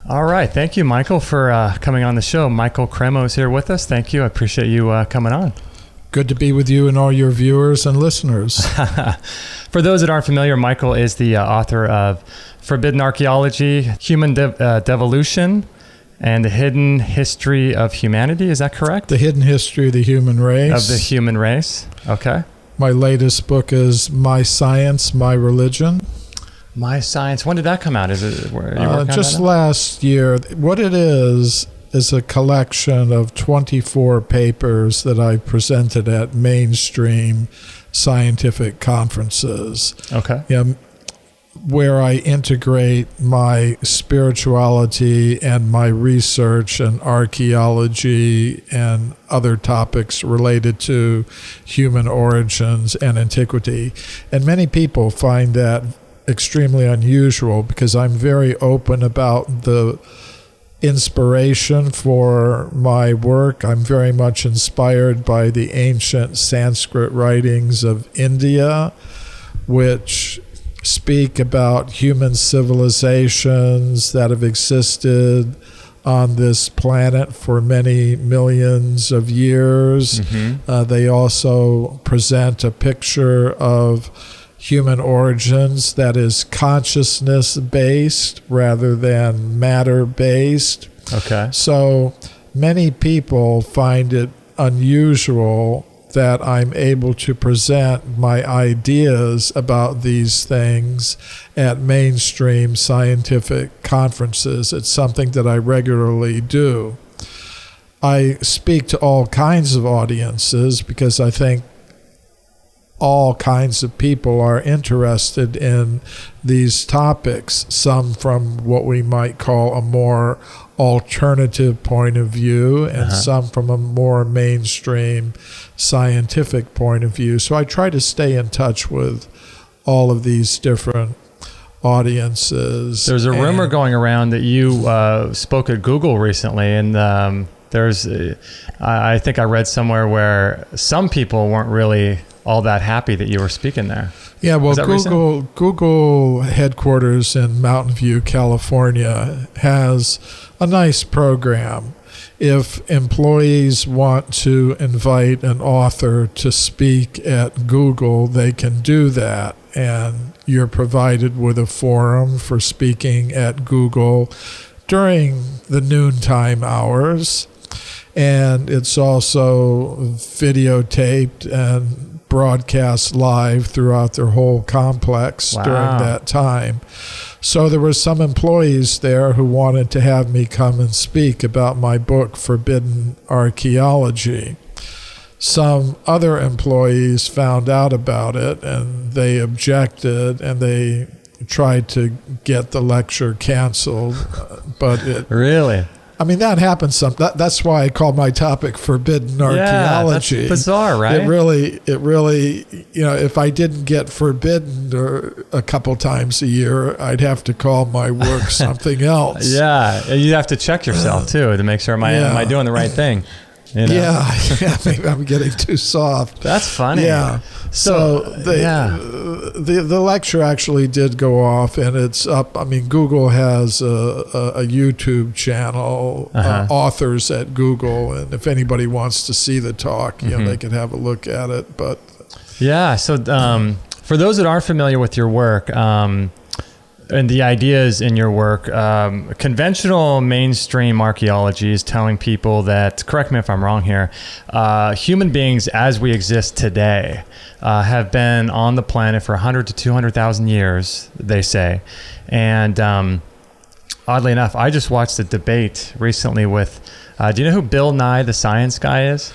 All right. Thank you, Michael, for coming on the show. Michael Cremo is here with us. Thank you. I appreciate you coming on. Good to be with you and all your viewers and listeners. For those that aren't familiar, Michael is the author of Forbidden Archaeology, Human Devolution, and the Hidden History of Humanity. Is that correct? The Hidden History of the Human Race. Of the human race. Okay. My latest book is My Science, My Religion. My Science. When did that come out? Is it where you working just on that last year? What it is a collection of 24 papers that I presented at mainstream scientific conferences. Okay. Where I integrate my spirituality and my research and archaeology and other topics related to human origins and antiquity. And many people find that extremely unusual because I'm very open about the inspiration for my work. I'm very much inspired by the ancient Sanskrit writings of India, which speak about human civilizations that have existed on this planet for many millions of years. Mm-hmm. They also present a picture of human origins that is consciousness-based rather than matter-based. Okay. So many people find it unusual that I'm able to present my ideas about these things at mainstream scientific conferences. It's something that I regularly do. I speak to all kinds of audiences because I think all kinds of people are interested in these topics, some from what we might call a more alternative point of view and some from a more mainstream scientific point of view. So I try to stay in touch with all of these different audiences. There's a rumor going around that you spoke at Google recently, and I think I read somewhere where some people weren't really all that happy that you were speaking there. Yeah, well, Google headquarters in Mountain View, California, has a nice program. If employees want to invite an author to speak at Google, they can do that. And you're provided with a forum for speaking at Google during the noontime hours. And it's also videotaped and broadcast live throughout their whole complex during that time. So there were some employees there who wanted to have me come and speak about my book, Forbidden Archaeology. Some other employees found out about it and they objected and they tried to get the lecture canceled. But Really? I mean, that happens that's why I call my topic Forbidden Archaeology. Yeah, that's bizarre, right? It really, if I didn't get forbidden a couple times a year, I'd have to call my work something else. Yeah, you have to check yourself too to make sure am I doing the right thing? You know? Yeah, maybe I'm getting too soft. That's funny. Yeah. So the lecture actually did go off, and it's up. I mean, Google has a YouTube channel, Authors at Google, and if anybody wants to see the talk, they can have a look at it. But yeah, so for those that aren't familiar with your work, and the ideas in your work, conventional mainstream archaeology is telling people that, correct me if I'm wrong here, human beings as we exist today have been on the planet for 100 to 200,000 years, they say. And oddly enough, I just watched a debate recently with, do you know who Bill Nye the Science Guy is?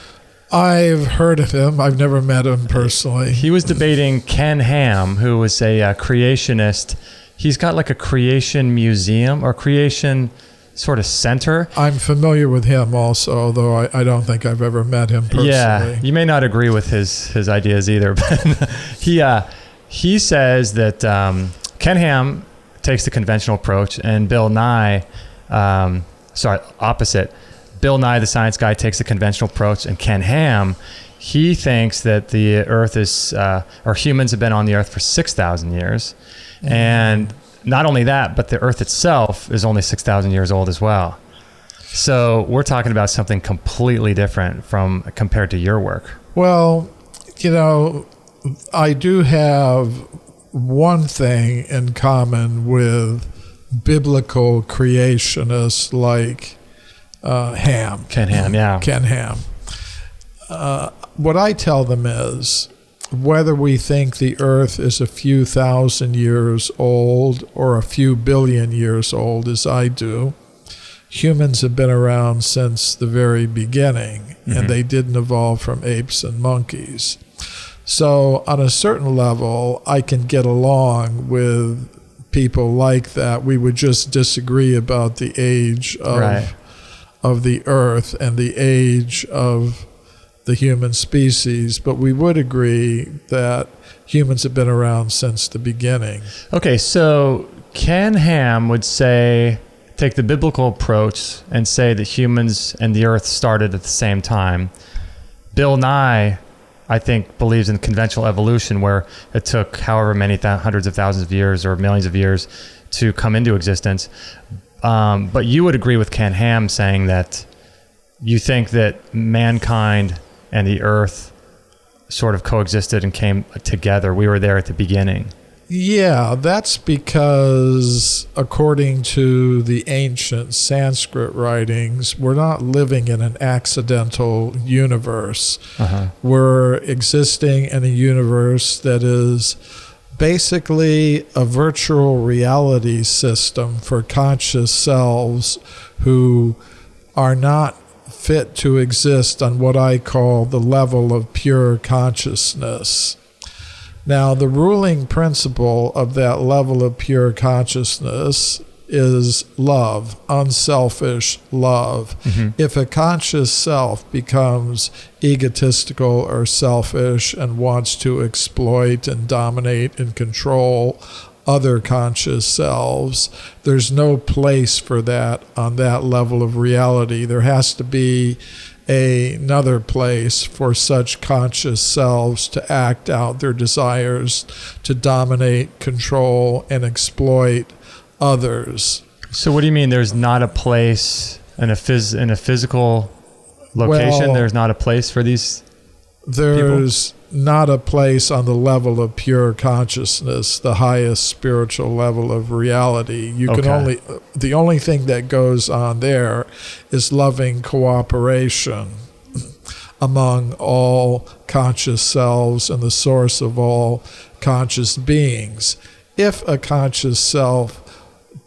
I've heard of him. I've never met him personally. He was debating Ken Ham, who was a creationist. He's got like a creation museum or creation sort of center. I'm familiar with him also, although I don't think I've ever met him personally. Yeah, you may not agree with his ideas either, but he says that Ken Ham takes the conventional approach and Bill Nye, opposite. Bill Nye, the Science Guy, takes the conventional approach, and Ken Ham, he thinks that the Earth is, or humans have been on the Earth for 6,000 years. And not only that, but the Earth itself is only 6,000 years old as well. So we're talking about something completely different compared to your work. Well, I do have one thing in common with biblical creationists like Ham. Ken Ham, yeah. Ken Ham. What I tell them is, whether we think the Earth is a few thousand years old or a few billion years old, as I do, humans have been around since the very beginning, and they didn't evolve from apes and monkeys. So on a certain level, I can get along with people like that. We would just disagree about the age of the Earth and the age of the human species, but we would agree that humans have been around since the beginning. Okay, so Ken Ham would take the biblical approach and say that humans and the Earth started at the same time. Bill Nye, I think, believes in conventional evolution, where it took however many hundreds of thousands of years or millions of years to come into existence. But you would agree with Ken Ham saying that you think that mankind and the Earth sort of coexisted and came together. We were there at the beginning. Yeah, that's because according to the ancient Sanskrit writings, we're not living in an accidental universe. We're existing in a universe that is basically a virtual reality system for conscious selves who are not fit to exist on what I call the level of pure consciousness. Now, the ruling principle of that level of pure consciousness is love, unselfish love. If a conscious self becomes egotistical or selfish and wants to exploit and dominate and control other conscious selves, there's no place for that on that level of reality. There has to be another place for such conscious selves to act out their desires to dominate, control, and exploit others. So what do you mean there's not a place in a physical location? Well, there's not a place for these there's people? Not a place on the level of pure consciousness, the highest spiritual level of reality. The only thing that goes on there is loving cooperation among all conscious selves and the source of all conscious beings. If a conscious self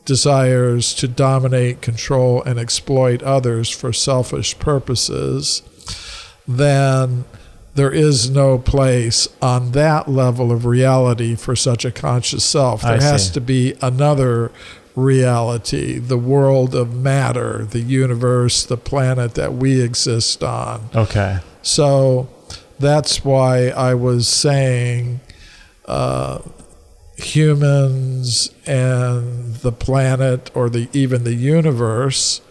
desires to dominate, control, and exploit others for selfish purposes, then there is no place on that level of reality for such a conscious self. There has to be another reality, the world of matter, the universe, the planet that we exist on. Okay. So that's why I was saying humans and the planet or even the universe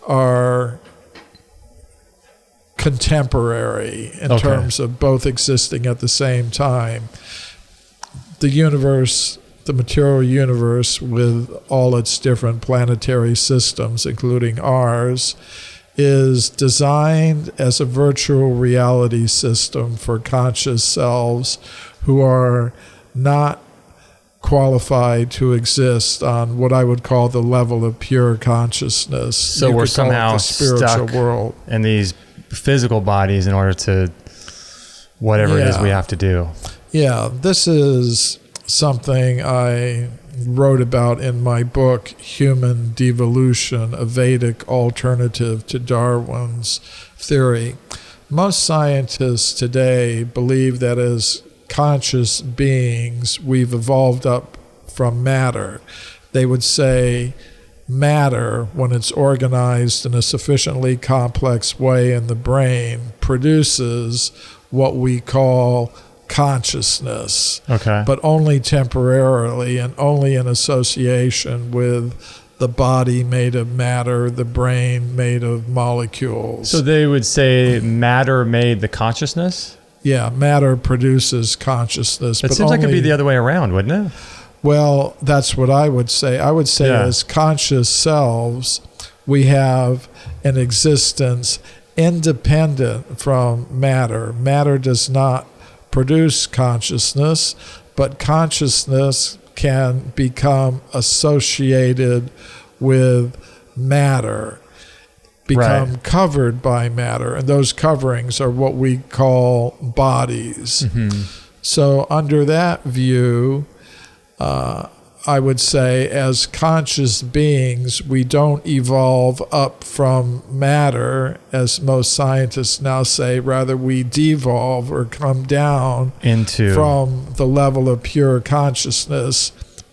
are contemporary in terms of both existing at the same time. The universe, the material universe with all its different planetary systems, including ours, is designed as a virtual reality system for conscious selves who are not qualified to exist on what I would call the level of pure consciousness. So we're somehow stuck world in these physical bodies in order to whatever it is we have to do. Yeah, this is something I wrote about in my book, Human Devolution, a Vedic alternative to Darwin's theory. Most scientists today believe that as conscious beings, we've evolved up from matter. They would say matter, when it's organized in a sufficiently complex way in the brain, produces what we call consciousness, but only temporarily and only in association with the body made of matter, the brain made of molecules. So they would say matter made the consciousness? Yeah, matter produces consciousness. It seems like it'd be the other way around, wouldn't it? Well, that's what I would say. I would say as conscious selves, we have an existence independent from matter. Matter does not produce consciousness, but consciousness can become associated with matter, become covered by matter, and those coverings are what we call bodies. So under that view, I would say as conscious beings, we don't evolve up from matter, as most scientists now say. Rather, we devolve or come down from the level of pure consciousness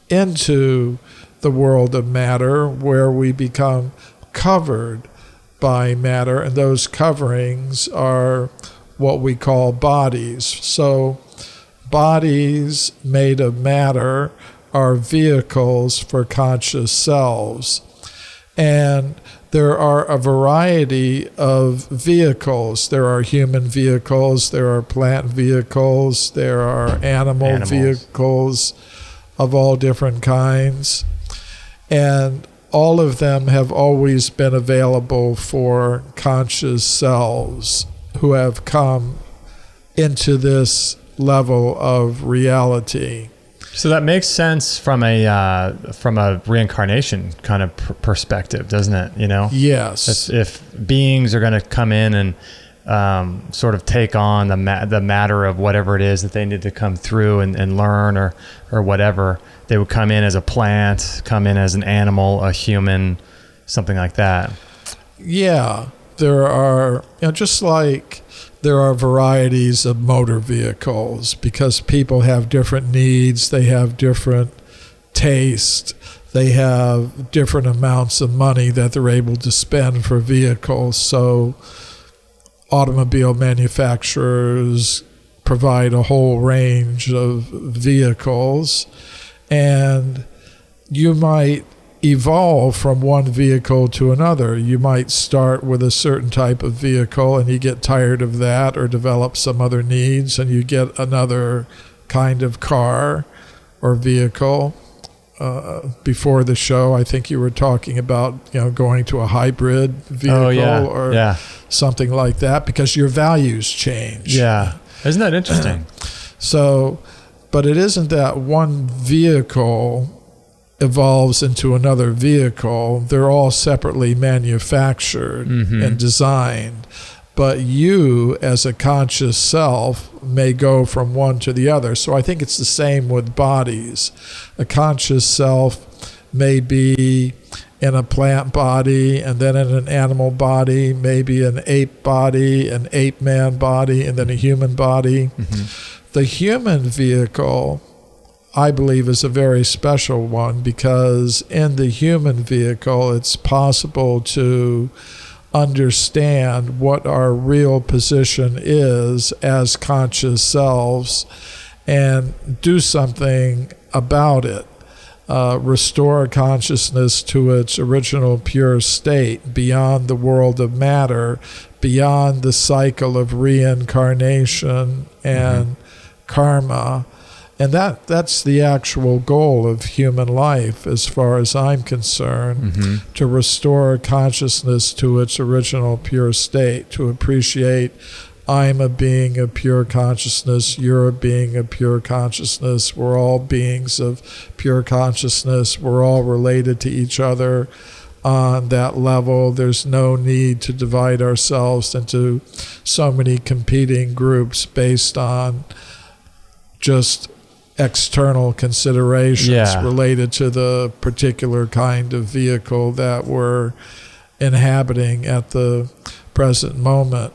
into the world of matter, where we become covered by matter, and those coverings are what we call bodies. So bodies made of matter are vehicles for conscious selves. And there are a variety of vehicles. There are human vehicles, there are plant vehicles, there are animals. Vehicles of all different kinds. And all of them have always been available for conscious selves who have come into this level of reality. So that makes sense from a reincarnation kind of perspective, doesn't it? You know? Yes. If beings are going to come in and sort of take on the matter of whatever it is that they need to come through and learn or whatever, they would come in as a plant, come in as an animal, a human, something like that. Yeah. There are, just like there are varieties of motor vehicles, because people have different needs, they have different taste, they have different amounts of money that they're able to spend for vehicles. So automobile manufacturers provide a whole range of vehicles, and you might evolve from one vehicle to another. You might start with a certain type of vehicle and you get tired of that or develop some other needs, and you get another kind of car or vehicle. Before the show, I think you were talking about going to a hybrid vehicle or something like that, because your values change. Yeah. Isn't that interesting? So, but it isn't that one vehicle evolves into another vehicle. They're all separately manufactured and designed. But you, as a conscious self, may go from one to the other. So I think it's the same with bodies. A conscious self may be in a plant body, and then in an animal body, maybe an ape body, an ape man body, and then a human body. The human vehicle, I believe, is a very special one, because in the human vehicle, it's possible to understand what our real position is as conscious selves and do something about it. Restore consciousness to its original pure state, beyond the world of matter, beyond the cycle of reincarnation and karma. And that's the actual goal of human life, as far as I'm concerned, to restore consciousness to its original pure state, to appreciate I'm a being of pure consciousness, you're a being of pure consciousness, we're all beings of pure consciousness, we're all related to each other on that level. There's no need to divide ourselves into so many competing groups based on just external considerations related to the particular kind of vehicle that we're inhabiting at the present moment.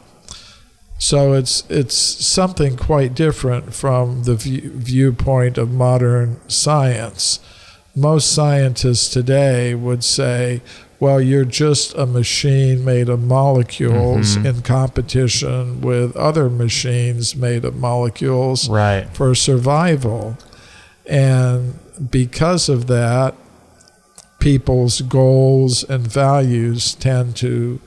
So it's something quite different from the viewpoint of modern science. Most scientists today would say, well, you're just a machine made of molecules in competition with other machines made of molecules for survival. And because of that, people's goals and values tend to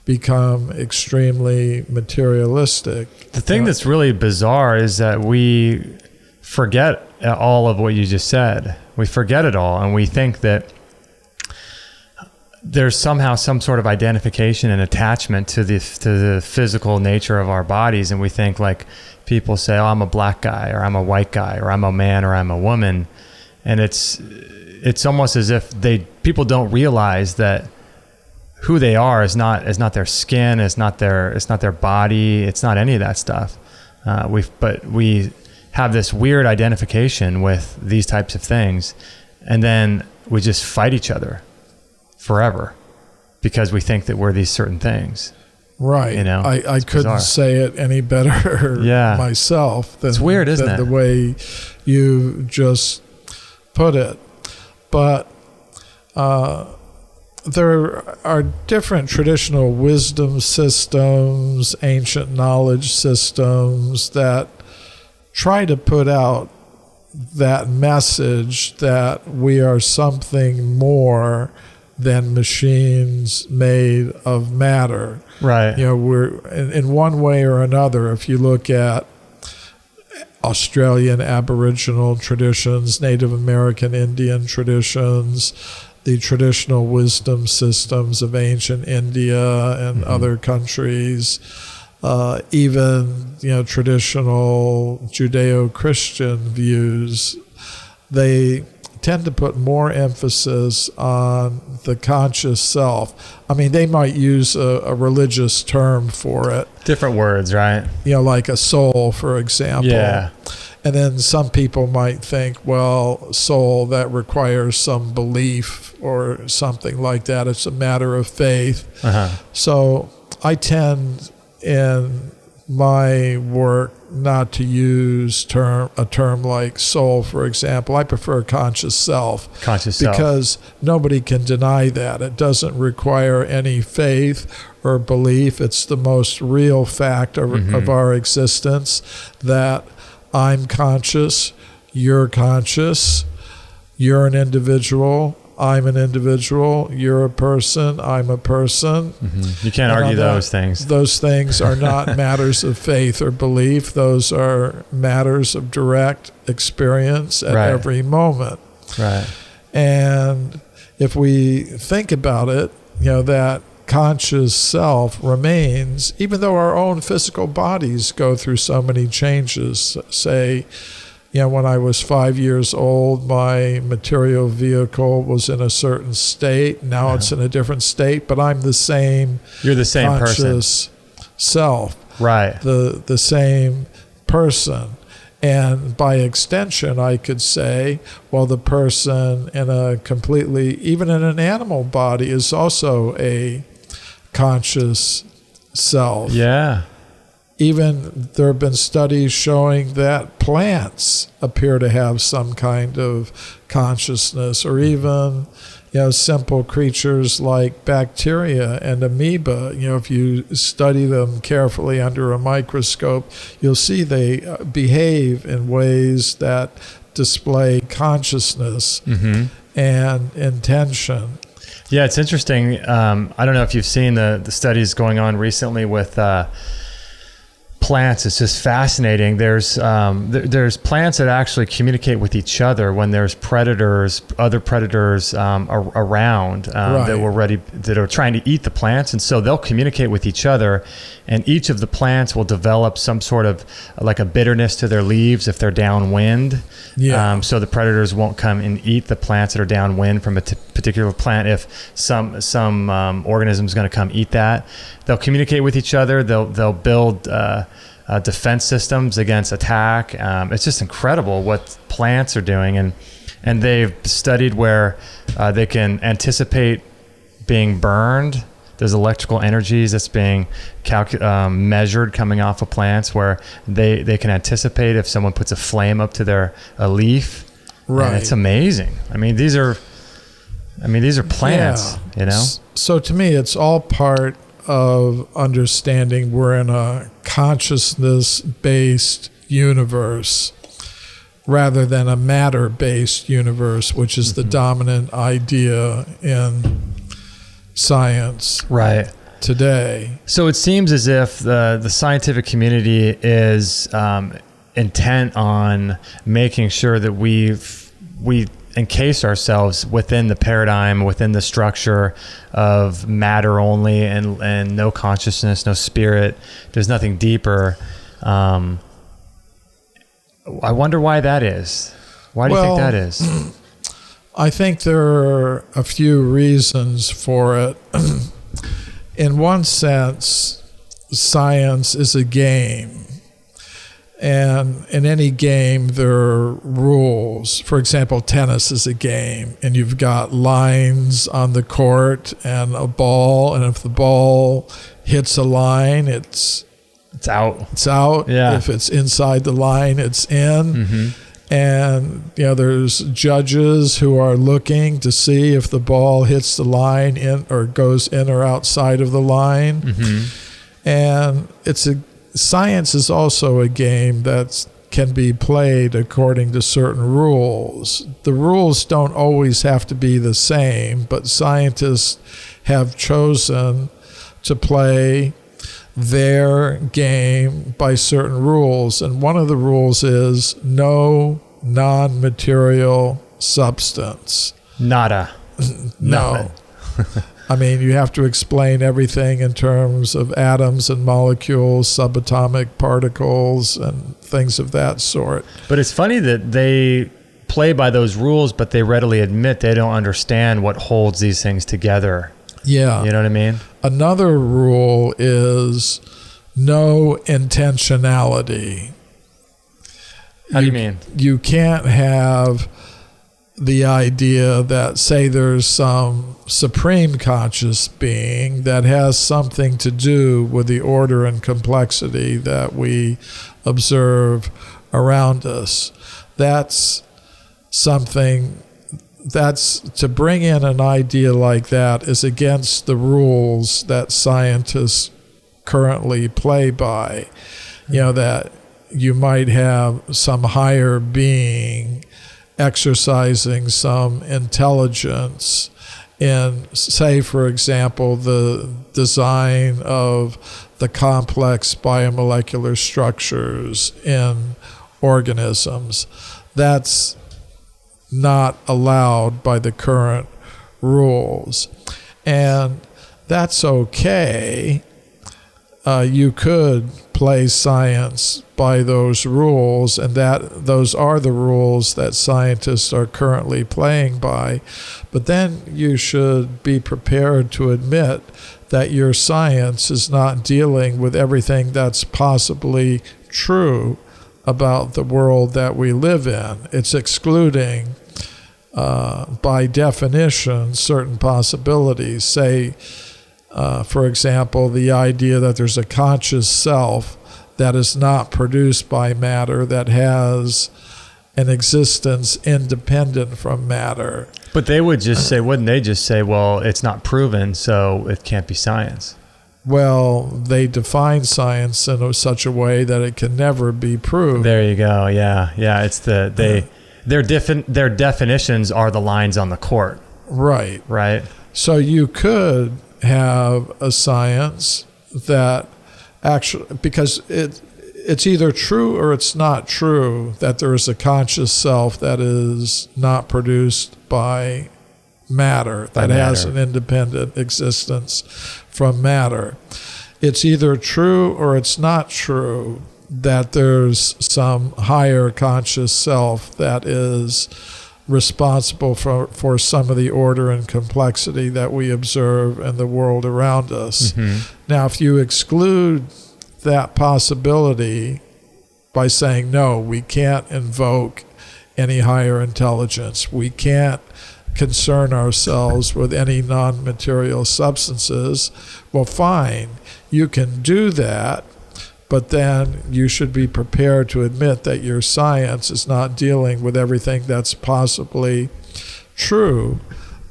become extremely materialistic. The thing that's really bizarre is that we forget all of what you just said. We forget it all, and we think that there's somehow some sort of identification and attachment to the physical nature of our bodies, and we think like people say, "Oh, I'm a black guy," or "I'm a white guy," or "I'm a man," or "I'm a woman," and it's almost as if people don't realize that who they are is not their skin, it's not their body, it's not any of that stuff. But we have this weird identification with these types of things, and then we just fight each other forever because we think that we're these certain things. Right. You know, I couldn't say it any better myself than, it's weird, isn't it? The way you just put it. But there are different traditional wisdom systems, ancient knowledge systems that try to put out that message that we are something more than machines made of matter. Right. You know, we're in one way or another. If you look at Australian Aboriginal traditions, Native American Indian traditions, the traditional wisdom systems of ancient India and other countries, even traditional Judeo-Christian views, they tend to put more emphasis on the conscious self. I mean, they might use a religious term for it. Different words, right? Like a soul, for example. Yeah. And then some people might think, well, soul, that requires some belief or something like that. It's a matter of faith. So I tend in my work not to use a term like soul, for example. I prefer conscious self. Because nobody can deny that. It doesn't require any faith or belief. It's the most real fact of our existence, that I'm conscious, you're conscious, you're an individual, I'm an individual, you're a person, I'm a person. You can't argue those things. Those things are not matters of faith or belief. Those are matters of direct experience at every moment. Right. And if we think about it, that conscious self remains, even though our own physical bodies go through so many changes. Say, when I was 5 years old, my material vehicle was in a certain state. Now it's in a different state, but I'm the same. You're the same conscious self. Right. The same person. And by extension, I could say, well, the person even in an animal body is also a conscious self. Yeah. Even there have been studies showing that plants appear to have some kind of consciousness, or even simple creatures like bacteria and amoeba. If you study them carefully under a microscope, you'll see they behave in ways that display consciousness and intention. Yeah, it's interesting. I don't know if you've seen the studies going on recently with plants. It's just fascinating. There's plants that actually communicate with each other when there's other predators around that are trying to eat the plants, and so they'll communicate with each other, and each of the plants will develop some sort of like a bitterness to their leaves if they're downwind. So the predators won't come and eat the plants that are downwind from a particular plant if some organism is going to come eat that. They'll communicate with each other. They'll build defense systems against attack. It's just incredible what plants are doing, and they've studied where they can anticipate being burned. There's electrical energies that's being measured coming off of plants where they can anticipate if someone puts a flame up to a leaf. Right. And it's amazing. I mean, these are plants, So to me, it's all part of understanding we're in a consciousness-based universe rather than a matter-based universe, which is the dominant idea in science today. So it seems as if the scientific community is intent on making sure that we encase ourselves within the paradigm, within the structure of matter only, and no consciousness, no spirit. There's nothing deeper. I wonder why that is. Why do you think that is? I think there are a few reasons for it. In one sense, science is a game. And in any game, there are rules. For example, tennis is a game, and you've got lines on the court and a ball, and if the ball hits a line, it's out. It's out. Yeah. If it's inside the line, it's in. Mm-hmm. And there's judges who are looking to see if the ball hits the line in or goes in or outside of the line. Mm-hmm. And science is also a game that can be played according to certain rules. The rules don't always have to be the same, but scientists have chosen to play their game by certain rules. And one of the rules is no non-material substance. Nada. No. I mean, you have to explain everything in terms of atoms and molecules, subatomic particles, and things of that sort. But it's funny that they play by those rules, but they readily admit they don't understand what holds these things together. Yeah. You know what I mean? Another rule is no intentionality. How do you mean? You can't have the idea that, say, there's some supreme conscious being that has something to do with the order and complexity that we observe around us. That's something to bring in an idea like that is against the rules that scientists currently play by. That you might have some higher being exercising some intelligence in, say, for example, the design of the complex biomolecular structures in organisms. That's not allowed by the current rules. And that's okay. You could play science by those rules, and those are the rules that scientists are currently playing by. But then you should be prepared to admit that your science is not dealing with everything that's possibly true about the world that we live in. It's excluding, by definition, certain possibilities. Say, for example, the idea that there's a conscious self that is not produced by matter, that has an existence independent from matter. But they would just say, wouldn't they just say, well, it's not proven, so it can't be science? Well, they define science in such a way that it can never be proved. There you go. Yeah. It's their definitions are the lines on the court. Right. So you could have a science that actually, because it's either true or it's not true that there is a conscious self that is not produced by matter, that has an independent existence from matter. It's either true or it's not true that there's some higher conscious self that is responsible for some of the order and complexity that we observe in the world around us. Mm-hmm. Now, if you exclude that possibility by saying, no, we can't invoke any higher intelligence, we can't concern ourselves with any non-material substances, well, fine, you can do that. But then you should be prepared to admit that your science is not dealing with everything that's possibly true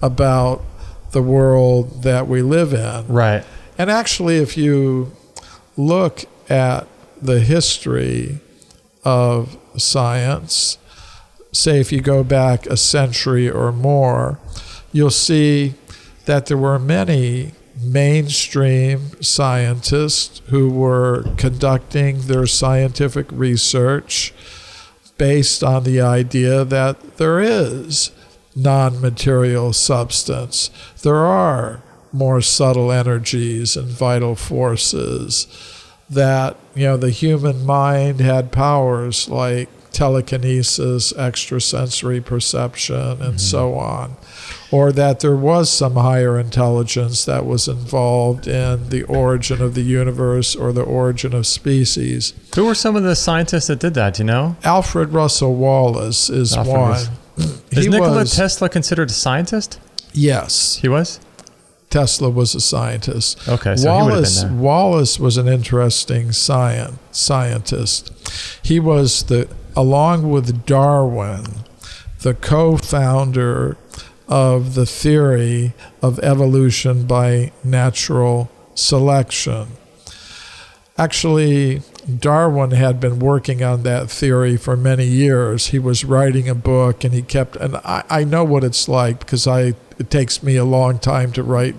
about the world that we live in. Right. And actually, if you look at the history of science, say if you go back a century or more, you'll see that there were many mainstream scientists who were conducting their scientific research based on the idea that there is non-material substance. There are more subtle energies and vital forces, that, the human mind had powers like telekinesis, extrasensory perception, and so on. Or that there was some higher intelligence that was involved in the origin of the universe or the origin of species. Who were some of the scientists that did that, do you know? Alfred Russel Wallace is one. Is Nikola Tesla considered a scientist? Yes. He was? Tesla was a scientist. Okay, so he would have been there. Wallace was an interesting scientist. He was, along with Darwin, the co-founder of the theory of evolution by natural selection. Actually, Darwin had been working on that theory for many years. He was writing a book, and he kept, and I know what it's like, because it takes me a long time to write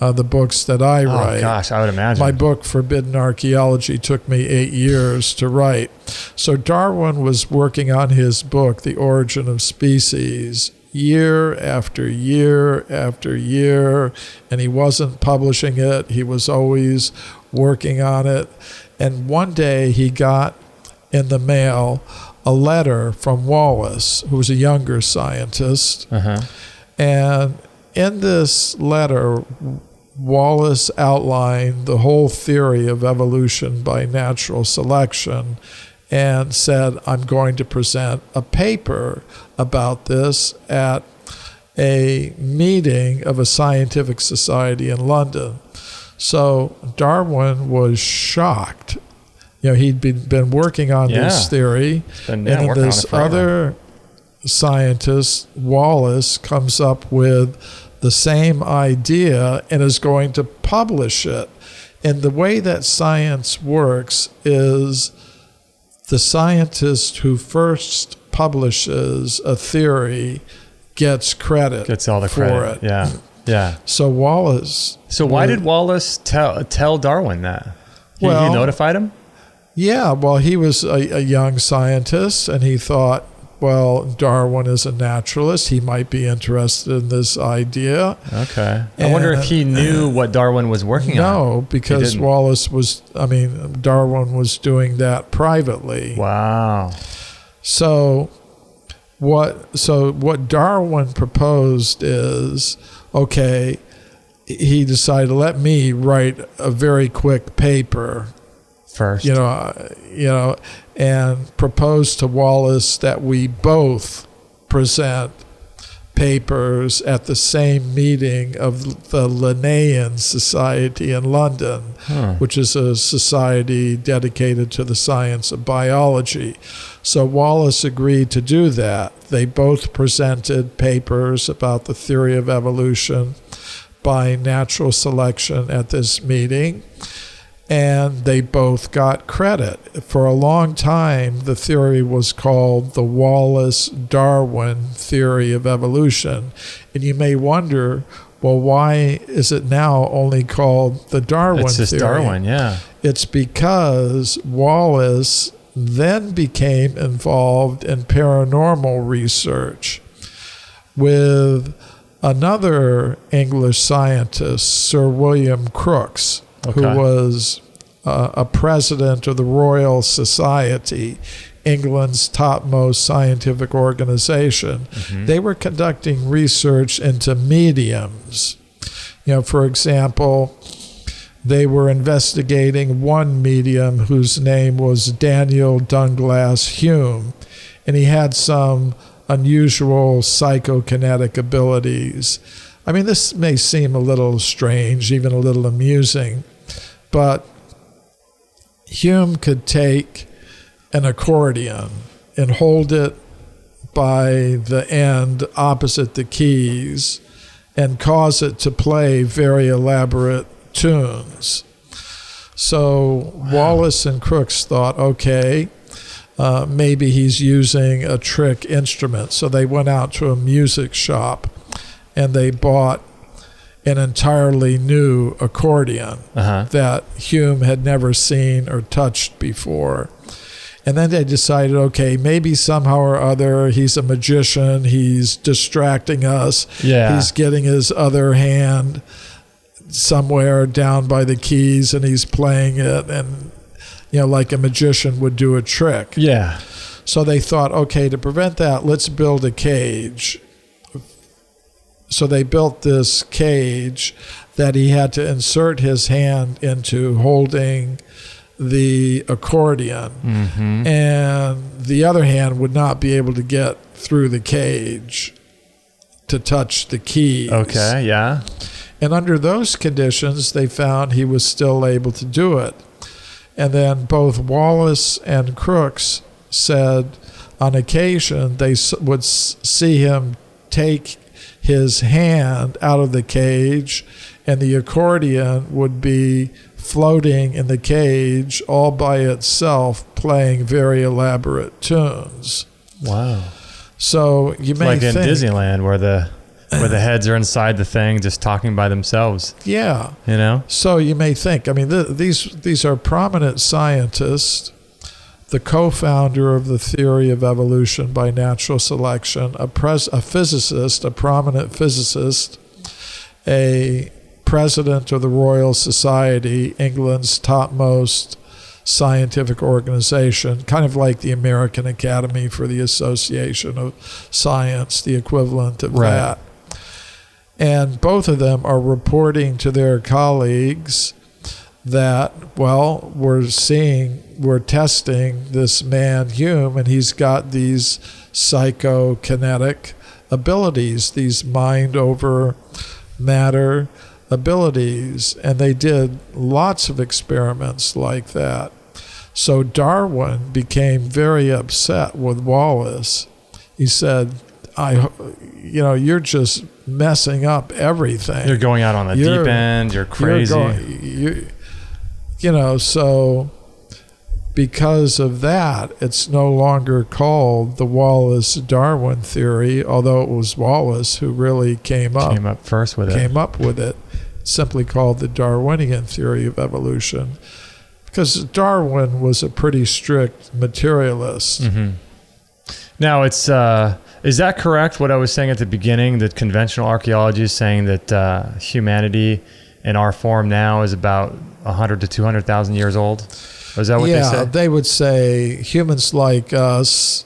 the books that I write. Oh gosh, I would imagine. My book, Forbidden Archaeology, took me 8 years to write. So Darwin was working on his book, The Origin of Species, year after year after year, and he wasn't publishing it. He was always working on it. And one day he got in the mail a letter from Wallace, who was a younger scientist. And in this letter, Wallace outlined the whole theory of evolution by natural selection and said, I'm going to present a paper about this at a meeting of a scientific society in London. So Darwin was shocked. He'd been working on this theory, and then this other scientist, Wallace, comes up with the same idea and is going to publish it. And the way that science works is the scientist who first publishes a theory gets credit. Gets all the credit. For it. Yeah. So Wallace. So why did Wallace tell Darwin that? He notified him? Yeah, well, he was a young scientist, and he thought, well, Darwin is a naturalist. He might be interested in this idea. Okay. I wonder if he knew what Darwin was working on. No, because Darwin was doing that privately. Wow. So what Darwin proposed is, okay, he decided, let me write a very quick paper first, and proposed to Wallace that we both present papers at the same meeting of the Linnaean Society in London, which is a society dedicated to the science of biology. So Wallace agreed to do that. They both presented papers about the theory of evolution by natural selection at this meeting, and they both got credit. For a long time, the theory was called the Wallace-Darwin theory of evolution. And you may wonder, well, why is it now only called the Darwin theory? It's just Darwin, yeah. It's because Wallace then became involved in paranormal research with another English scientist, Sir William Crookes, who was a president of the Royal Society, England's topmost scientific organization. They were conducting research into mediums. For example, they were investigating one medium whose name was Daniel Dunglass Hume, and he had some unusual psychokinetic abilities. I mean, this may seem a little strange, even a little amusing, but Hume could take an accordion and hold it by the end opposite the keys and cause it to play very elaborate tunes. So Wallace and Crookes thought, okay, maybe he's using a trick instrument. So they went out to a music shop and they bought an entirely new accordion that Hume had never seen or touched before. And then they decided, okay, maybe somehow or other he's a magician, he's distracting us, he's getting his other hand somewhere down by the keys and he's playing it, and like a magician would do a trick. Yeah. So they thought, okay, to prevent that, let's build a cage. So they built this cage that he had to insert his hand into holding the accordion, and the other hand would not be able to get through the cage to touch the keys. Okay, yeah. And under those conditions, they found he was still able to do it. And then both Wallace and Crookes said on occasion they would see him take his hand out of the cage, and the accordion would be floating in the cage all by itself, playing very elaborate tunes. Wow. So you may think, like in Disneyland where the heads are inside the thing just talking by themselves. Yeah. So you may think, these are prominent scientists. The co-founder of the theory of evolution by natural selection, a physicist, a prominent physicist, a president of the Royal Society, England's topmost scientific organization, kind of like the American Academy for the Association of Science, the equivalent of that. And both of them are reporting to their colleagues that, we're testing this man Hume, and he's got these psychokinetic abilities, these mind over matter abilities, and they did lots of experiments like that. So Darwin became very upset with Wallace. He said, you're just messing up everything. You're going out on the deep end. You're crazy. So because of that, it's no longer called the Wallace-Darwin theory, although it was Wallace who really came up with it. It's simply called the Darwinian theory of evolution, because Darwin was a pretty strict materialist. Now, it's is that correct, what I was saying at the beginning, that conventional archaeology is saying that humanity in our form now is about 100 to 200,000 years old? Is that what they said? Yeah, they would say humans like us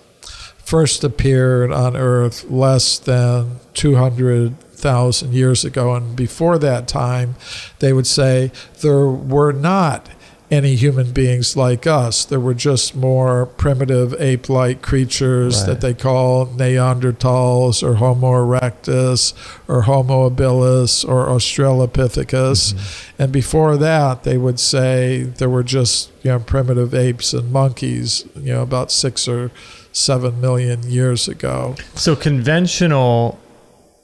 first appeared on Earth less than 200,000 years ago. And before that time, they would say there were not any human beings like us. There were just more primitive ape-like creatures that they call Neanderthals or Homo erectus or Homo habilis or Australopithecus. And before that, they would say there were just primitive apes and monkeys, about 6 or 7 million years ago. So conventional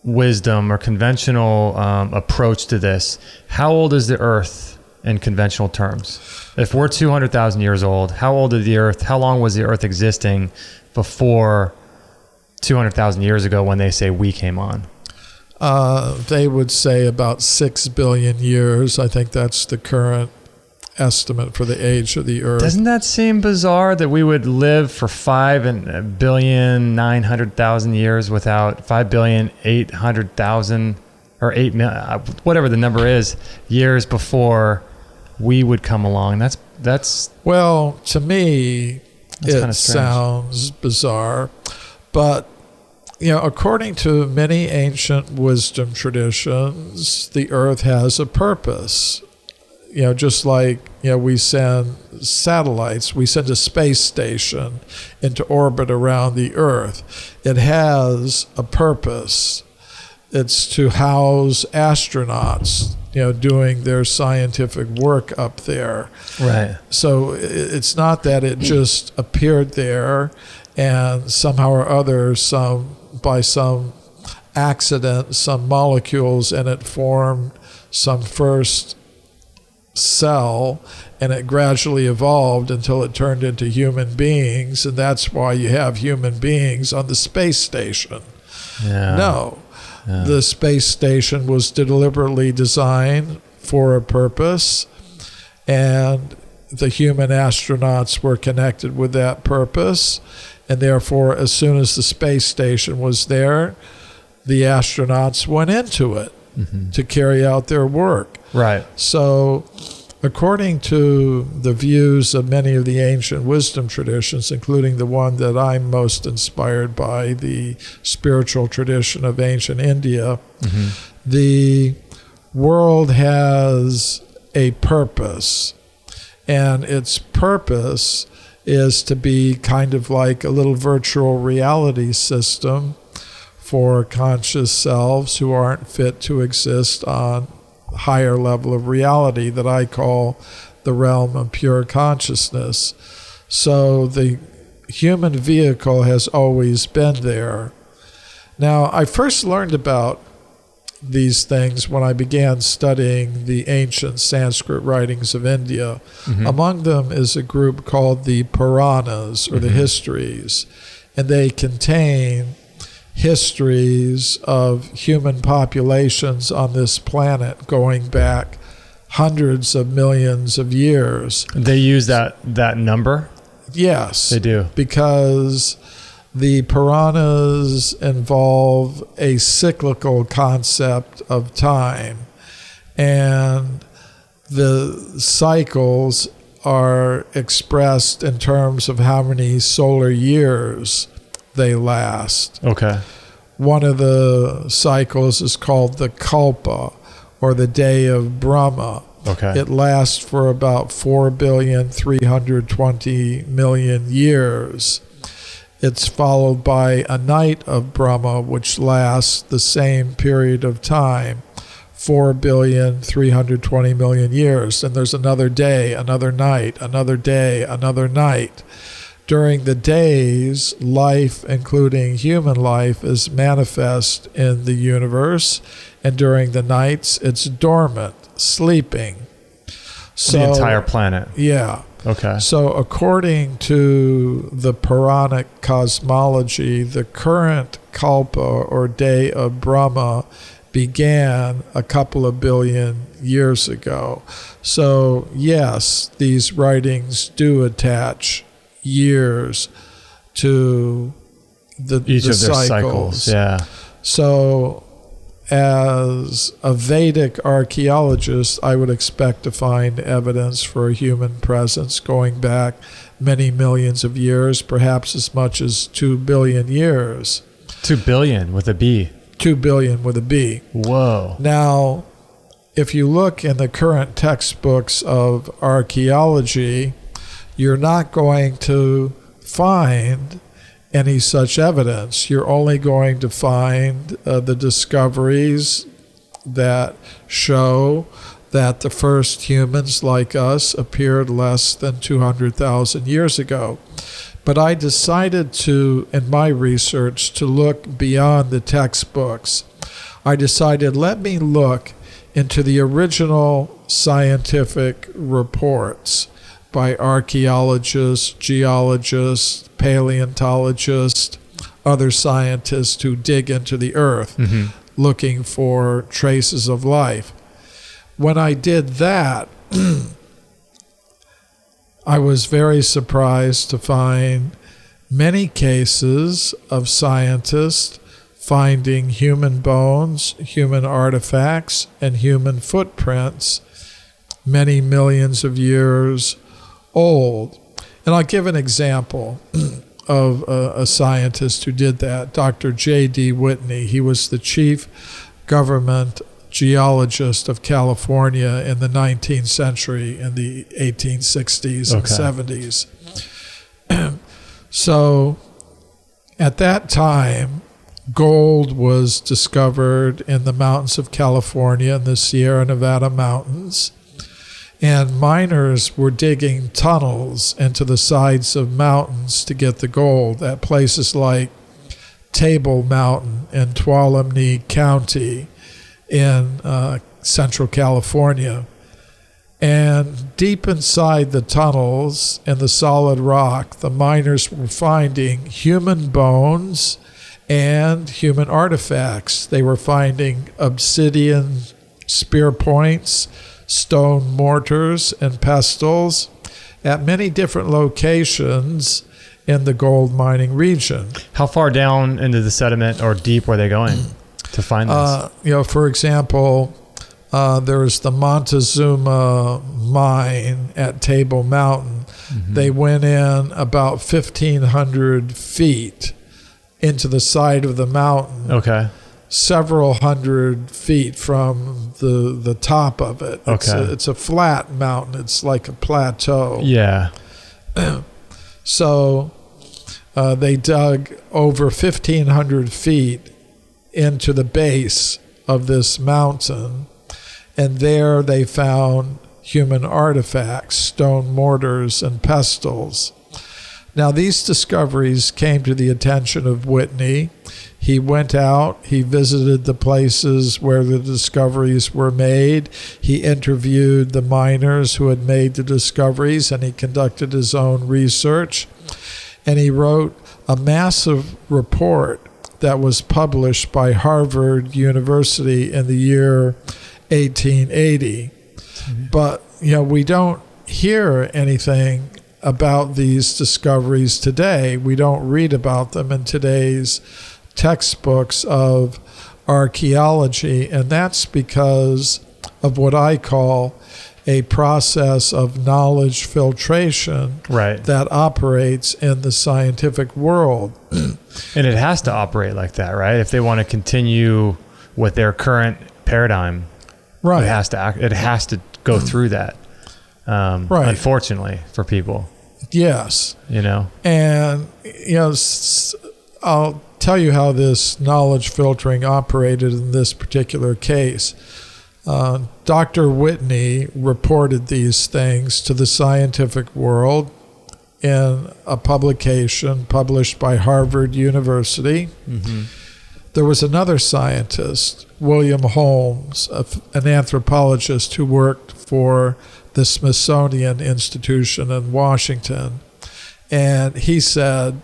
wisdom or conventional approach to this, how old is the Earth in conventional terms? If we're 200,000 years old, how old is the Earth? How long was the Earth existing before 200,000 years ago when they say we came on? They would say about 6 billion years. I think that's the current estimate for the age of the Earth. Doesn't that seem bizarre that we would live for 5,900,000 years without 5,800,000 or 8 million, whatever the number is, years before we would come along? That's well, to me, it sounds bizarre, but according to many ancient wisdom traditions, the Earth has a purpose. Just like we send satellites, we send a space station into orbit around the Earth. It has a purpose. It's to house astronauts, doing their scientific work up there. Right. So it's not that it just appeared there and somehow or other, by some accident, some molecules in it formed some first cell, and it gradually evolved until it turned into human beings, and that's why you have human beings on the space station. Yeah. No. The space station was deliberately designed for a purpose, and the human astronauts were connected with that purpose, and therefore, as soon as the space station was there, the astronauts went into it to carry out their work. Right. So, according to the views of many of the ancient wisdom traditions, including the one that I'm most inspired by, the spiritual tradition of ancient India, the world has a purpose, and its purpose is to be kind of like a little virtual reality system for conscious selves who aren't fit to exist on higher level of reality that I call the realm of pure consciousness. So the human vehicle has always been there. Now, I first learned about these things when I began studying the ancient Sanskrit writings of India. Among them is a group called the Puranas, or the histories, and they contain histories of human populations on this planet going back hundreds of millions of years. They use that number? Yes. They do. Because the Puranas involve a cyclical concept of time, and the cycles are expressed in terms of how many solar years they last. Okay. One of the cycles is called the Kalpa, or the day of Brahma. Okay. It lasts for about 4,320,000,000 years. It's followed by a night of Brahma, which lasts the same period of time, 4,320,000,000 years. And there's another day, another night, another day, another night. During the days, life, including human life, is manifest in the universe, and during the nights, it's dormant, sleeping. So, the entire planet. Yeah. Okay. So according to the Puranic cosmology, the current Kalpa, or day of Brahma, began a couple of billion years ago. So yes, these writings do attach years to each of their cycles. Yeah. So as a Vedic archaeologist, I would expect to find evidence for a human presence going back many millions of years, perhaps as much as 2 billion years. 2 billion with a B. 2 billion with a B. Whoa. Now, if you look in the current textbooks of archaeology, you're not going to find any such evidence. You're only going to find the discoveries that show that the first humans like us appeared less than 200,000 years ago. But I decided to, in my research, to look beyond the textbooks. I decided, let me look into the original scientific reports by archaeologists, geologists, paleontologists, other scientists who dig into the earth looking for traces of life. When I did that, I was very surprised to find many cases of scientists finding human bones, human artifacts, and human footprints many millions of years old. And I'll give an example of a scientist who did that, Dr. J.D. Whitney. He was the chief government geologist of California in the 19th century, in the 1860s and 70s. So at that time, gold was discovered in the mountains of California, in the Sierra Nevada mountains. And miners were digging tunnels into the sides of mountains to get the gold at places like Table Mountain in Tuolumne County in Central California. And deep inside the tunnels in the solid rock, the miners were finding human bones and human artifacts. They were finding obsidian spear points, stone mortars, and pestles at many different locations in the gold mining region. How far down into the sediment or deep were they going to find this? For example, there's the Montezuma mine at Table Mountain. Mm-hmm. They went in about 1,500 feet into the side of the mountain. Okay. Several hundred feet from the top of it. Okay. It's a flat mountain. It's like a plateau. Yeah. So they dug over 1,500 feet into the base of this mountain, and there they found human artifacts, stone mortars, and pestles. Now, these discoveries came to the attention of Whitney. He went out, he visited the places where the discoveries were made, he interviewed the miners who had made the discoveries, and he conducted his own research. And he wrote a massive report that was published by Harvard University in the year 1880. Mm-hmm. But, we don't hear anything about these discoveries today. We don't read about them in today's textbooks of archaeology, and that's because of what I call a process of knowledge filtration that operates in the scientific world. And it has to operate like that, right? If they want to continue with their current paradigm, it has to go through that. Unfortunately for people. Yes. And I'll tell you how this knowledge filtering operated in this particular case. Dr. Whitney reported these things to the scientific world in a publication published by Harvard University. Mm-hmm. There was another scientist, William Holmes, an anthropologist who worked for the Smithsonian Institution in Washington. And he said,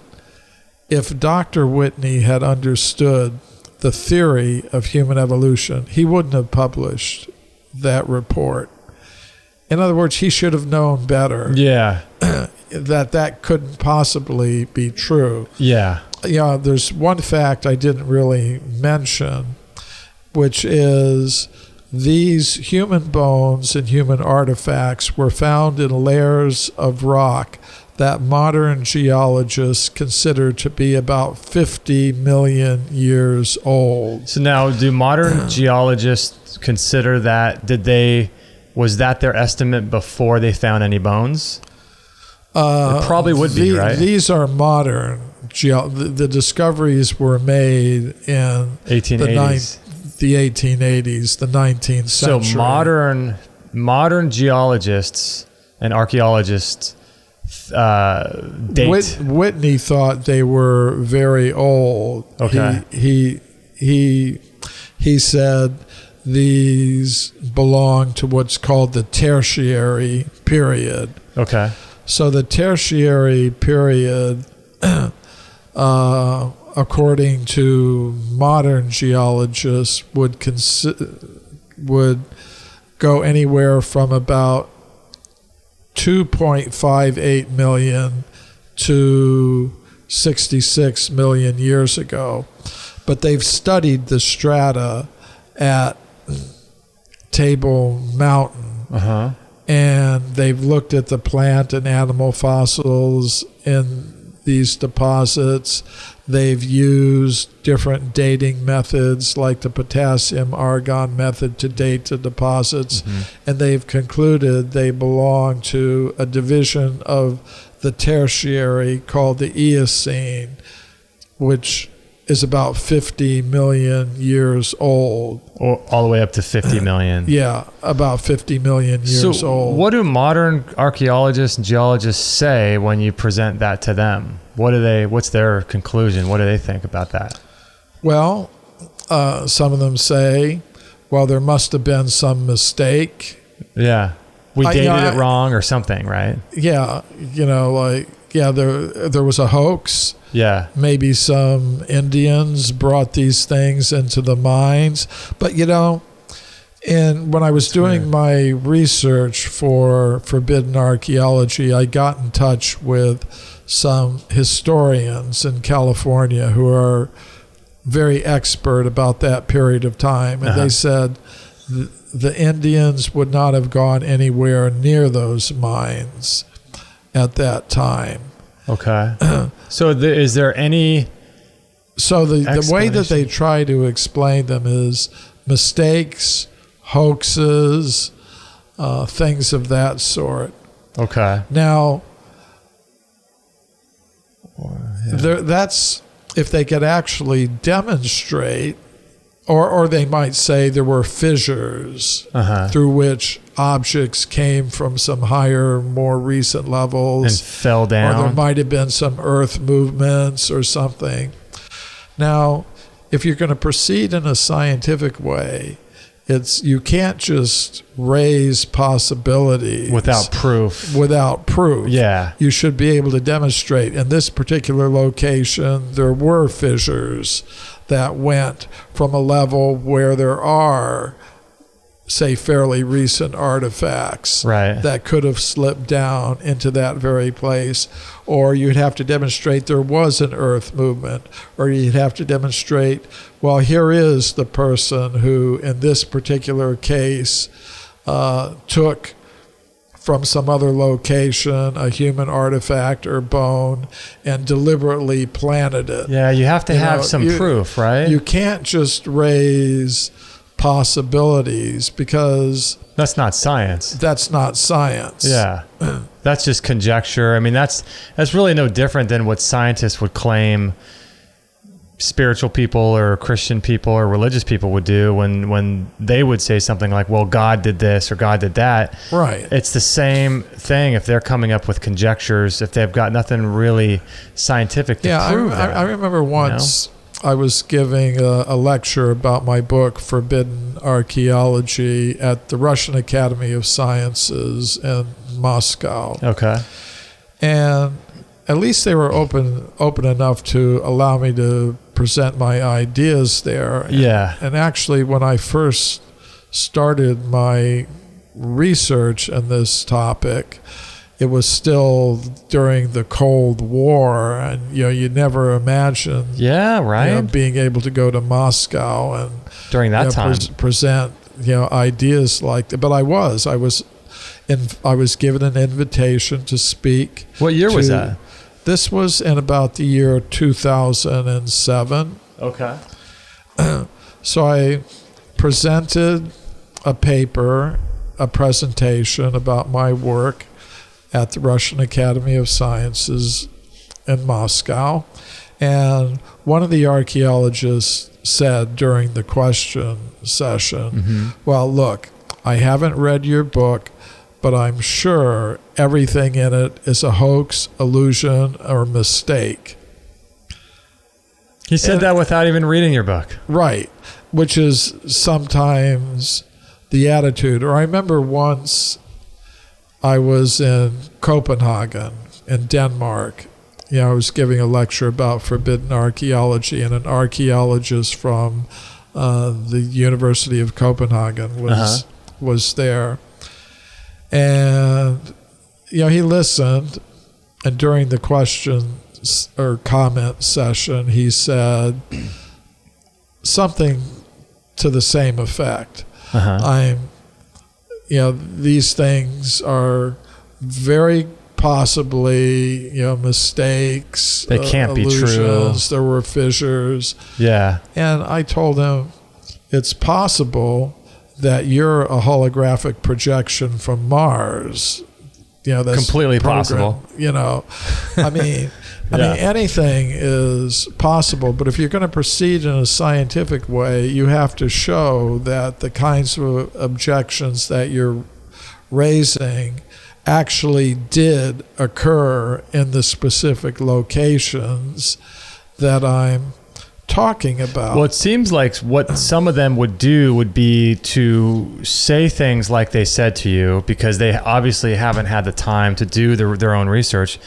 if Dr. Whitney had understood the theory of human evolution, he wouldn't have published that report. In other words, he should have known better. Yeah. that couldn't possibly be true. Yeah. There's one fact I didn't really mention, which is these human bones and human artifacts were found in layers of rock that modern geologists consider to be about 50 million years old. So now, do modern geologists consider that? Was that their estimate before they found any bones? It probably would be, right? These are modern. The discoveries were made in 1880s. The 1880s, the 19th century. So modern geologists and archaeologists date. Whitney thought they were very old. Okay. He said these belong to what's called the tertiary period. Okay. So the tertiary period, according to modern geologists, would go anywhere from about 2.58 million to 66 million years ago. But they've studied the strata at Table Mountain. Uh-huh. And they've looked at the plant and animal fossils in these deposits. They've used different dating methods like the potassium-argon method to date the deposits. Mm-hmm. And they've concluded they belong to a division of the tertiary called the Eocene, which is about 50 million years old. Or all the way up to 50 million. Yeah, about 50 million years old. What do modern archaeologists and geologists say when you present that to them? What's their conclusion? What do they think about that? Well, some of them say, well, there must have been some mistake. Yeah. We dated it wrong or something, right? Yeah. there was a hoax. Yeah. Maybe some Indians brought these things into the mines. But, and when I was doing my research for Forbidden Archaeology, I got in touch with some historians in California who are very expert about that period of time. And they said the Indians would not have gone anywhere near those mines at that time. Okay. So is there any... So the way that they try to explain them is mistakes, hoaxes, things of that sort. Okay. Now, that's if they could actually demonstrate, or they might say there were fissures through which objects came from some higher, more recent levels. And fell down. Or there might have been some earth movements or something. Now, if you're going to proceed in a scientific way, you can't just raise possibilities without proof. Yeah. You should be able to demonstrate. In this particular location, there were fissures that went from a level where there are, say, fairly recent artifacts that could have slipped down into that very place. Or you'd have to demonstrate there was an earth movement. Or you'd have to demonstrate, well, here is the person who, in this particular case, took from some other location a human artifact or bone and deliberately planted it. Yeah, you have to have some proof, right? You can't just raise possibilities because... That's not science. That's not science. Yeah. That's just conjecture. I mean, that's really no different than what scientists would claim spiritual people or Christian people or religious people would do when they would say something like, well, God did this or God did that. Right. It's the same thing if they're coming up with conjectures, if they've got nothing really scientific to prove that. I remember once I was giving a lecture about my book, Forbidden Archaeology, at the Russian Academy of Sciences in Moscow. Okay. And at least they were open enough to allow me to present my ideas there. And actually, when I first started my research on this topic, it was still during the Cold War, and you never imagined being able to go to Moscow and during that time present ideas like that. But I was given an invitation to speak. What year was that? This was in about the year 2007. Okay. So I presented a presentation about my work at the Russian Academy of Sciences in Moscow. And one of the archaeologists said during the question session, well, look, I haven't read your book, but I'm sure everything in it is a hoax, illusion, or mistake. He said that without even reading your book. Right, which is sometimes the attitude. Or I remember once I was in Copenhagen in Denmark. I was giving a lecture about forbidden archaeology, and an archaeologist from the University of Copenhagen was there. And, he listened, and during the question or comment session, he said something to the same effect. These things are very possibly, mistakes. They can't be true. There were fissures. Yeah. And I told him, it's possible that you're a holographic projection from Mars. That's completely possible. I mean, anything is possible. But if you're going to proceed in a scientific way, you have to show that the kinds of objections that you're raising actually did occur in the specific locations that I'm talking about. Well, it seems like what some of them would do would be to say things like they said to you, because they obviously haven't had the time to do their own research.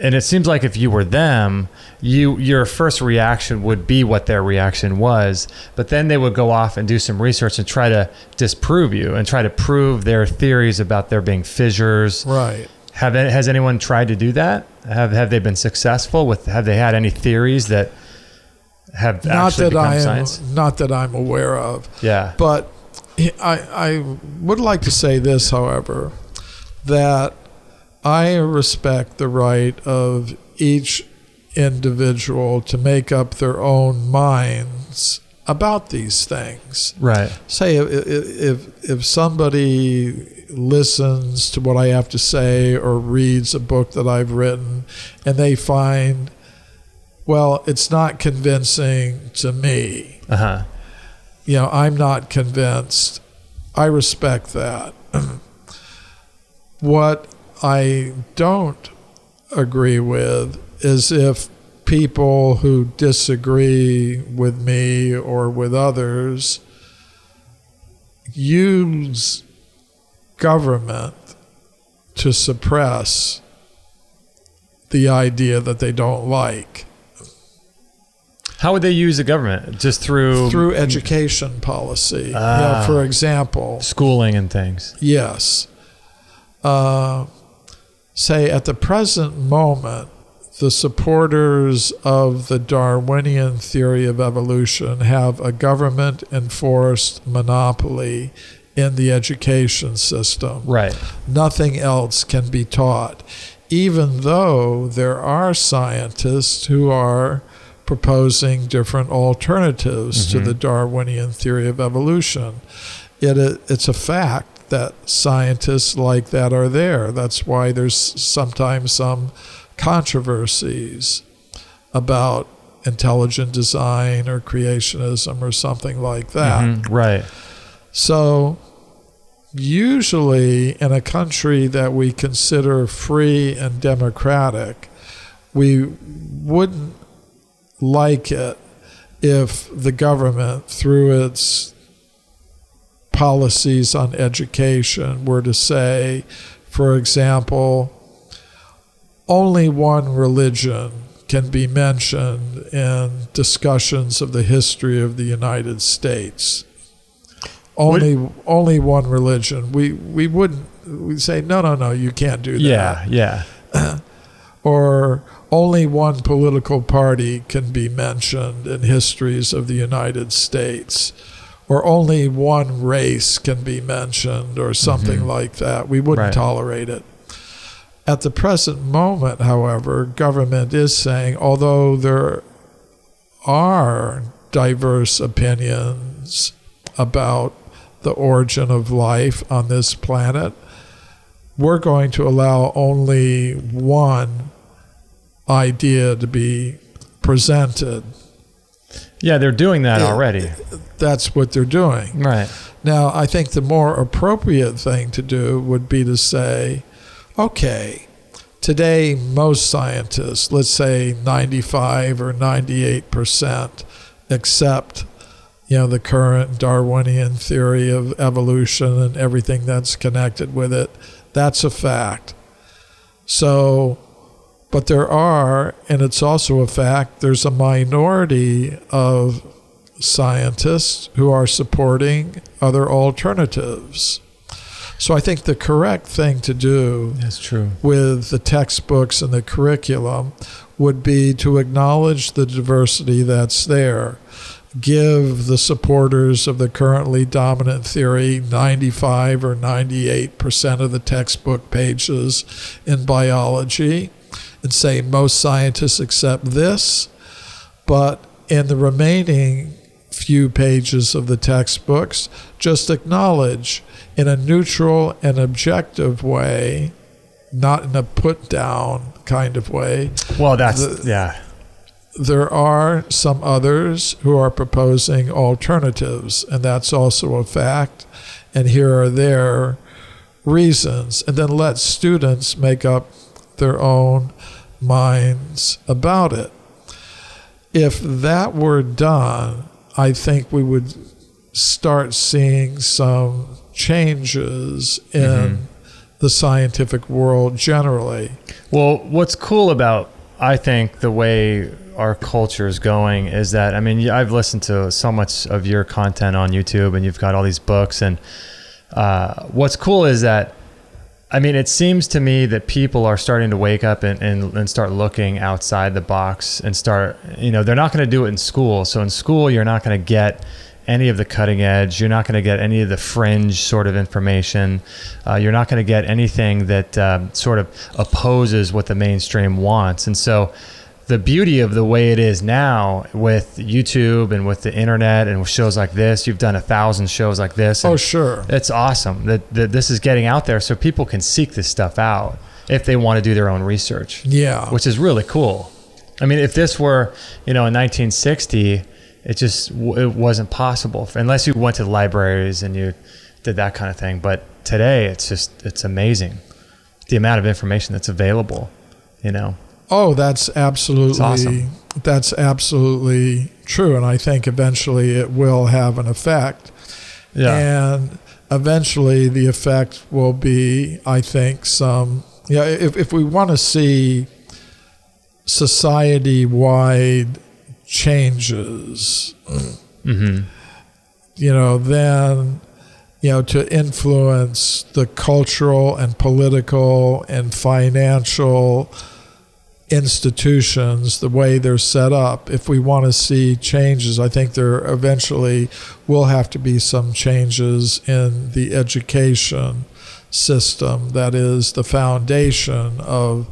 And it seems like if you were them, your first reaction would be what their reaction was, but then they would go off and do some research and try to disprove you and try to prove their theories about there being fissures. Right. Has anyone tried to do that? Have they been successful with? Have they had any theories that have actually become science? Not that I'm aware of. Yeah. But I would like to say this, however, that I respect the right of each individual to make up their own minds about these things. Right. Say if somebody listens to what I have to say or reads a book that I've written and they find, well, it's not convincing to me. Uh-huh. I'm not convinced. I respect that. What I don't agree with is if people who disagree with me or with others use government to suppress the idea that they don't like. How would they use the government? Just through education policy. For example, schooling and things. Yes. Say at the present moment, the supporters of the Darwinian theory of evolution have a government-enforced monopoly in the education system. Right. Nothing else can be taught, even though there are scientists who are proposing different alternatives to the Darwinian theory of evolution. It's a fact that scientists like that are there. That's why there's sometimes some controversies about intelligent design or creationism or something like that. Right. So usually in a country that we consider free and democratic, we wouldn't like it if the government, through its policies on education, were to say, for example, only one religion can be mentioned in discussions of the history of the United States. Only one religion. We'd say, no, you can't do that. Yeah. Or only one political party can be mentioned in histories of the United States. Or only one race can be mentioned or something like that. We wouldn't tolerate it. At the present moment, however, government is saying, although there are diverse opinions about the origin of life on this planet, we're going to allow only one idea to be presented. Yeah, they're doing that already. That's what they're doing. Right. Now, I think the more appropriate thing to do would be to say, okay, today most scientists, let's say 95 or 98%, accept the current Darwinian theory of evolution and everything that's connected with it. That's a fact. So, but there are, and it's also a fact, there's a minority of scientists who are supporting other alternatives. So I think the correct thing to do with the textbooks and the curriculum would be to acknowledge the diversity that's there. Give the supporters of the currently dominant theory 95 or 98% of the textbook pages in biology and say most scientists accept this, but in the remaining few pages of the textbooks, just acknowledge in a neutral and objective way, not in a put-down kind of way. Well, there are some others who are proposing alternatives, and that's also a fact, and here are their reasons. And then let students make up their own minds about it. If that were done, I think we would start seeing some changes in the scientific world generally. Well, what's cool about, I think, the way our culture is going is that, I mean, I've listened to so much of your content on YouTube, and you've got all these books, and what's cool is that, I mean, it seems to me that people are starting to wake up and start looking outside the box and start, they're not going to do it in school. So in school, you're not going to get any of the cutting edge. You're not going to get any of the fringe sort of information. You're not going to get anything that sort of opposes what the mainstream wants. And so the beauty of the way it is now with YouTube and with the internet and with shows like this, you've done 1,000 shows like this. Oh, sure. It's awesome that this is getting out there so people can seek this stuff out if they want to do their own research. Yeah. Which is really cool. I mean, if this were, in 1960, it wasn't possible unless you went to the libraries and you did that kind of thing. But today it's amazing the amount of information that's available, Oh, that's absolutely awesome. That's absolutely true, and I think eventually it will have an effect. Yeah. And eventually the effect will be, I think, if we want to see society-wide changes, Mm-hmm. then to influence the cultural and political and financial institutions, the way they're set up. If we want to see changes, I think there eventually will have to be some changes in the education system that is the foundation of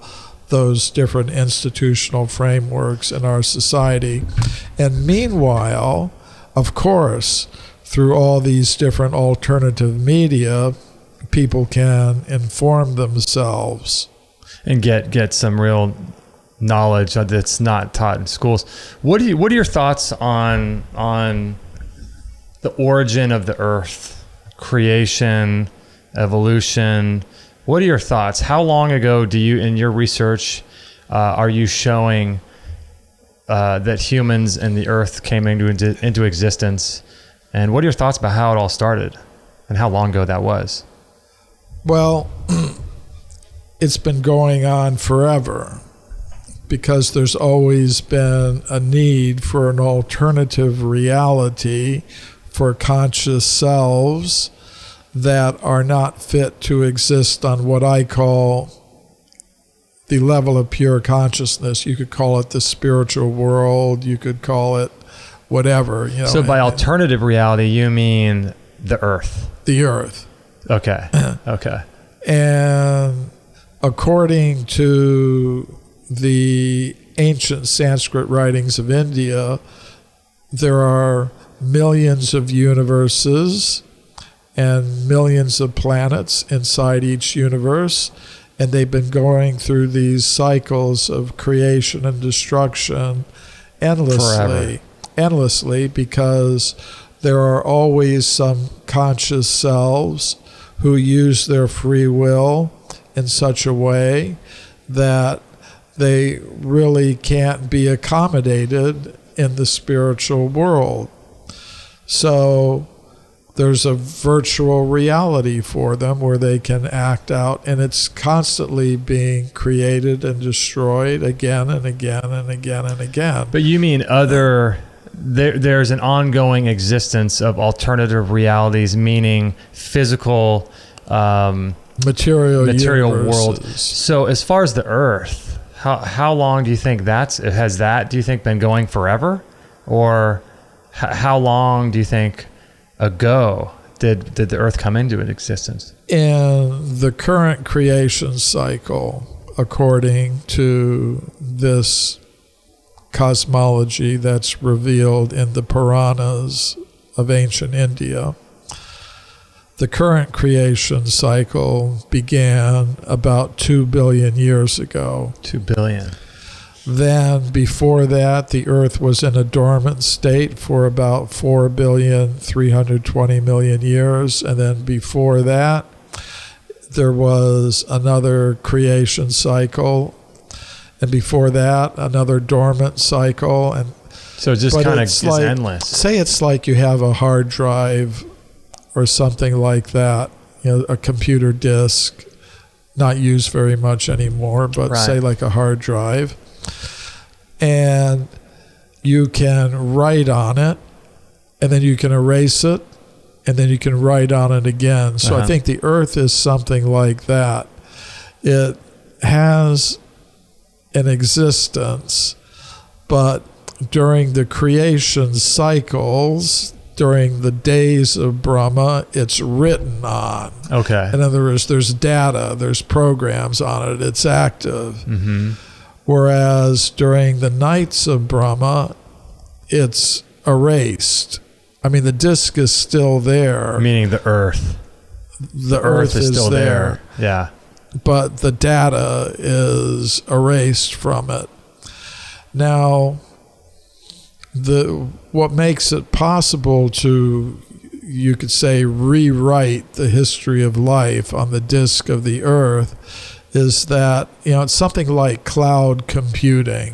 those different institutional frameworks in our society. And meanwhile, of course, through all these different alternative media, people can inform themselves and get some real knowledge that's not taught in schools. What are your thoughts on the origin of the Earth, creation, evolution? What are your thoughts? How long ago do you, in your research, are you showing that humans and the Earth came into existence? And what are your thoughts about how it all started and how long ago that was? Well, it's been going on forever because there's always been a need for an alternative reality for conscious selves that are not fit to exist on what I call the level of pure consciousness. You could call it the spiritual world. You could call it whatever. So by alternative reality, you mean the Earth? The Earth. Okay. Okay. And according to the ancient Sanskrit writings of India, there are millions of universes and millions of planets inside each universe, and they've been going through these cycles of creation and destruction endlessly, because there are always some conscious selves who use their free will in such a way that they really can't be accommodated in the spiritual world. So there's a virtual reality for them where they can act out, and it's constantly being created and destroyed again and again and again and again. But you mean there's an ongoing existence of alternative realities, meaning physical material world. So as far as the Earth, how long do you think do you think been going forever? Or how long do you think ago did the Earth come into existence? In the current creation cycle, according to this cosmology that's revealed in the Puranas of ancient India, the current creation cycle began about 2 billion years ago. 2 billion. Then before that, the Earth was in a dormant state for about 4,320,000,000 years. And then before that, there was another creation cycle. And before that, another dormant cycle. And so it just kind of is endless. Say it's like you have a hard drive or something like that, a computer disk not used very much anymore, but Right. say like a hard drive. And you can write on it, and then you can erase it, and then you can write on it again. So I think the Earth is something like that. It has an existence, but during the creation cycles, during the days of Brahma, it's written on. Okay. In other words, there's data, there's programs on it, it's active. Whereas during the nights of Brahma, it's erased. I mean, the disk is still there. Meaning the Earth. The Earth is still there. Yeah. But the data is erased from it. Now, what makes it possible to, you could say, rewrite the history of life on the disk of the Earth is that, it's something like cloud computing.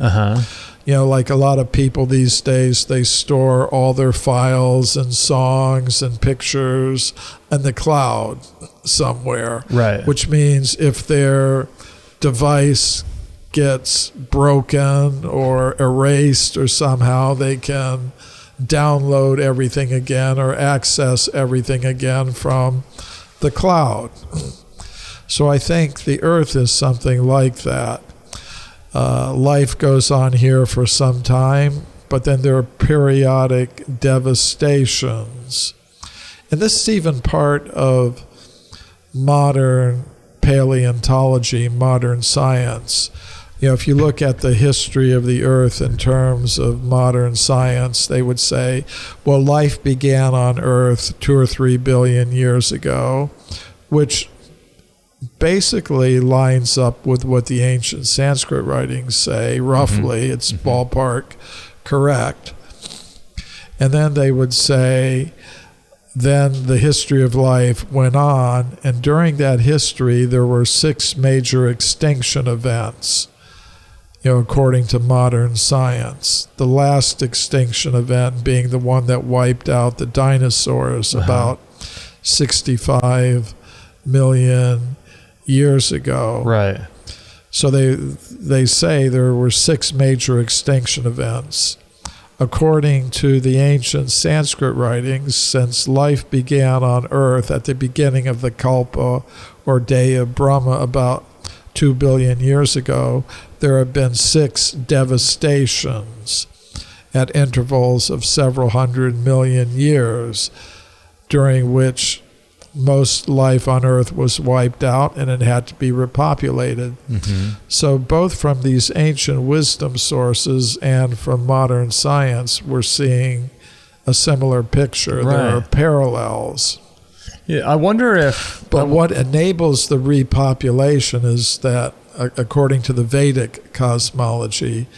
Like a lot of people these days, they store all their files and songs and pictures in the cloud somewhere. Right. Which means if their device gets broken or erased or somehow, they can download everything again or access everything again from the cloud. So I think the Earth is something like that. Life goes on here for some time, but then there are periodic devastations. And this is even part of modern paleontology, modern science. If you look at the history of the Earth in terms of modern science, they would say, well, life began on Earth 2 or 3 billion years ago, which basically lines up with what the ancient Sanskrit writings say, roughly. It's ballpark correct. And then they would say, then the history of life went on, and during that history, there were 6 major extinction events, according to modern science. The last extinction event being the one that wiped out the dinosaurs about 65 million years ago. Right. So they say there were 6 major extinction events. According to the ancient Sanskrit writings, since life began on Earth at the beginning of the Kalpa or day of Brahma about 2 billion years ago, there have been 6 devastations at intervals of several hundred million years, during which most life on Earth was wiped out and it had to be repopulated. So both from these ancient wisdom sources and from modern science, we're seeing a similar picture. Right. There are parallels. Yeah, I wonder if... But what enables the repopulation is that, according to the Vedic cosmology,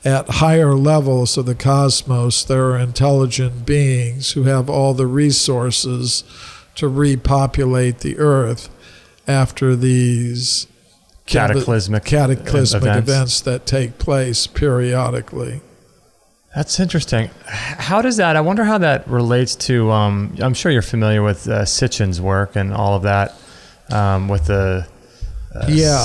at higher levels of the cosmos, there are intelligent beings who have all the resources to repopulate the Earth after these cataclysmic events that take place periodically. That's interesting. How does that, I wonder how that relates to, I'm sure you're familiar with Sitchin's work and all of that, with the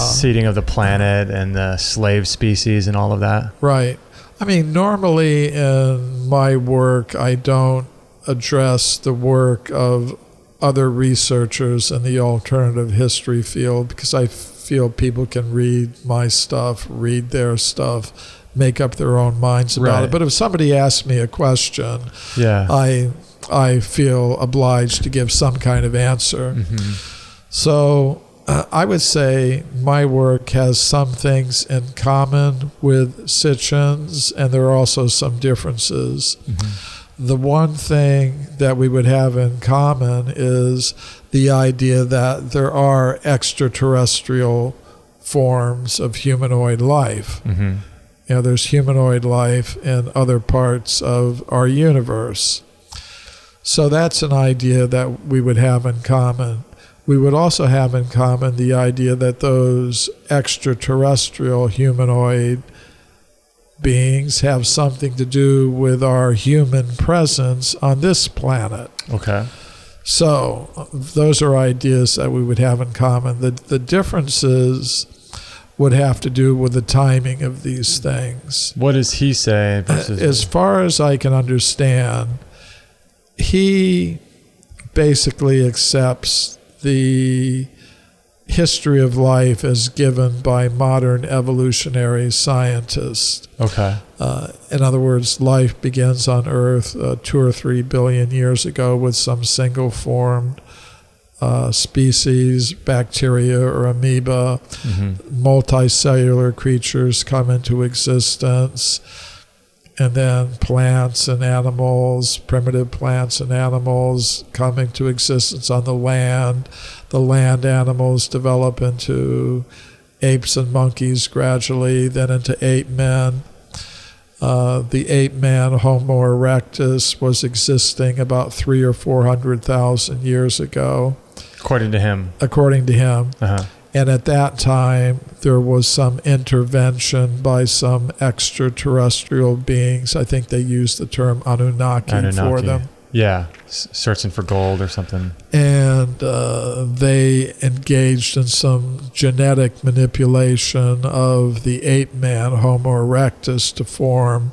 seeding of the planet and the slave species and all of that. Right. I mean, normally in my work, I don't address the work of other researchers in the alternative history field, because I feel people can read my stuff, read their stuff, make up their own minds about it. But if somebody asks me a question, I feel obliged to give some kind of answer. So I would say my work has some things in common with Sitchin's, and there are also some differences. The one thing that we would have in common is the idea that there are extraterrestrial forms of humanoid life. There's humanoid life in other parts of our universe. So that's an idea that we would have in common. We would also have in common the idea that those extraterrestrial humanoid beings have something to do with our human presence on this planet. Okay. So those are ideas that we would have in common. The differences would have to do with the timing of these things. What does he say? As far as I can understand, he basically accepts the history of life as given by modern evolutionary scientists. Okay. In other words, life begins on Earth 2 or 3 billion years ago with some single-formed species, bacteria or amoeba. Multicellular creatures come into existence, and then plants and animals, primitive plants and animals come into existence on the land. The land animals develop into apes and monkeys gradually, then into ape men. The ape man, Homo erectus, was existing about 300,000 or 400,000 years ago. According to him. Uh-huh. And at that time, there was some intervention by some extraterrestrial beings. I think they used the term Anunnaki. For them. Yeah, searching for gold or something. And they engaged in some genetic manipulation of the ape man, Homo erectus, to form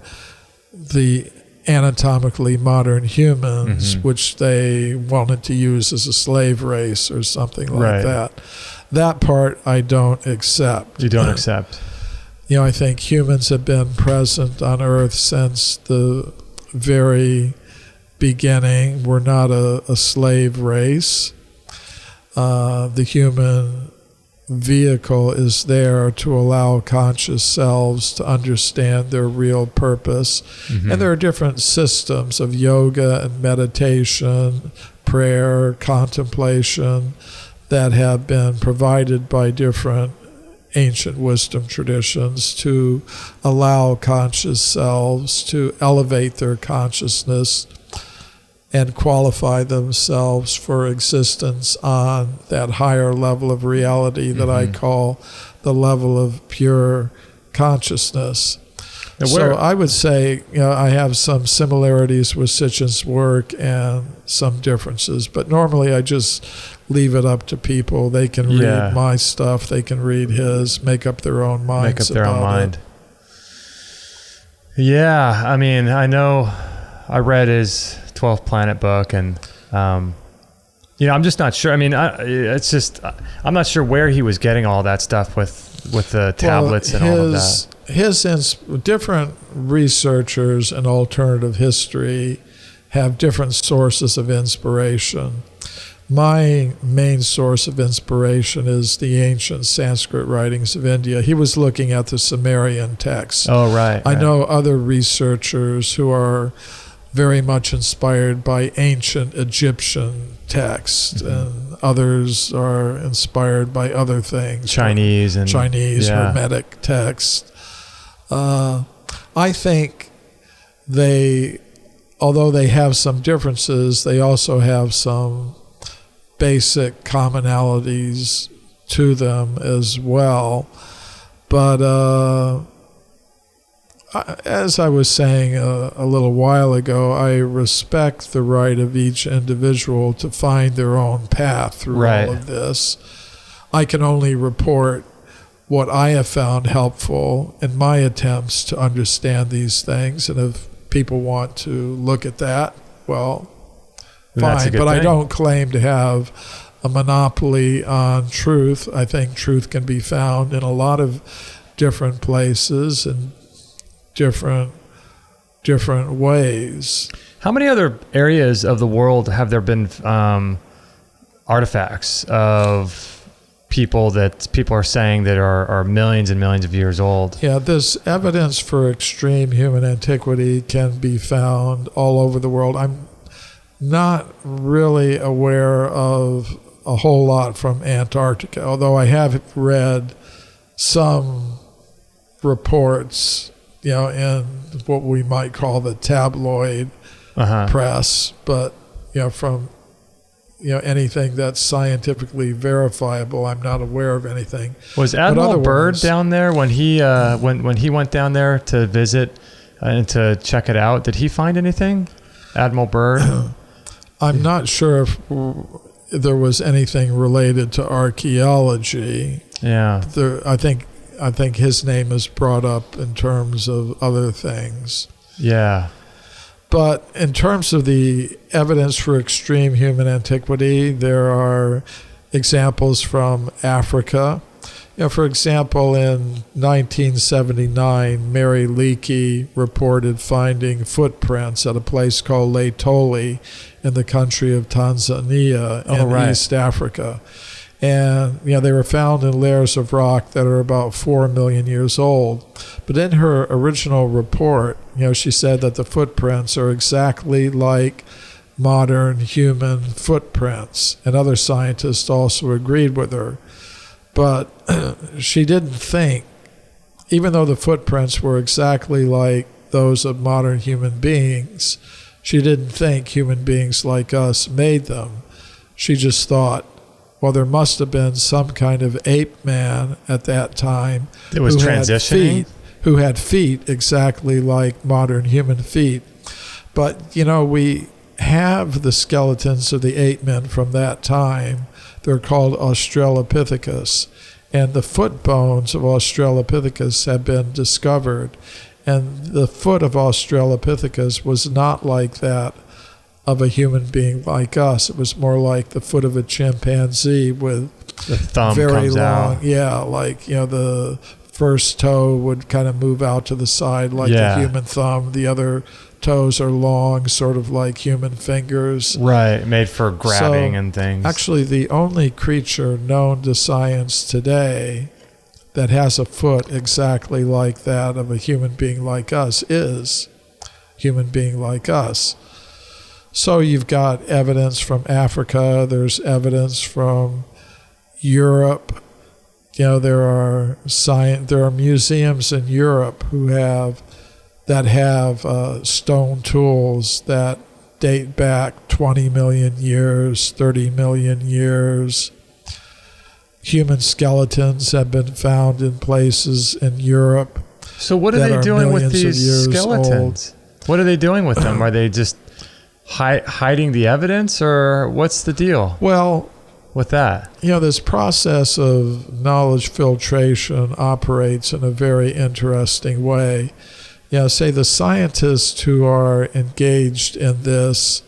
the anatomically modern humans, which they wanted to use as a slave race or something like that. That part I don't accept. You don't accept? I think humans have been present on Earth since the very beginning. We're not a slave race. The human vehicle is there to allow conscious selves to understand their real purpose. And there are different systems of yoga and meditation, prayer, contemplation that have been provided by different ancient wisdom traditions to allow conscious selves to elevate their consciousness and qualify themselves for existence on that higher level of reality that I call the level of pure consciousness. So I would say, I have some similarities with Sitchin's work and some differences, but normally I just leave it up to people. They can read my stuff, they can read his, make up their own minds about it. Yeah, I mean, I know I read his 12th Planet book, and I'm just not sure. I mean, I'm not sure where he was getting all that stuff with the tablets and all of that. Different researchers in alternative history have different sources of inspiration. My main source of inspiration is the ancient Sanskrit writings of India. He was looking at the Sumerian texts. Oh, right. I know other researchers who are very much inspired by ancient Egyptian texts, and others are inspired by other things. Chinese, Hermetic texts. I think although they have some differences, they also have some basic commonalities to them as well. But as I was saying a little while ago, I respect the right of each individual to find their own path through all of this. I can only report what I have found helpful in my attempts to understand these things. And if people want to look at that, well, fine. But I don't claim to have a monopoly on truth. I think truth can be found in a lot of different places and different ways. How many other areas of the world have there been artifacts of people that people are saying that are millions and millions of years old? Yeah, this evidence for extreme human antiquity can be found all over the world. I'm not really aware of a whole lot from Antarctica, although I have read some reports, in what we might call the tabloid press, but from anything that's scientifically verifiable, I'm not aware of anything. Was Admiral Byrd down there when he when he went down there to visit and to check it out? Did he find anything, Admiral Byrd? I'm not sure if there was anything related to archaeology. Yeah. I think his name is brought up in terms of other things. Yeah. But in terms of the evidence for extreme human antiquity, there are examples from Africa. For example, in 1979, Mary Leakey reported finding footprints at a place called Laetoli in the country of Tanzania in East Africa. And they were found in layers of rock that are about 4 million years old. But in her original report, she said that the footprints are exactly like modern human footprints. And other scientists also agreed with her. But she didn't think, even though the footprints were exactly like those of modern human beings, she didn't think human beings like us made them. She just thought, well, there must have been some kind of ape man at that time it was transitioning, who had feet exactly like modern human feet. But, we have the skeletons of the ape men from that time. They're called Australopithecus, and the foot bones of Australopithecus have been discovered. And the foot of Australopithecus was not like that of a human being like us. It was more like the foot of a chimpanzee with the thumb very comes long, out. The first toe would kind of move out to the side like the human thumb. The other toes are long, sort of like human fingers. Right, made for grabbing and things. Actually, the only creature known to science today that has a foot exactly like that of a human being like us is human being like us. So you've got evidence from Africa, there's evidence from Europe. There are museums in Europe that have stone tools that date back 20 million years, 30 million years. Human skeletons have been found in places in Europe. So what are they doing with these skeletons? What are they doing with them? Are they just hiding the evidence, or what's the deal? Well, with that, this process of knowledge filtration operates in a very interesting way. Say the scientists who are engaged in this,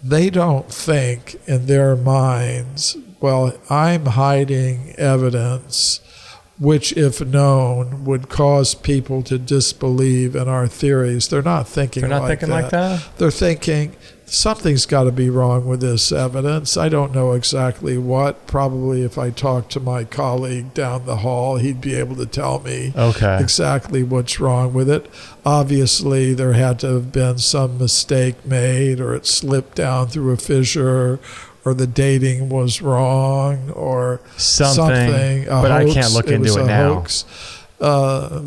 they don't think in their minds, well, I'm hiding evidence which, if known, would cause people to disbelieve in our theories. They're not thinking like that. They're thinking, something's got to be wrong with this evidence. I don't know exactly what. Probably if I talked to my colleague down the hall, he'd be able to tell me exactly what's wrong with it. Obviously, there had to have been some mistake made, or it slipped down through a fissure, or the dating was wrong, or something. But hoax. I can't look into it now. Hoax.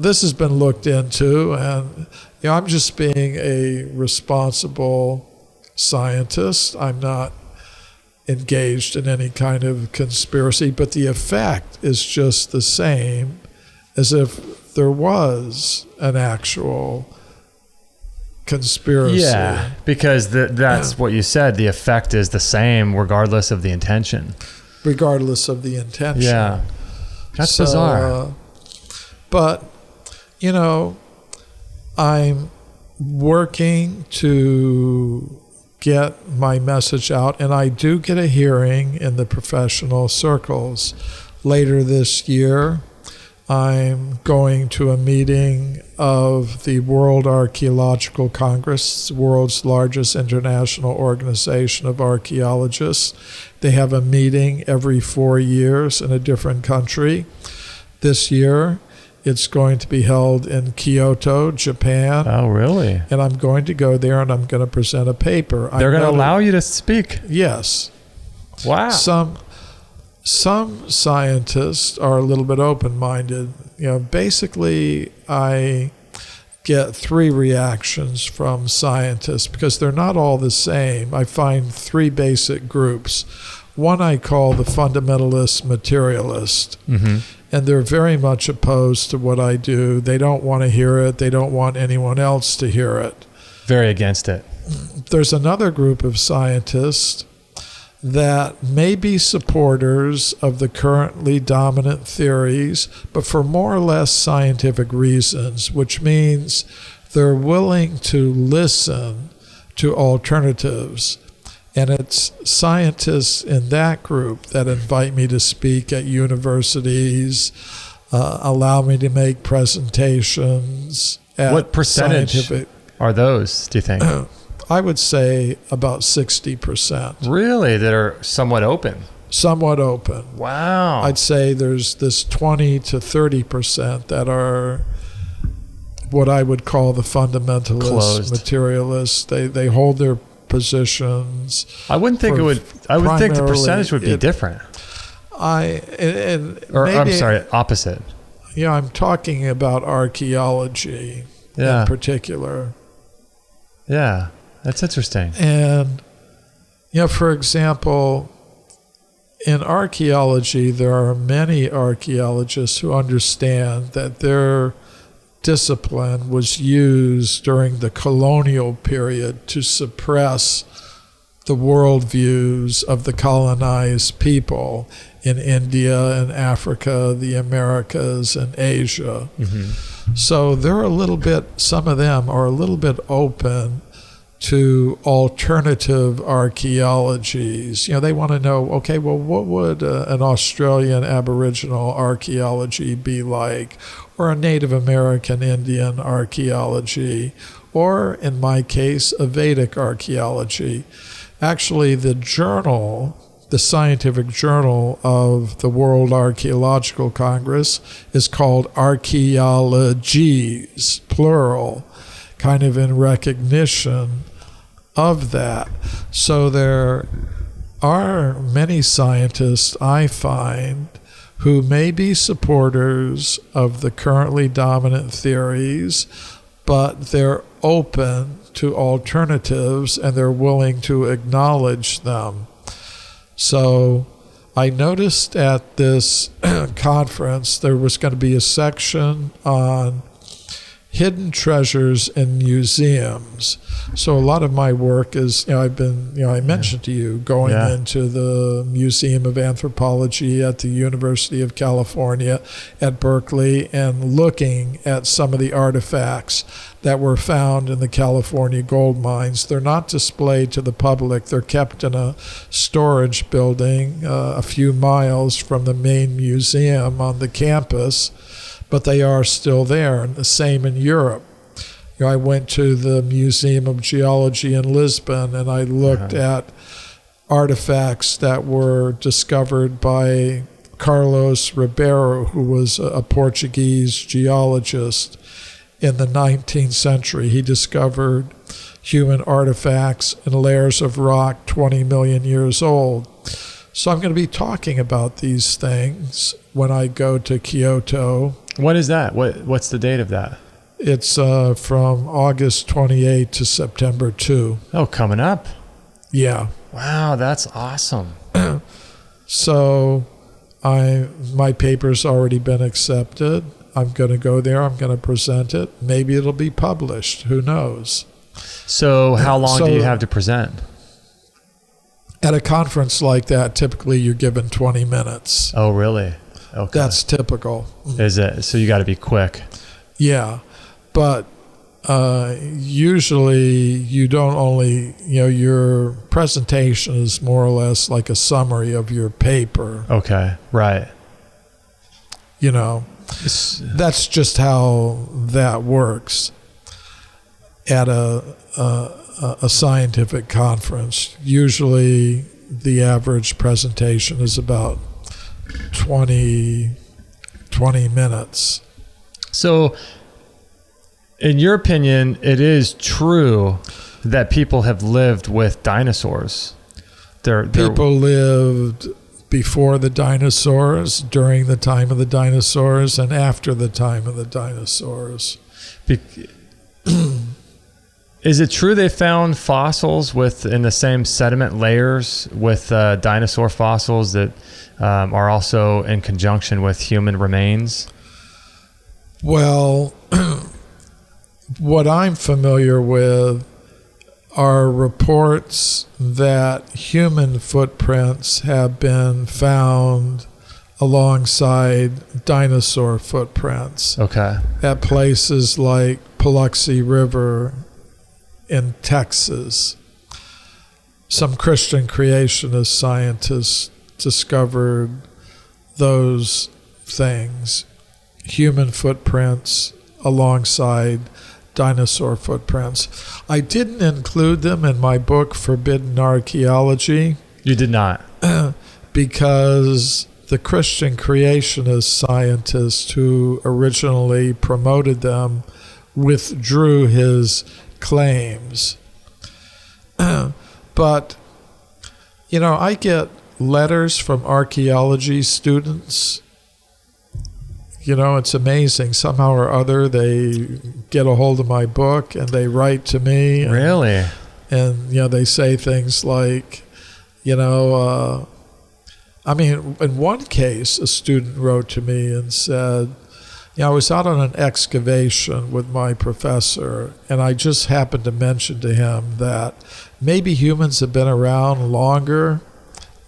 This has been looked into, and I'm just being a responsible scientist. I'm not engaged in any kind of conspiracy, but the effect is just the same as if there was an actual conspiracy. Yeah, because that's what you said. The effect is the same regardless of the intention. Regardless of the intention. Yeah. That's bizarre. But, I'm working to get my message out, and I do get a hearing in the professional circles later this year. I'm going to a meeting of the World Archaeological Congress, the world's largest international organization of archaeologists. They have a meeting every 4 years in a different country. This year, it's going to be held in Kyoto, Japan. Oh, really? And I'm going to go there, and I'm going to present a paper. They're going to allow you to speak? Yes. Wow. Some scientists are a little bit open-minded. Basically, I get 3 reactions from scientists because they're not all the same. I find 3 basic groups. One I call the fundamentalist materialist, and they're very much opposed to what I do. They don't want to hear it. They don't want anyone else to hear it. Very against it. there's another group of scientists that may be supporters of the currently dominant theories, but for more or less scientific reasons, which means they're willing to listen to alternatives. And it's scientists in that group that invite me to speak at universities, allow me to make presentations at what percentage are those, do you think? I would say about 60%. Really? That are somewhat open? Somewhat open. Wow. I'd say there's this 20 to 30% that are what I would call the fundamentalists, closed materialists. They hold their positions. I wouldn't think it would. I would think the percentage would be different. I'm sorry, opposite. Yeah, I'm talking about archaeology in particular. Yeah, that's interesting. And, for example, in archaeology, there are many archaeologists who understand that their discipline was used during the colonial period to suppress the worldviews of the colonized people in India and Africa, the Americas, and Asia. Mm-hmm. So some of them are a little bit open to alternative archaeologies. They want to know, okay, well, what would an Australian Aboriginal archaeology be like? Or a Native American Indian archaeology? Or, in my case, a Vedic archaeology? Actually, the scientific journal of the World Archaeological Congress is called Archaeologies, plural, kind of in recognition of that. So there are many scientists, I find, who may be supporters of the currently dominant theories, but they're open to alternatives and they're willing to acknowledge them. So I noticed at this conference there was going to be a section on hidden treasures in museums. So a lot of my work is, I've been, I mentioned to you, going into the Museum of Anthropology at the University of California at Berkeley and looking at some of the artifacts that were found in the California gold mines. They're not displayed to the public. They're kept in a storage building a few miles from the main museum on the campus, but they are still there, and the same in Europe. I went to the Museum of Geology in Lisbon, and I looked at artifacts that were discovered by Carlos Ribeiro, who was a Portuguese geologist in the 19th century. He discovered human artifacts in layers of rock 20 million years old. So I'm going to be talking about these things when I go to Kyoto. What is that? What's the date of that? It's from August 28 to September 2. Oh, coming up. Yeah. Wow, that's awesome. So my paper's already been accepted. I'm going to go there. I'm going to present it. Maybe it'll be published. Who knows? So how long do you have to present? At a conference like that, typically you're given 20 minutes. Oh, really? Okay. That's typical. Is it? So you got to be quick. Yeah. But usually you don't only, your presentation is more or less like a summary of your paper. Okay, right. That's just how that works at a scientific conference. Usually the average presentation is about 20 minutes. So, in your opinion, it is true that people have lived with dinosaurs. People lived before the dinosaurs, during the time of the dinosaurs, and after the time of the dinosaurs. Is it true they found fossils in the same sediment layers with dinosaur fossils that are also in conjunction with human remains? Well, what I'm familiar with are reports that human footprints have been found alongside dinosaur footprints. Okay. At places like Paluxy River in Texas. Some Christian creationist scientists discovered those things, human footprints alongside dinosaur footprints. I didn't include them in my book, Forbidden Archaeology. You did not? Because the Christian creationist scientist who originally promoted them withdrew his claims. But, I get letters from archaeology students. It's amazing. Somehow or other, they get a hold of my book and they write to me. Really? And they say things like, in one case, a student wrote to me and said, I was out on an excavation with my professor, and I just happened to mention to him that maybe humans have been around longer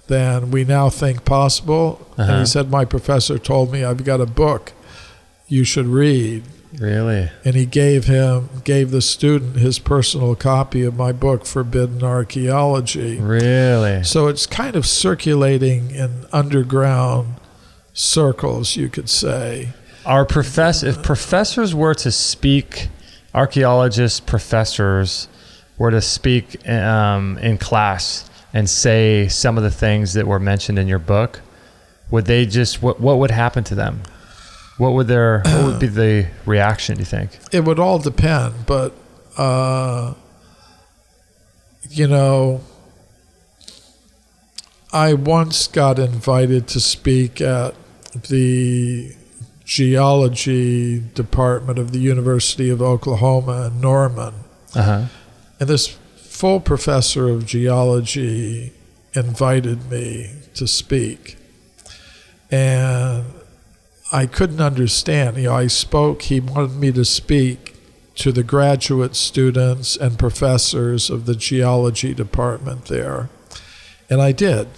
than we now think possible. And he said, my professor told me I've got a book you should read. Really? And he gave the student his personal copy of my book, Forbidden Archaeology. Really? So it's kind of circulating in underground circles, you could say. If professors were to speak, archaeologists, professors were to speak in class and say some of the things that were mentioned in your book, would they just, what would happen to them? What would be the reaction, do you think? It would all depend, but, I once got invited to speak at the geology department of the University of Oklahoma in Norman. And this full professor of geology invited me to speak. And I couldn't understand. I spoke, he wanted me to speak to the graduate students and professors of the geology department there. And I did.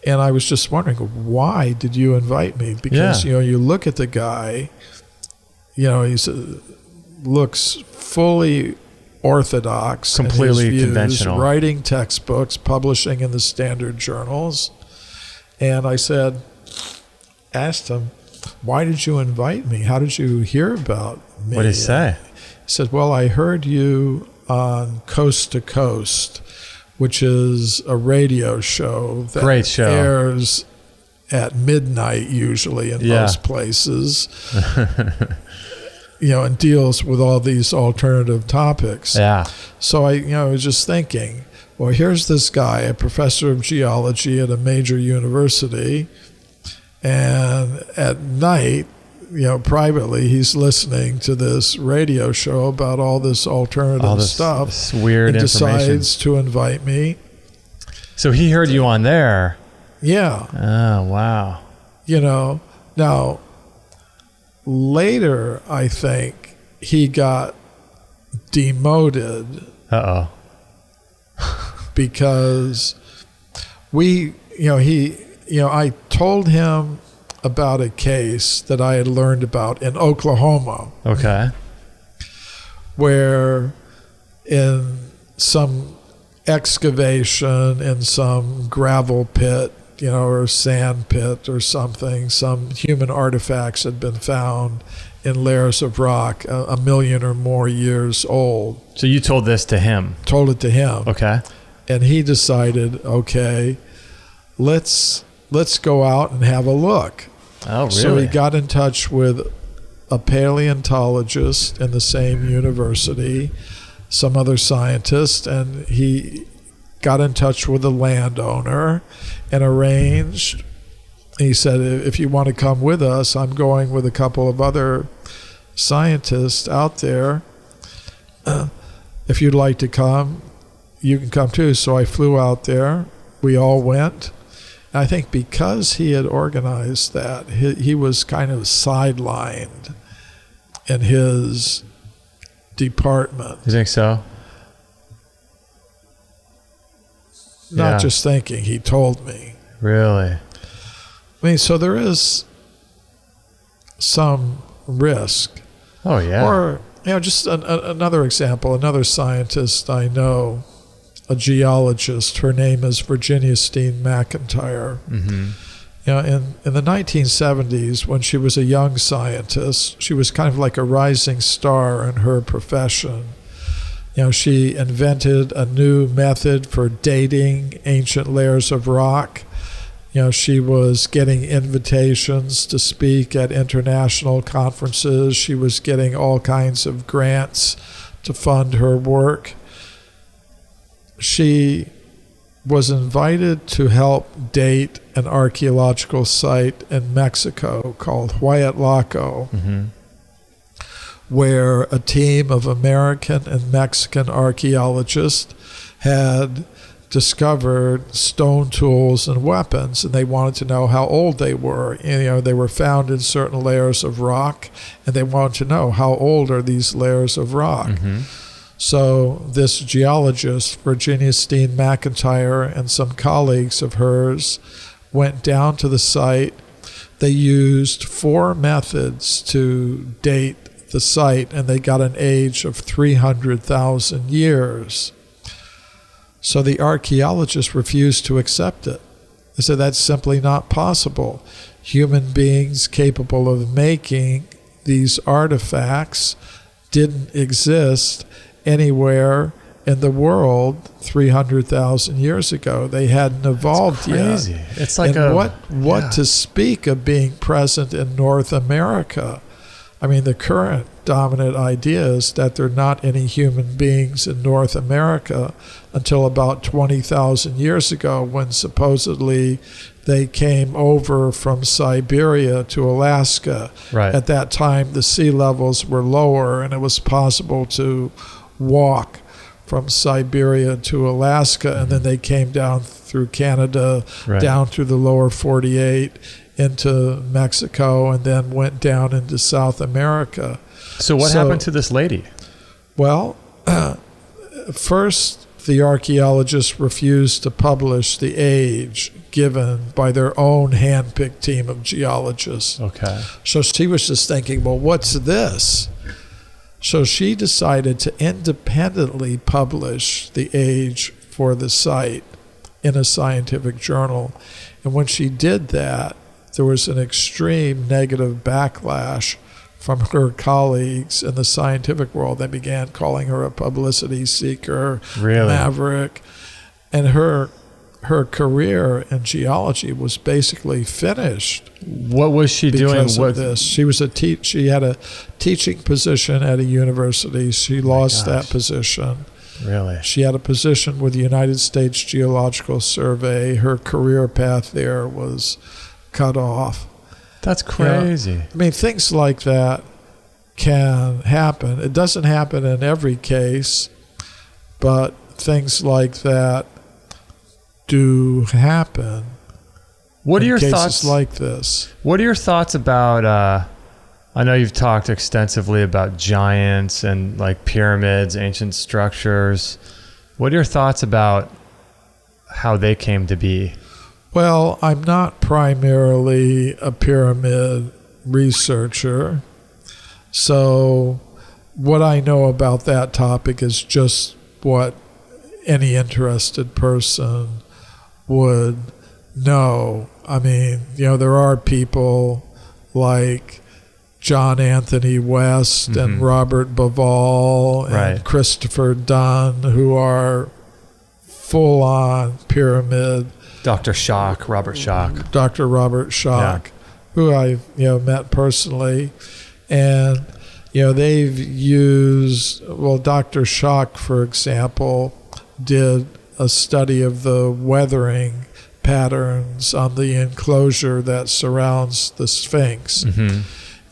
And I was just wondering, why did you invite me? Because, you look at the guy, he looks fully orthodox, completely in his views, conventional, writing textbooks, publishing in the standard journals. And I asked him, why did you invite me? How did you hear about me? What did he say? He said, well, I heard you on Coast to Coast, which is a radio show that airs at midnight usually in most places, and deals with all these alternative topics. Yeah. So I was just thinking, well, here's this guy, a professor of geology at a major university, and at night, privately, he's listening to this radio show about all this alternative stuff. This weird and information. Decides to invite me. So he heard you on there. Yeah. Oh, wow. Now, later, I think he got demoted. Uh-oh. Because I told him about a case that I had learned about in Oklahoma. Okay. Where in some excavation in some gravel pit, or sand pit or something, some human artifacts had been found in layers of rock, a million or more years old. So you told this to him? Told it to him. Okay. And he decided, okay, let's go out and have a look. Oh, really? So he got in touch with a paleontologist in the same university, some other scientist, and he got in touch with the landowner and arranged. He said, if you want to come with us, I'm going with a couple of other scientists out there. If you'd like to come, you can come too. So I flew out there. We all went. I think because he had organized that, he was kind of sidelined in his department. You think so? not just thinking. He told me. Really? I mean, so there is some risk. Oh, yeah. Or, just another example, another scientist I know, a geologist, her name is Virginia Steen McIntyre. Mm-hmm. In the 1970s, when she was a young scientist, she was kind of like a rising star in her profession. She invented a new method for dating ancient layers of rock. She was getting invitations to speak at international conferences. She was getting all kinds of grants to fund her work. She was invited to help date an archaeological site in Mexico called Huayatlaco, mm-hmm. where a team of American and Mexican archaeologists had discovered stone tools and weapons, and they wanted to know how old they were. They were found in certain layers of rock, and they wanted to know how old are these layers of rock. Mm-hmm. So this geologist, Virginia Steen McIntyre, and some colleagues of hers went down to the site. They used 4 methods to date the site, and they got an age of 300,000 years. So the archaeologists refused to accept it. They said that's simply not possible. Human beings capable of making these artifacts didn't exist anywhere in the world 300,000 years ago. They hadn't evolved yet. It's like what to speak of being present in North America. I mean, the current dominant idea is that there are not any human beings in North America until about 20,000 years ago, when supposedly they came over from Siberia to Alaska. Right. At that time, the sea levels were lower, and it was possible to walk from Siberia to Alaska, and then they came down through Canada, down through the lower 48 into Mexico, and then went down into South America. So what happened to this lady? Well, first the archaeologists refused to publish the age given by their own hand-picked team of geologists. Okay. So she was just thinking, well, what's this? So she decided to independently publish the age for the site in a scientific journal. And when she did that, there was an extreme negative backlash from her colleagues in the scientific world. They began calling her a publicity seeker, maverick. And her career in geology was basically finished. What was she doing with this? She was she had a teaching position at a university. She lost that position. Really? She had a position with the United States Geological Survey. Her career path there was cut off. That's crazy. I mean, things like that can happen. It doesn't happen in every case, but things like that do happen. What are your cases thoughts like this? What are your thoughts about I know you've talked extensively about giants and like pyramids, ancient structures. What are your thoughts about how they came to be? Well, I'm not primarily a pyramid researcher, so what I know about that topic is just what any interested person would know. I mean, there are people like John Anthony West and Robert Bauval and Christopher Dunn, who are full-on pyramid. Dr. Schock, Robert Schock. Dr. Robert Schock, who I met personally. And, they've used, Dr. Schock, for example, did a study of the weathering patterns on the enclosure that surrounds the Sphinx. Mm-hmm.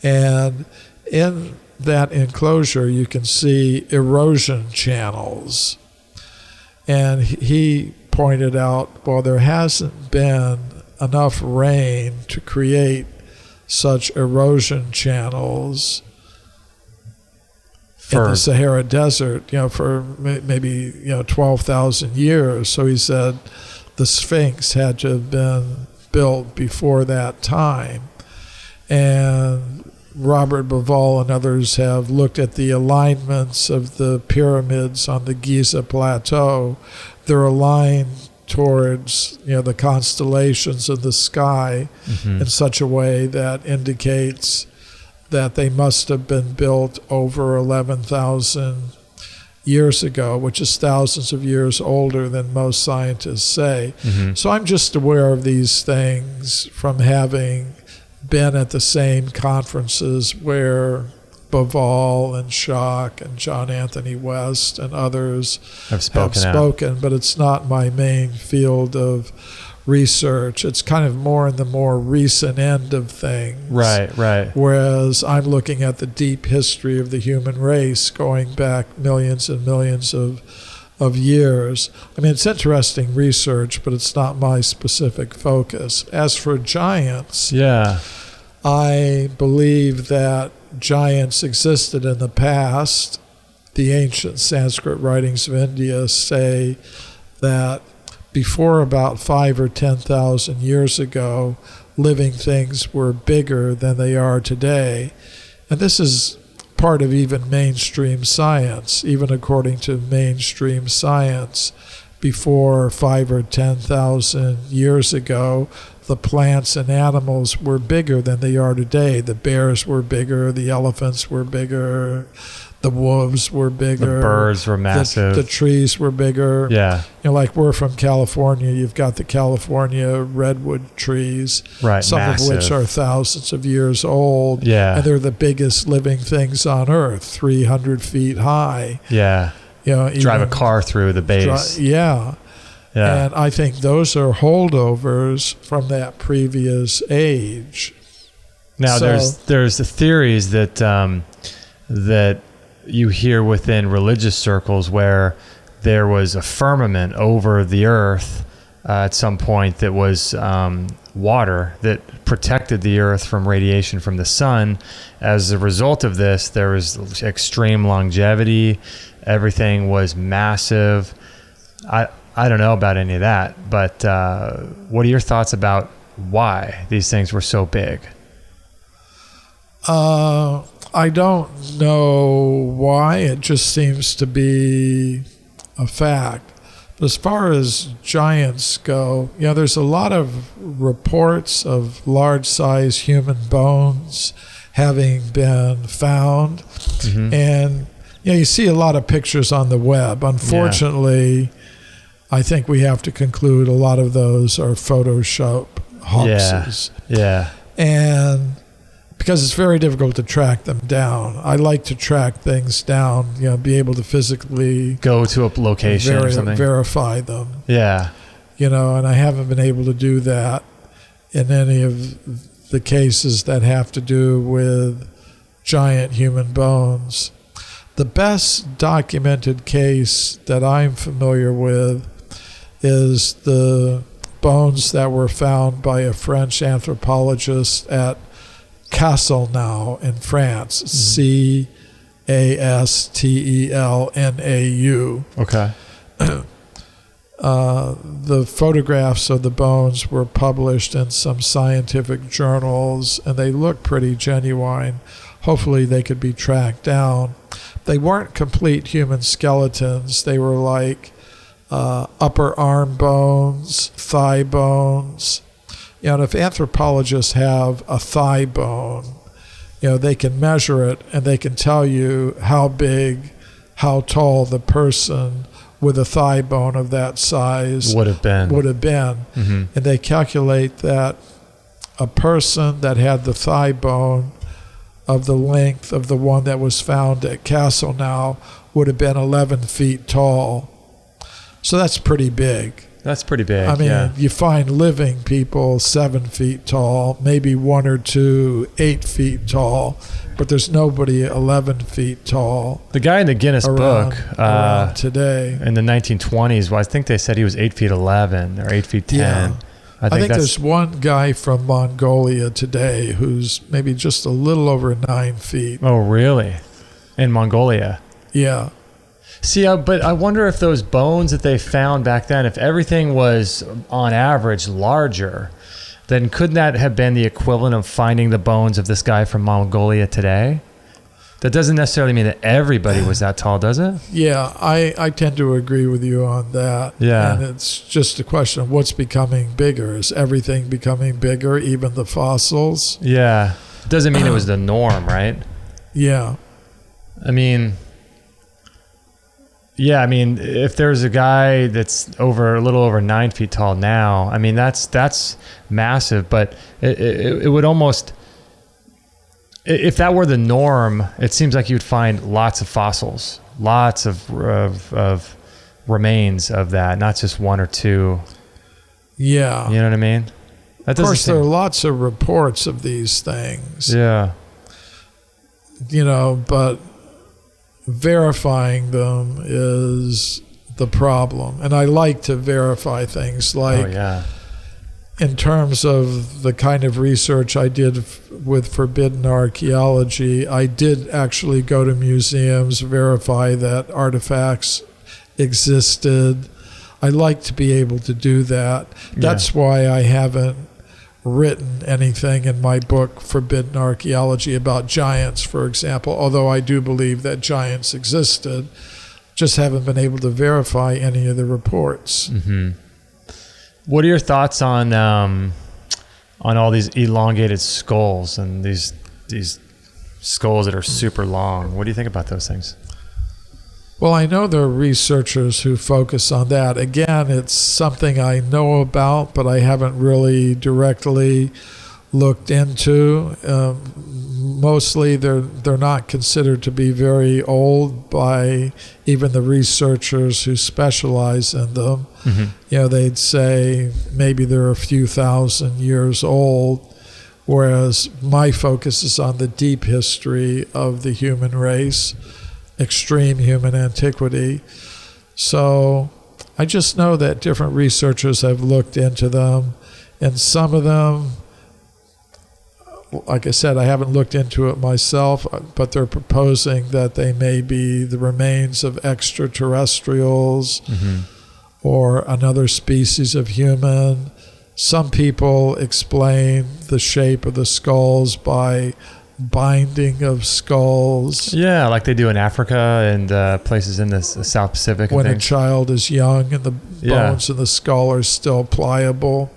And in that enclosure, you can see erosion channels. And he pointed out, there hasn't been enough rain to create such erosion channels in the Sahara Desert, for maybe 12,000 years. So he said the Sphinx had to have been built before that time. And Robert Bauval and others have looked at the alignments of the pyramids on the Giza Plateau. They're aligned towards the constellations of the sky in such a way that indicates that they must have been built over 11,000 years ago, which is thousands of years older than most scientists say. So I'm just aware of these things from having been at the same conferences where Bauval and Schock and John Anthony West and others have spoken, but it's not my main field of research. It's kind of more in the more recent end of things. Right. Whereas I'm looking at the deep history of the human race going back millions and millions of years. I mean, it's interesting research, but it's not my specific focus. As for giants, I believe that giants existed in the past. The ancient Sanskrit writings of India say that before about 5,000 or 10,000 years ago, living things were bigger than they are today. And this is part of even mainstream science. Even according to mainstream science, before 5,000 or 10,000 years ago, the plants and animals were bigger than they are today. The bears were bigger, the elephants were bigger, the wolves were bigger. The birds were massive. The trees were bigger. Yeah. Like we're from California, you've got the California redwood trees, some massive. of which are thousands of years old. Yeah. And they're the biggest living things on Earth, 300 feet high. Yeah. Drive a car through the base. Yeah. And I think those are holdovers from that previous age. Now, there's the theories that that you hear within religious circles where there was a firmament over the earth at some point that was water that protected the earth from radiation from the sun. As a result of this, there was extreme longevity. Everything was massive. I don't know about any of that, but what are your thoughts about why these things were so big? I don't know why. It just seems to be a fact. But as far as giants go, there's a lot of reports of large-sized human bones having been found. And you see a lot of pictures on the web. Unfortunately, I think we have to conclude a lot of those are Photoshop hoaxes. Yeah. And because it's very difficult to track them down. I like to track things down, be able to physically go to a location or something. Verify them. Yeah. And I haven't been able to do that in any of the cases that have to do with giant human bones. The best documented case that I'm familiar with is the bones that were found by a French anthropologist at Castelnau in France, Castelnau. Okay. The photographs of the bones were published in some scientific journals, and they look pretty genuine. Hopefully they could be tracked down. They weren't complete human skeletons. They were like upper arm bones, thigh bones. And if anthropologists have a thigh bone, they can measure it and they can tell you how big, how tall the person with a thigh bone of that size would have been. And they calculate that a person that had the thigh bone of the length of the one that was found at Castelnau would have been 11 feet tall. So that's pretty big. That's pretty big. I mean, you find living people 7 feet tall, maybe one or two 8 feet tall, but there's nobody 11 feet tall. The guy in the Guinness book around today in the 1920s, I think they said he was 8 feet 11 or 8 feet 10. Yeah. I think there's one guy from Mongolia today who's maybe just a little over 9 feet. Oh, really? in Mongolia. Yeah. See, but I wonder if those bones that they found back then, if everything was on average larger, then couldn't that have been the equivalent of finding the bones of this guy from Mongolia today? That doesn't necessarily mean that everybody was that tall, does it? Yeah, I tend to agree with you on that. Yeah. And it's just a question of what's becoming bigger. Is everything becoming bigger, even the fossils? Yeah. It doesn't mean it was the norm, right? Yeah. I mean, if there's a guy that's a little over 9 feet tall now, I mean, that's massive, but it would almost, if that were the norm, it seems like you'd find lots of fossils, lots of remains of that, not just one or two. Yeah. You know what I mean? Of course, there are lots of reports of these things. Yeah. But verifying them is the problem. And I like to verify things like, in terms of the kind of research I did with Forbidden Archaeology, I did actually go to museums, verify that artifacts existed. I like to be able to do that. That's why I haven't written anything in my book, Forbidden Archaeology, about giants, for example, although I do believe that giants existed, just haven't been able to verify any of the reports. Mm-hmm. What are your thoughts on all these elongated skulls and these skulls that are super long? What do you think about those things? Well, I know there are researchers who focus on that. Again, it's something I know about, but I haven't really directly looked into. Mostly, they're not considered to be very old by even the researchers who specialize in them. Mm-hmm. They'd say maybe they're a few thousand years old, whereas my focus is on the deep history of the human race, extreme human antiquity. So I just know that different researchers have looked into them, and some of them, like I said, I haven't looked into it myself, but they're proposing that they may be the remains of extraterrestrials or another species of human. Some people explain the shape of the skulls by binding of skulls. Yeah, like they do in Africa and places in the South Pacific. When a child is young and the bones in the skull are still pliable.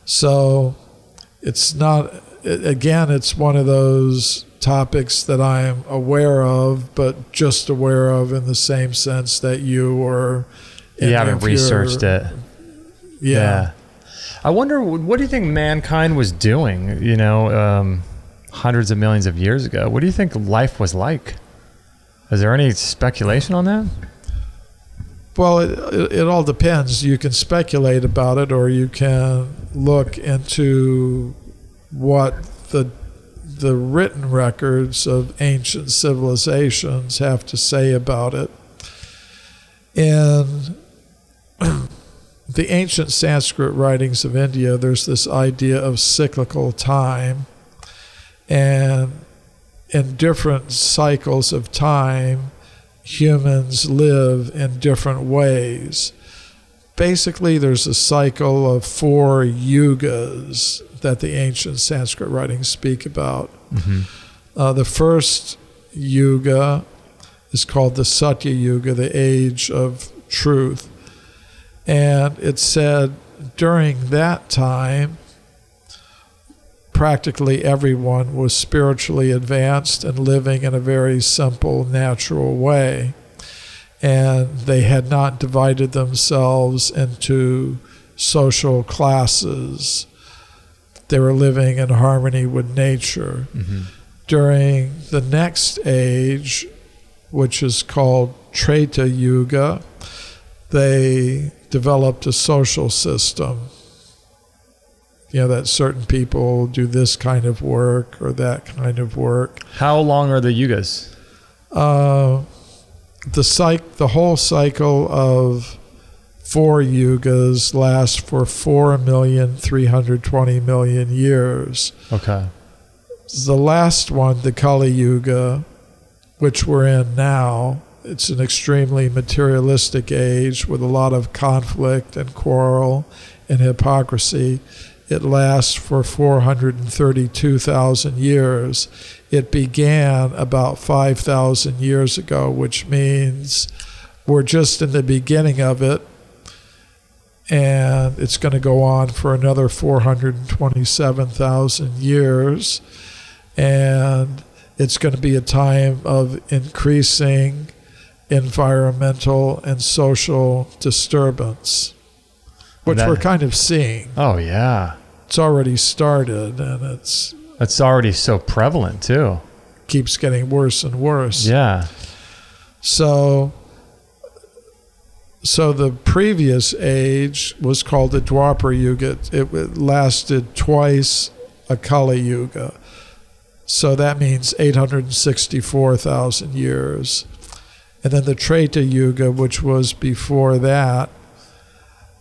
So it's not, again, it's one of those topics that I am aware of, but just aware of in the same sense that you were. You haven't researched it. Yeah. I wonder, what do you think mankind was doing, hundreds of millions of years ago? What do you think life was like? Is there any speculation on that? Well, it all depends. You can speculate about it, or you can look into what the written records of ancient civilizations have to say about it. In the ancient Sanskrit writings of India, there's this idea of cyclical time, and in different cycles of time, humans live in different ways. Basically, there's a cycle of 4 yugas that the ancient Sanskrit writings speak about. The first yuga is called the Satya Yuga, the age of truth. And it said during that time, practically everyone was spiritually advanced and living in a very simple, natural way. And they had not divided themselves into social classes. They were living in harmony with nature. During the next age, which is called Treta Yuga, they developed a social system. That certain people do this kind of work or that kind of work. How long are the yugas? The whole cycle of 4 yugas lasts for 4,320,000,000 years. Okay. The last one, the Kali Yuga, which we're in now, it's an extremely materialistic age with a lot of conflict and quarrel and hypocrisy. It lasts for 432,000 years. It began about 5,000 years ago, which means we're just in the beginning of it, and it's going to go on for another 427,000 years, and it's going to be a time of increasing environmental and social disturbance, which we're kind of seeing. Oh, yeah. It's already started, and it's already so prevalent, too. Keeps getting worse and worse. Yeah. So the previous age was called the Dwapara Yuga. It lasted twice a Kali Yuga. So that means 864,000 years. And then the Treta Yuga, which was before that,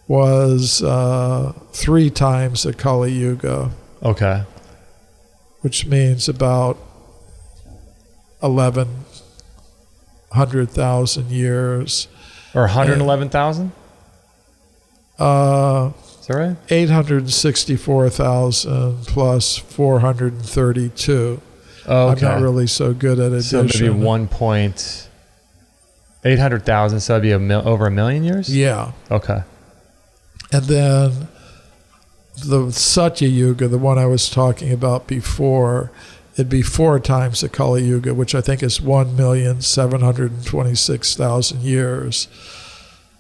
was 3 times a Kali Yuga. Okay. Which means about 1,100,000 years. Or 111,000? Is that right? 864,000 plus 432. Oh, okay. I'm not really so good at addition. So maybe 800,000, so that'd be over a million years? Yeah. Okay. And then the Satya Yuga, the one I was talking about before, it'd be 4 times the Kali Yuga, which I think is 1,726,000 years.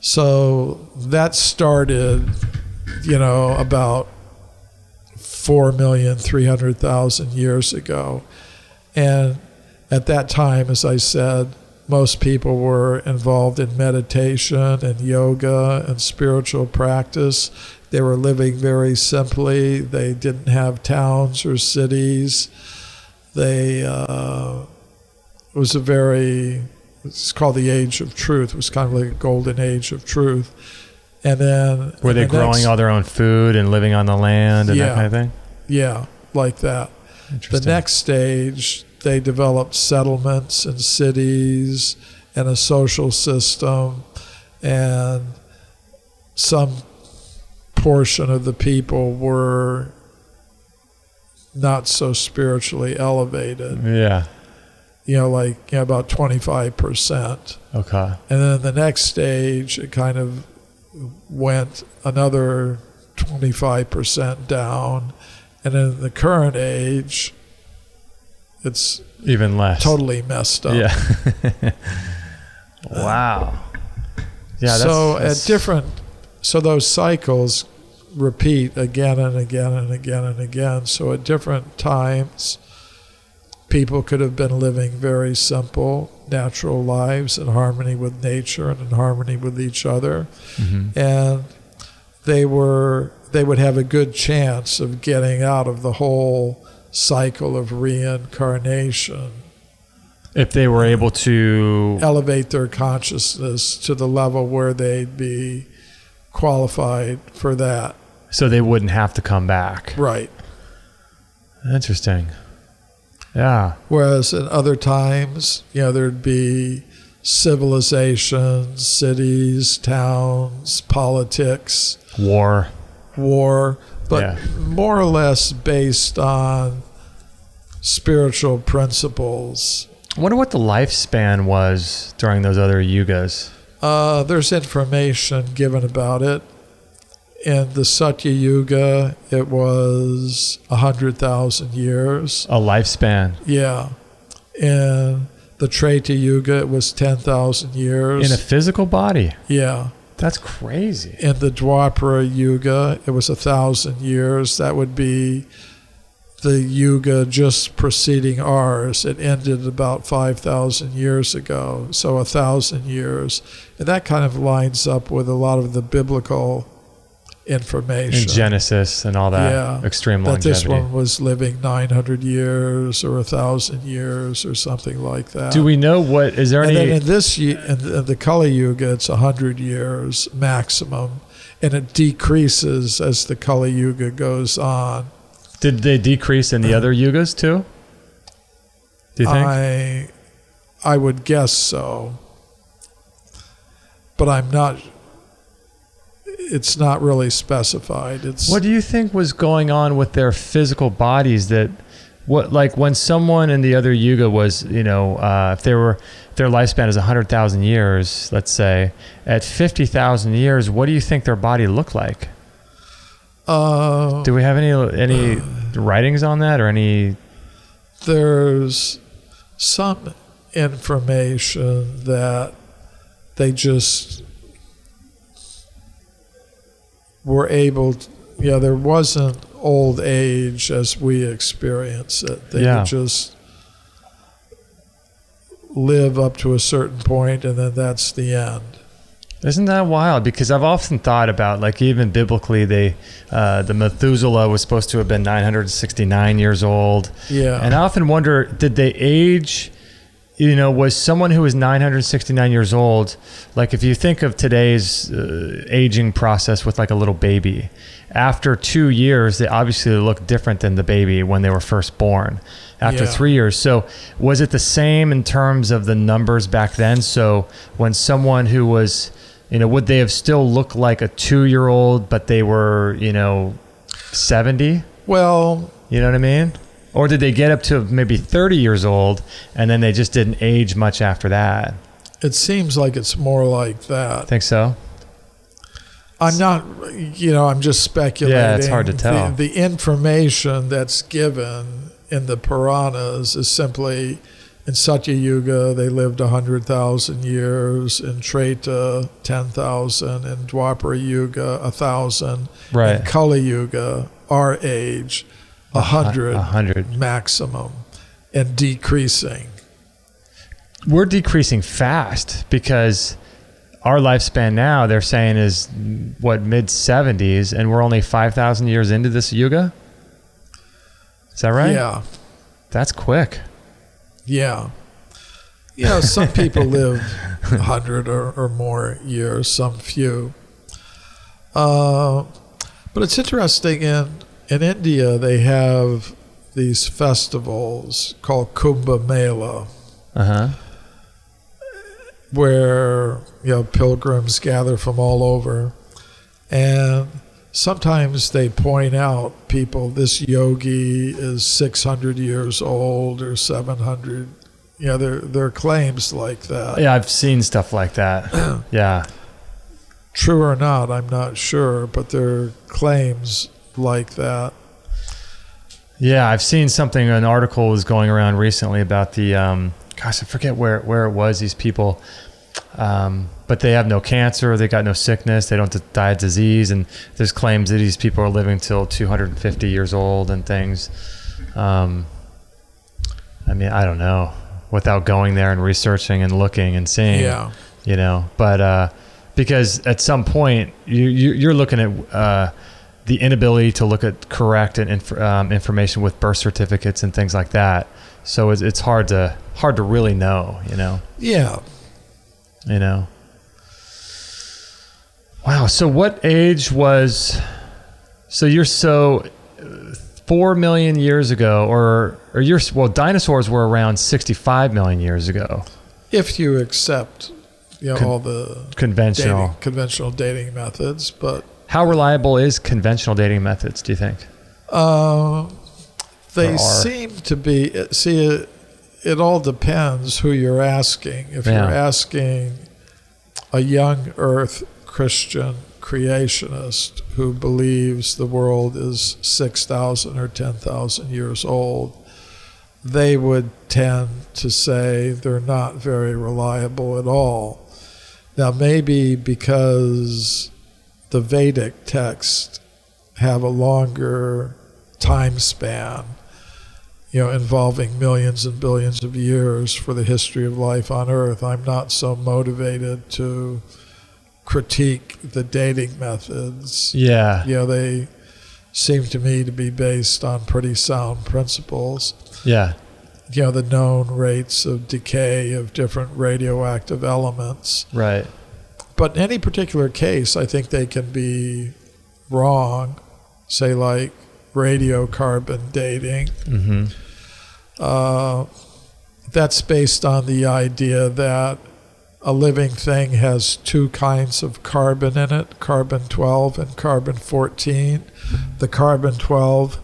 So that started, about 4,300,000 years ago. And at that time, as I said, most people were involved in meditation and yoga and spiritual practice. They were living very simply. They didn't have towns or cities. It's called the Age of Truth. It was kind of like a golden age of truth. And then were they growing all their own food and living on the land and that kind of thing? Yeah, like that. The next stage, they developed settlements and cities and a social system, and some portion of the people were not so spiritually elevated. Yeah. About 25%. Okay. And then the next stage, it kind of went another 25% down. And in the current age, it's even less. Totally messed up. Yeah. Wow. Yeah. So those cycles repeat again and again and again and again. So at different times, people could have been living very simple, natural lives in harmony with nature and in harmony with each other. Mm-hmm. And they would have a good chance of getting out of the whole cycle of reincarnation. If they were able to elevate their consciousness to the level where they'd be qualified for that. So they wouldn't have to come back. Right. Interesting. Yeah. Whereas at other times, there'd be civilizations, cities, towns, politics. War. But more or less based on spiritual principles. I wonder what the lifespan was during those other yugas. There's information given about it. In the Satya Yuga, it was 100,000 years. A lifespan. Yeah. In the Treta Yuga, it was 10,000 years. In a physical body? Yeah. That's crazy. In the Dwapara Yuga, it was 1,000 years. That would be the Yuga just preceding ours. It ended about 5,000 years ago, so 1,000 years. And that kind of lines up with a lot of the biblical information. In Genesis and all that extreme longevity. That this one was living 900 years or 1,000 years or something like that. Do we know what, is there any... And then in the Kali Yuga, it's 100 years maximum, and it decreases as the Kali Yuga goes on. Did they decrease in the other yugas too? Do you think? I would guess so. But I'm not, it's not really specified. What do you think was going on with their physical bodies like when someone in the other yuga was, if their lifespan is 100,000 years, let's say, at 50,000 years, what do you think their body looked like? Do we have any writings on that or any? There's some information that they just were able to, there wasn't old age as we experience it. They would just live up to a certain point and then that's the end. Isn't that wild? Because I've often thought about, like, even biblically, the Methuselah was supposed to have been 969 years old. Yeah. And I often wonder, did they age, was someone who was 969 years old, like if you think of today's aging process with like a little baby, after 2 years, they obviously look different than the baby when they were first born. After 3 years. So was it the same in terms of the numbers back then? So when someone who was, would they have still looked like a 2-year-old, but they were, 70? Well, you know what I mean? Or did they get up to maybe 30 years old and then they just didn't age much after that? It seems like it's more like that. Think so? I'm not, I'm just speculating. Yeah, it's hard to tell. The information that's given in the Puranas is simply, in Satya Yuga, they lived 100,000 years. In Treta, 10,000. In Dwapara Yuga, 1,000. Right. In Kali Yuga, our age, 100 maximum, and decreasing. We're decreasing fast because our lifespan now, they're saying, is mid-70s, and we're only 5,000 years into this yuga? Is that right? Yeah. That's quick. Yeah. Some people live 100 or more years, some few. But it's interesting, in India, they have these festivals called Kumbh Mela, where pilgrims gather from all over, and sometimes they point out people, this yogi is 600 years old or 700. There are claims like that. Yeah, I've seen stuff like that. Yeah. True or not, I'm not sure, but there are claims like that. Yeah, I've seen something, an article was going around recently about the, I forget where it was, these people, but they have no cancer, they got no sickness, they don't die of disease, and there's claims that these people are living till 250 years old and things. I don't know, without going there and researching and looking and seeing, but because at some point you're looking at the inability to look at correct and information with birth certificates and things like that. So it's hard to really know, Yeah. Wow. So what age was? So you're 4 million years ago, or dinosaurs were around 65 million years ago. If you accept, all the conventional dating methods, but. How reliable is conventional dating methods, do you think? They seem to be, it all depends who you're asking. If you're asking a young earth Christian creationist who believes the world is 6,000 or 10,000 years old, they would tend to say they're not very reliable at all. Now, maybe because the Vedic texts have a longer time span, involving millions and billions of years for the history of life on Earth, I'm not so motivated to critique the dating methods. Yeah. They seem to me to be based on pretty sound principles. Yeah. The known rates of decay of different radioactive elements. Right. But in any particular case, I think they can be wrong, say like radiocarbon dating. Mm-hmm. that's based on the idea that a living thing has two kinds of carbon in it, carbon-12 and carbon-14. The carbon-12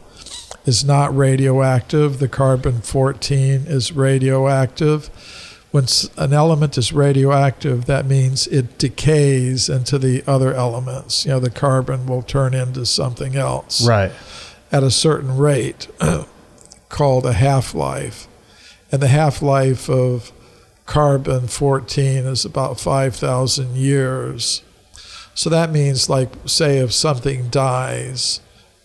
is not radioactive. The carbon-14 is radioactive. When an element is radioactive, that means it decays into the other elements. You know, the carbon will turn into something else. Right. At a certain rate, called a half-life. And the half-life of carbon-14 is about 5,000 years. So that means, like, say if something dies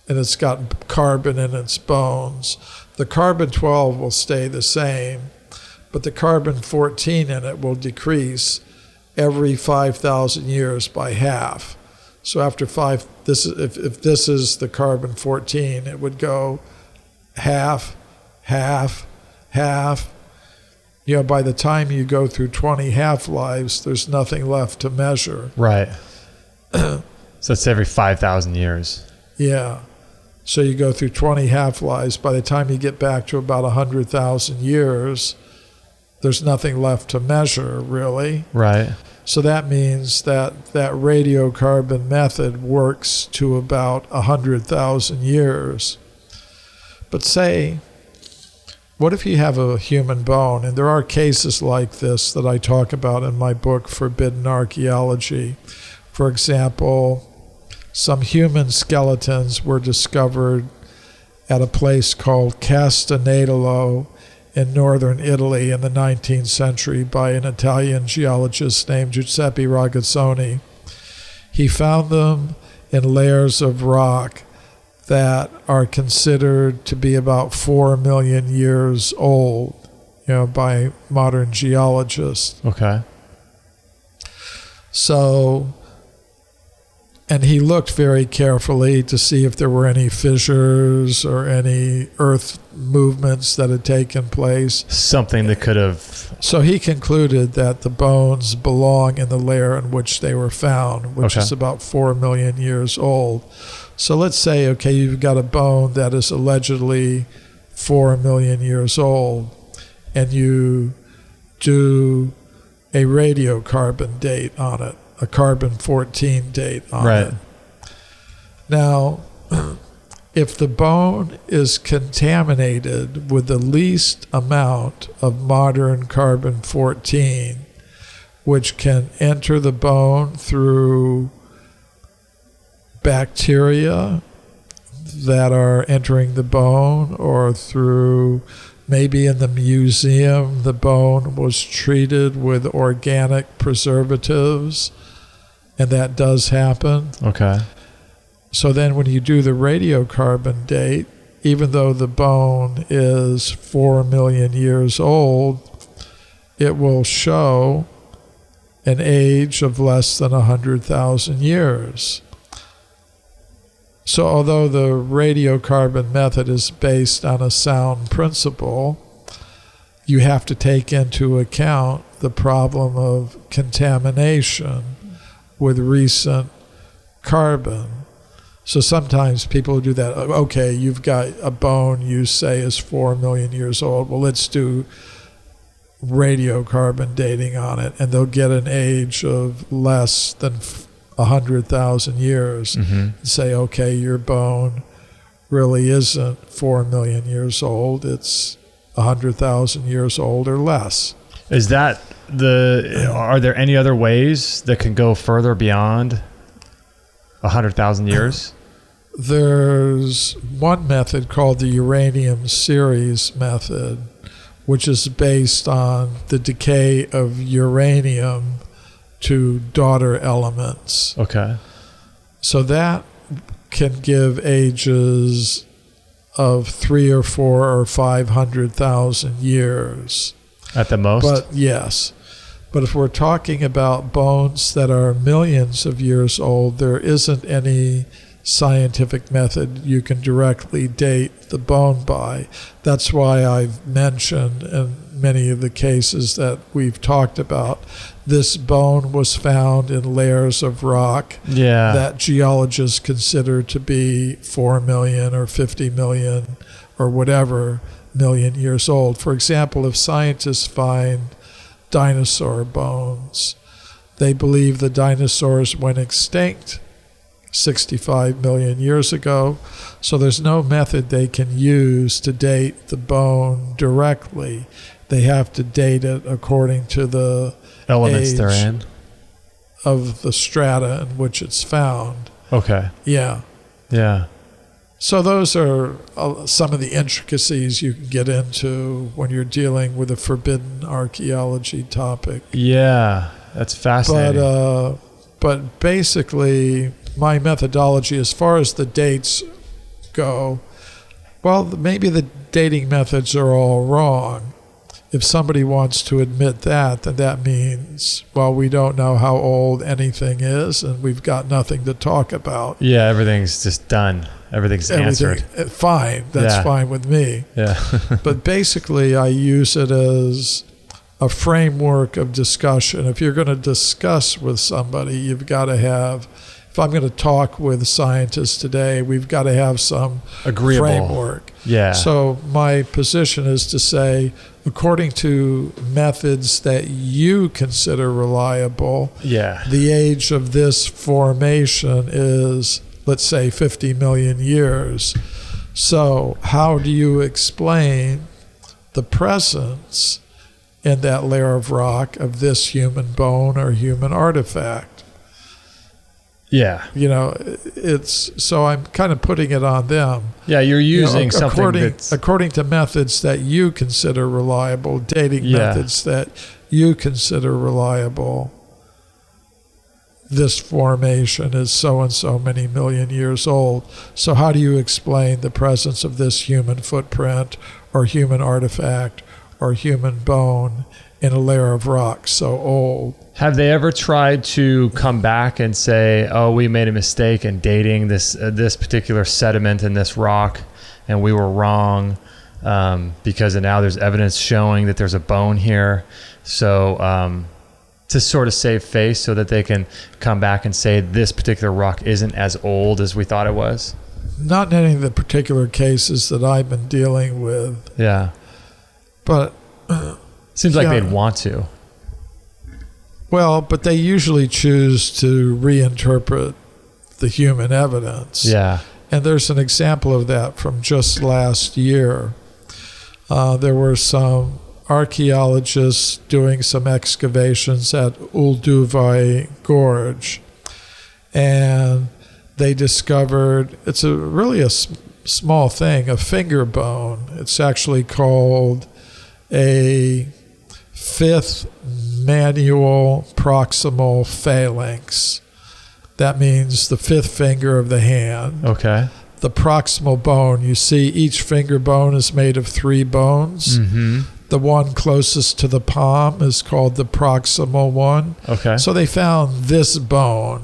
and it's got carbon in its bones, the carbon-12 will stay the same, but the carbon-14 in it will decrease every 5,000 years by half. So after if this is the carbon-14, it would go half, half, half. You know, by the time you go through 20 half-lives, there's nothing left to measure. Right. So it's every 5,000 years. Yeah. So you go through 20 half-lives. By the time you get back to about 100,000 years, there's nothing left to measure, really. Right. So that means that that radiocarbon method works to about 100,000 years. But say, what if you have a human bone? And there are cases like this that I talk about in my book, Forbidden Archaeology. For example, some human skeletons were discovered at a place called Castanedolo in northern Italy in the 19th century by an Italian geologist named Giuseppe Ragazzoni. He found them in layers of rock that are considered to be about 4 million years old, you know, by modern geologists. Okay. So, and he looked very carefully to see if there were any fissures or any earth movements that had taken place. Something that could have... So he concluded that the bones belong in the layer in which they were found, which is about 4 million years old. So let's say, okay, you've got a bone that is allegedly 4 million years old, and you do a radiocarbon date on it, a carbon-14 date on it. Now, if the bone is contaminated with the least amount of modern carbon-14, which can enter the bone through bacteria that are entering the bone, or through maybe in the museum the bone was treated with organic preservatives, and that does happen. Okay. So then when you do the radiocarbon date, even though the bone is 4 million years old, it will show an age of less than 100,000 years. So although the radiocarbon method is based on a sound principle, you have to take into account the problem of contamination with recent carbon. So sometimes people do that. Okay, you've got a bone you say is 4 million years old. Well, let's do radiocarbon dating on it, and they'll get an age of less than 100,000 years, and say, okay, your bone really isn't 4 million years old. It's 100,000 years old or less. Is that are there any other ways that can go further beyond 100,000 years? There's one method called the uranium series method, which is based on the decay of uranium to daughter elements. Okay. So that can give ages of 3 or 4 or 500,000 years. At the most? But yes. But if we're talking about bones that are millions of years old, there isn't any scientific method you can directly date the bone by. That's why I've mentioned in many of the cases that we've talked about, this bone was found in layers of rock that geologists consider to be 4 million or 50 million or whatever million years old. For example, if scientists find dinosaur bones, they believe the dinosaurs went extinct 65 million years ago, so there's no method they can use to date the bone directly. They have to date it according to the elements age they're in of the strata in which it's found. Okay. Yeah. Yeah. So those are some of the intricacies you can get into when you're dealing with a forbidden archaeology topic. Yeah, that's fascinating. But basically, my methodology as far as the dates go, well, maybe the dating methods are all wrong. If somebody wants to admit that, then that means, well, we don't know how old anything is, and we've got nothing to talk about. Yeah, everything's just done. Everything's answered. Fine. That's fine with me. Yeah. But basically, I use it as a framework of discussion. If you're going to discuss with somebody, you've got to have, if I'm going to talk with scientists today, we've got to have some agreeable framework. Yeah. So my position is to say, according to methods that you consider reliable, the age of this formation is, let's say, 50 million years. So how do you explain the presence in that layer of rock of this human bone or human artifact? Yeah. You know, it's, so I'm kind of putting it on them. Yeah, you're using something that's according to methods that you consider reliable, dating methods that you consider reliable. This formation is so and so many million years old. So how do you explain the presence of this human footprint or human artifact or human bone in a layer of rock so old? Have they ever tried to come back and say, oh, we made a mistake in dating this particular sediment in this rock, and we were wrong because now there's evidence showing that there's a bone here? So to sort of save face so that they can come back and say this particular rock isn't as old as we thought it was? Not in any of the particular cases that I've been dealing with. Yeah. But seems like they'd want to. Well, but they usually choose to reinterpret the human evidence. Yeah. And there's an example of that from just last year. There were some archaeologists doing some excavations at Ulduvai Gorge, and they discovered, it's really a small thing, a finger bone. It's actually called a fifth manual proximal phalanx. That means the fifth finger of the hand. Okay. The proximal bone, you see each finger bone is made of 3 bones. Mm-hmm. The one closest to the palm is called the proximal one. Okay. So they found this bone,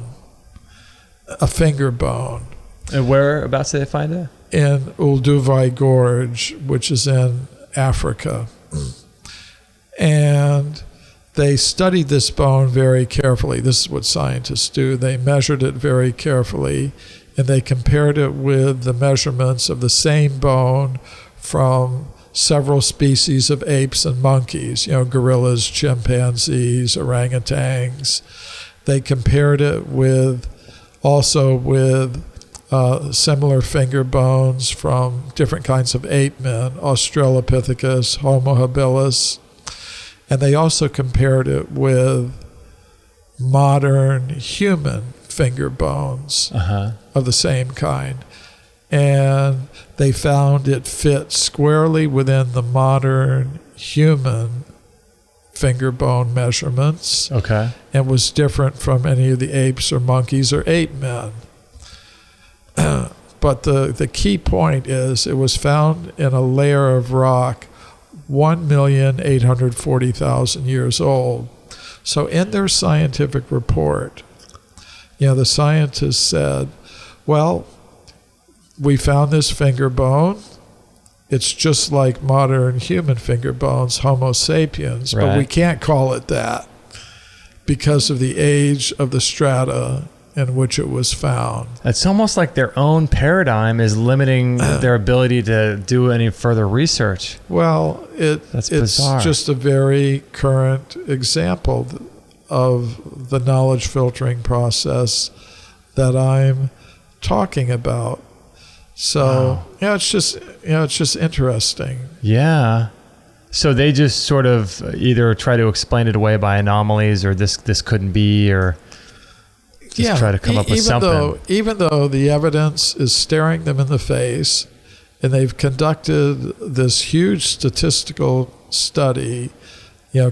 a finger bone. And whereabouts did they find it? In Ulduvai Gorge, which is in Africa. And they studied this bone very carefully. This is what scientists do. They measured it very carefully, and they compared it with the measurements of the same bone from several species of apes and monkeys, you know, gorillas, chimpanzees, orangutans. They compared it with similar finger bones from different kinds of ape men, Australopithecus, Homo habilis. And they also compared it with modern human finger bones of the same kind. And they found it fit squarely within the modern human finger bone measurements. Okay. And was different from any of the apes or monkeys or ape men. But the key point is it was found in a layer of rock 1,840,000 years old. So in their scientific report, you know, the scientists said, well, we found this finger bone. It's just like modern human finger bones, Homo sapiens, but we can't call it that because of the age of the strata in which it was found. It's almost like their own paradigm is limiting their ability to do any further research. Well, it's bizarre. just a very current example of the knowledge filtering process that I'm talking about. So, Wow. it's just interesting. Yeah. So they just sort of either try to explain it away by anomalies, or this couldn't be, or just try to come up with something. Even though the evidence is staring them in the face, and they've conducted this huge statistical study,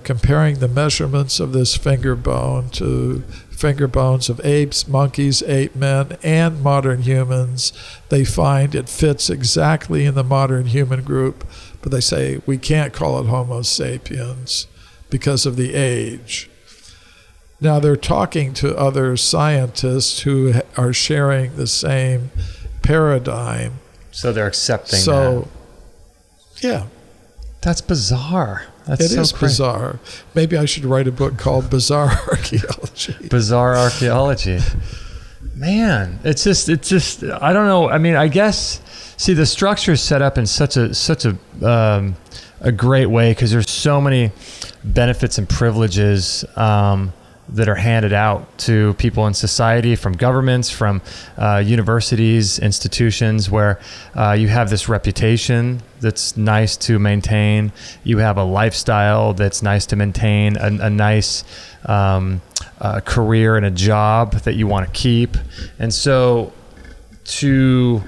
comparing the measurements of this finger bone to finger bones of apes, monkeys, ape men, and modern humans, they find it fits exactly in the modern human group, but they say we can't call it Homo sapiens because of the age. Now they're talking to other scientists who are sharing the same paradigm. So they're accepting that. Yeah. That's bizarre. That's It is bizarre. Maybe I should write a book called Bizarre Archaeology. Bizarre Archaeology. Man, it's just I don't know. I mean, I guess the structure is set up in such a great way, because there's so many benefits and privileges that are handed out to people in society, from governments, from universities, institutions, where you have this reputation that's nice to maintain. You have a lifestyle that's nice to maintain, a nice career and a job that you want to keep. And so to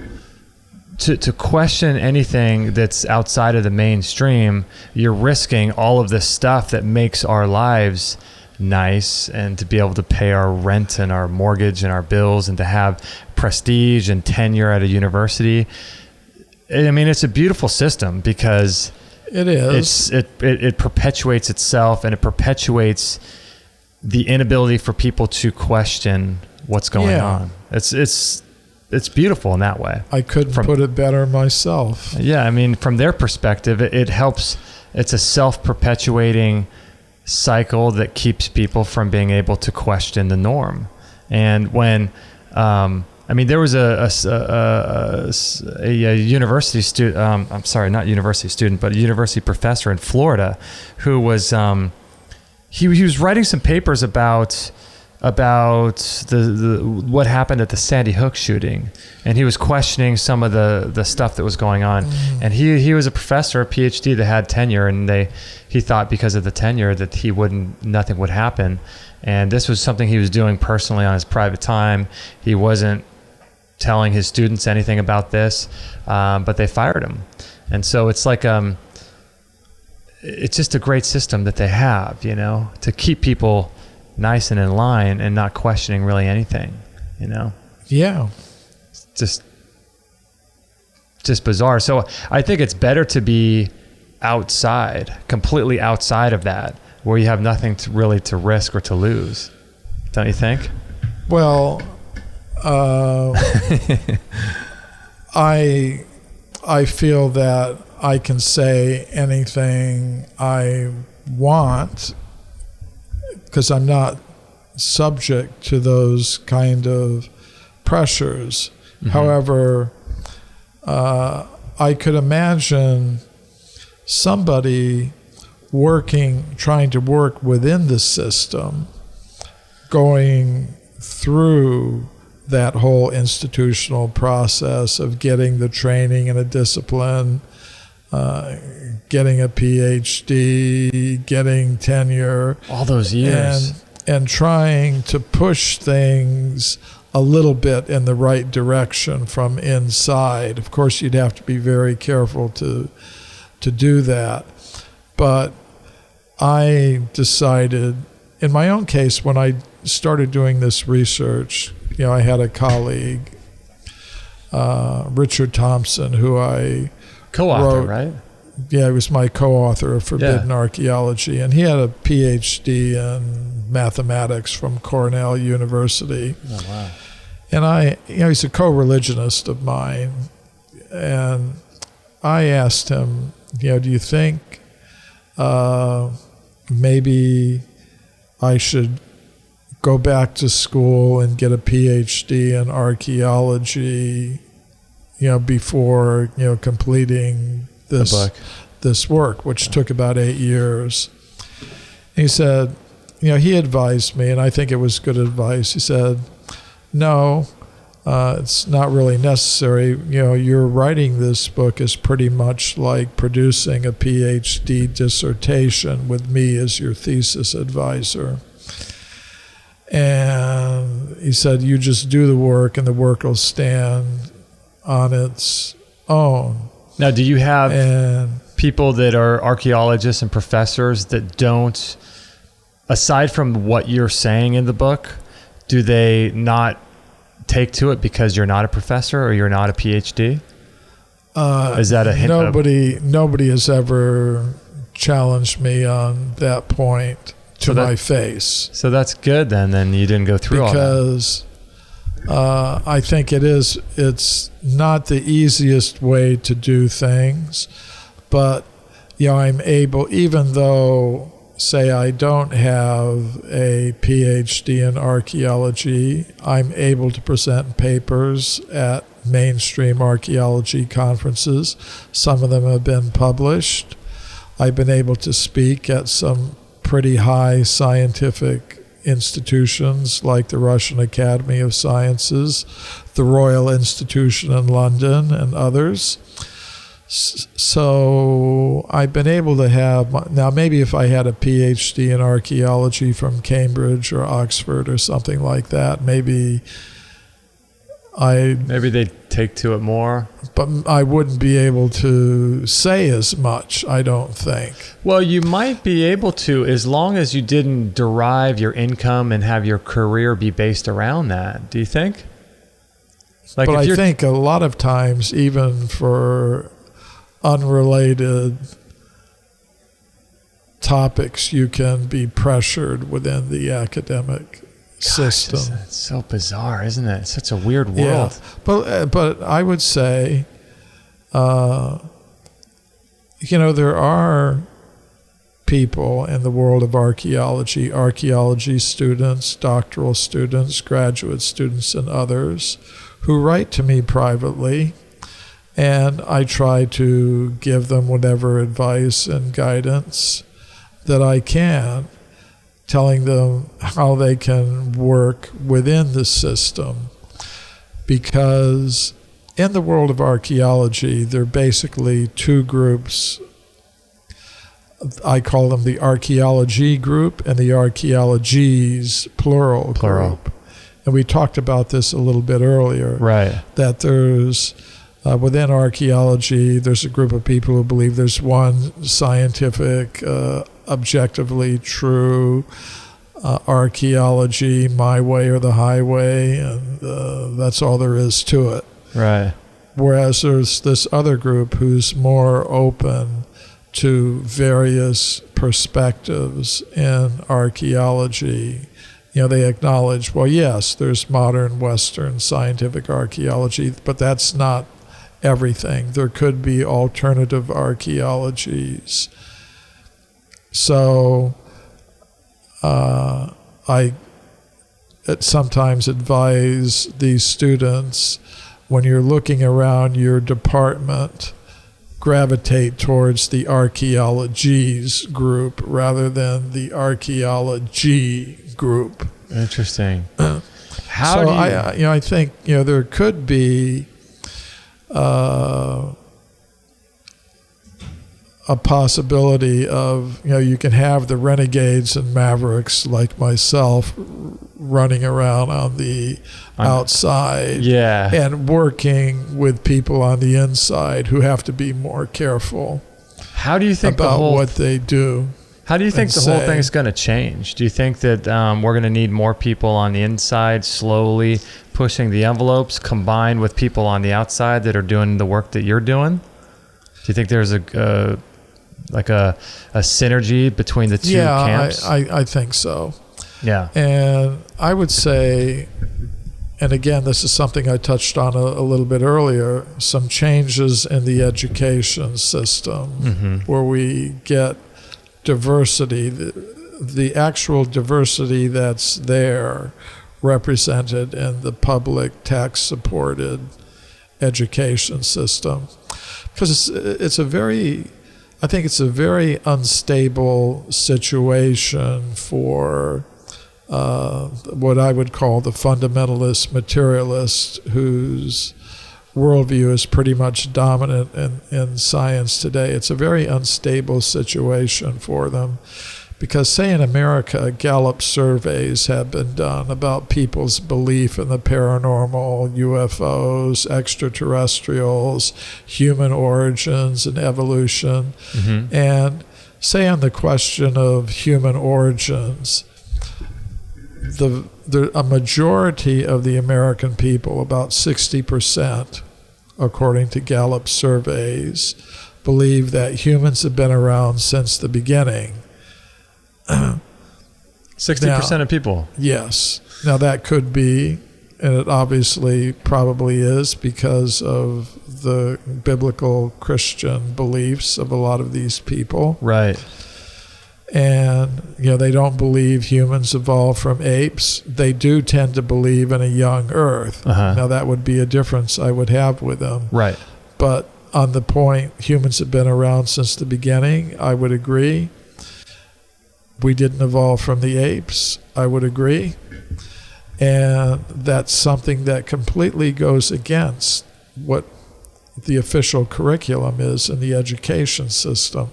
question anything that's outside of the mainstream, you're risking all of this stuff that makes our lives nice, and to be able to pay our rent and our mortgage and our bills, and to have prestige and tenure at a university. I mean, it's a beautiful system, because it is. It perpetuates itself, and it perpetuates the inability for people to question what's going on. It's beautiful in that way. I couldn't put it better myself. Yeah, I mean, from their perspective, it helps. It's a self-perpetuating cycle that keeps people from being able to question the norm. And when there was a university student, I'm sorry, not university student, but a university professor in Florida, who was he was writing some papers about the what happened at the Sandy Hook shooting, and he was questioning some of the stuff that was going on. And he was a professor, a PhD that had tenure, and he thought because of the tenure that nothing would happen. And this was something he was doing personally on his private time. He wasn't telling his students anything about this, but they fired him. And so it's like it's just a great system that they have, to keep people nice and in line and not questioning really anything, Yeah. Just bizarre. So I think it's better to be completely outside of that, where you have nothing really to risk or to lose. Don't you think? Well, I feel that I can say anything I want, because I'm not subject to those kind of pressures. Mm-hmm. However, I could imagine somebody trying to work within the system, going through that whole institutional process of getting the training and a discipline, getting a PhD, getting tenure. All those years. And trying to push things a little bit in the right direction from inside. Of course, you'd have to be very careful to do that. But I decided, in my own case, when I started doing this research, I had a colleague, Richard Thompson, who I co-author, right? Yeah, he was my co-author of Forbidden Archaeology, and he had a PhD in mathematics from Cornell University. Oh, wow. And he's a co-religionist of mine, and I asked him, do you think maybe I should go back to school and get a PhD in archaeology, before, completing this work, which took about 8 years. He said, he advised me, and I think it was good advice. He said, no, it's not really necessary. You're writing this book is pretty much like producing a PhD dissertation with me as your thesis advisor. And he said, you just do the work and the work will stand on its own. Now, do you have people that are archaeologists and professors that don't, aside from what you're saying in the book, do they not take to it because you're not a professor or you're not a PhD? Is that a hint? Nobody has ever challenged me on that point to my face. So that's good then you didn't go through all that. Because I think it's not the easiest way to do things, but I'm able, even though, say, I don't have a PhD in archaeology, I'm able to present papers at mainstream archaeology conferences. Some of them have been published. I've been able to speak at some pretty high scientific institutions like the Russian Academy of Sciences, the Royal Institution in London, and others. So I've been able to have, now maybe if I had a PhD in archaeology from Cambridge or Oxford or something like that, maybe they'd take to it more. But I wouldn't be able to say as much, I don't think. Well, you might be able to, as long as you didn't derive your income and have your career be based around that. Do you think? But I think a lot of times, even for unrelated topics, you can be pressured within the academic system. It's so bizarre, isn't it? It's such a weird world. Yeah. But I would say, there are people in the world of archaeology students, doctoral students, graduate students, and others who write to me privately, and I try to give them whatever advice and guidance that I can, telling them how they can work within the system. Because in the world of archaeology, there are basically two groups. I call them the archaeology group and the archaeologies, plural group. And we talked about this a little bit earlier. Right. That there's, within archaeology, there's a group of people who believe there's one scientific, objectively true archaeology, my way or the highway, and that's all there is to it. Right. Whereas there's this other group who's more open to various perspectives in archaeology. They acknowledge, well, yes, there's modern Western scientific archaeology, but that's not everything. There could be alternative archaeologies. So I sometimes advise these students, when you're looking around your department, gravitate towards the archaeologies group rather than the archaeology group. Interesting. I think there could be a possibility of, you can have the renegades and mavericks like myself running around on the outside, and working with people on the inside who have to be more careful. How do you think about what they do? How do you think the whole thing is going to change? Do you think that we're going to need more people on the inside slowly pushing the envelopes combined with people on the outside that are doing the work that you're doing? Do you think there's a synergy between the two camps? I think so. Yeah. And I would say, and again, this is something I touched on a little bit earlier, some changes in the education system where we get diversity. the actual diversity that's there represented in the public tax-supported education system. Because I think it's a very unstable situation for what I would call the fundamentalist materialist, whose worldview is pretty much dominant in science today. It's a very unstable situation for them. Because, say, in America, Gallup surveys have been done about people's belief in the paranormal, UFOs, extraterrestrials, human origins, and evolution. Mm-hmm. And, say, on the question of human origins, a majority of the American people, about 60%, according to Gallup surveys, believe that humans have been around since the beginning. 60% of people. Yes. Now that could be, and it obviously probably is, because of the biblical Christian beliefs of a lot of these people. Right. And, they don't believe humans evolved from apes. They do tend to believe in a young Earth. Uh-huh. Now that would be a difference I would have with them. Right. But on the point, humans have been around since the beginning, I would agree. We didn't evolve from the apes, I would agree. And that's something that completely goes against what the official curriculum is in the education system.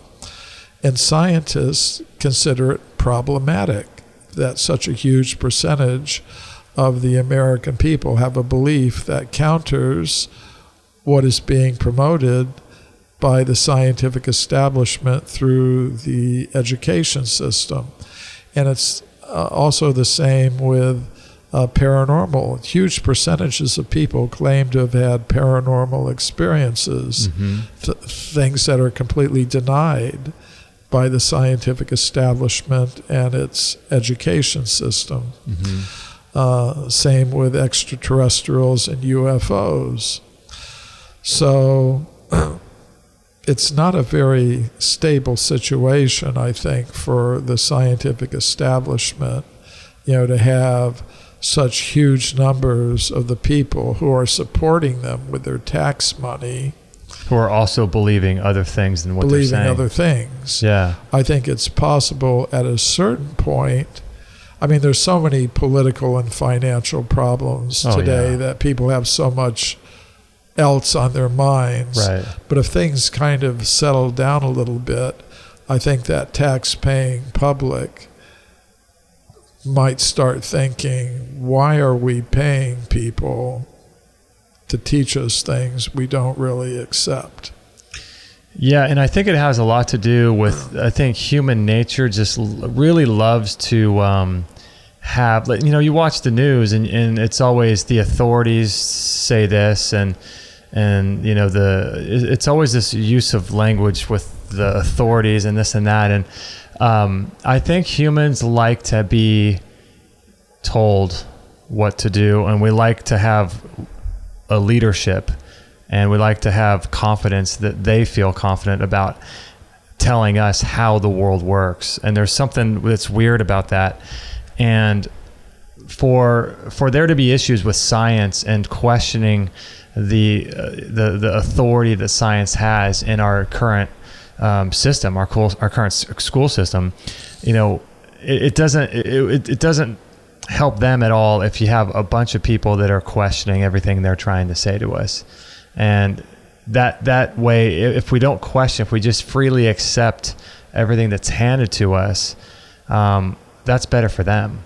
And scientists consider it problematic that such a huge percentage of the American people have a belief that counters what is being promoted by the scientific establishment through the education system. And it's also the same with paranormal. Huge percentages of people claim to have had paranormal experiences, mm-hmm. Things that are completely denied by the scientific establishment and its education system. Mm-hmm. Same with extraterrestrials and UFOs. So it's not a very stable situation, I think, for the scientific establishment, to have such huge numbers of the people who are supporting them with their tax money. Who are also believing other things than what they're saying. Believing other things. Yeah. I think it's possible at a certain point. I mean, there's so many political and financial problems today that people have so much else on their minds. Right. But if things kind of settle down a little bit, I think that tax-paying public might start thinking, why are we paying people to teach us things we don't really accept? Yeah, and I think it has a lot to do with, I think human nature just really loves to have, you watch the news and it's always the authorities say this and it's always this use of language with the authorities and this and that. And I think humans like to be told what to do, and we like to have a leadership, and we like to have confidence that they feel confident about telling us how the world works. And there's something that's weird about that. And for there to be issues with science and questioning the authority that science has in our current system, our current school system, it doesn't help them at all if you have a bunch of people that are questioning everything they're trying to say to us. And that way, if we don't question, if we just freely accept everything that's handed to us, that's better for them.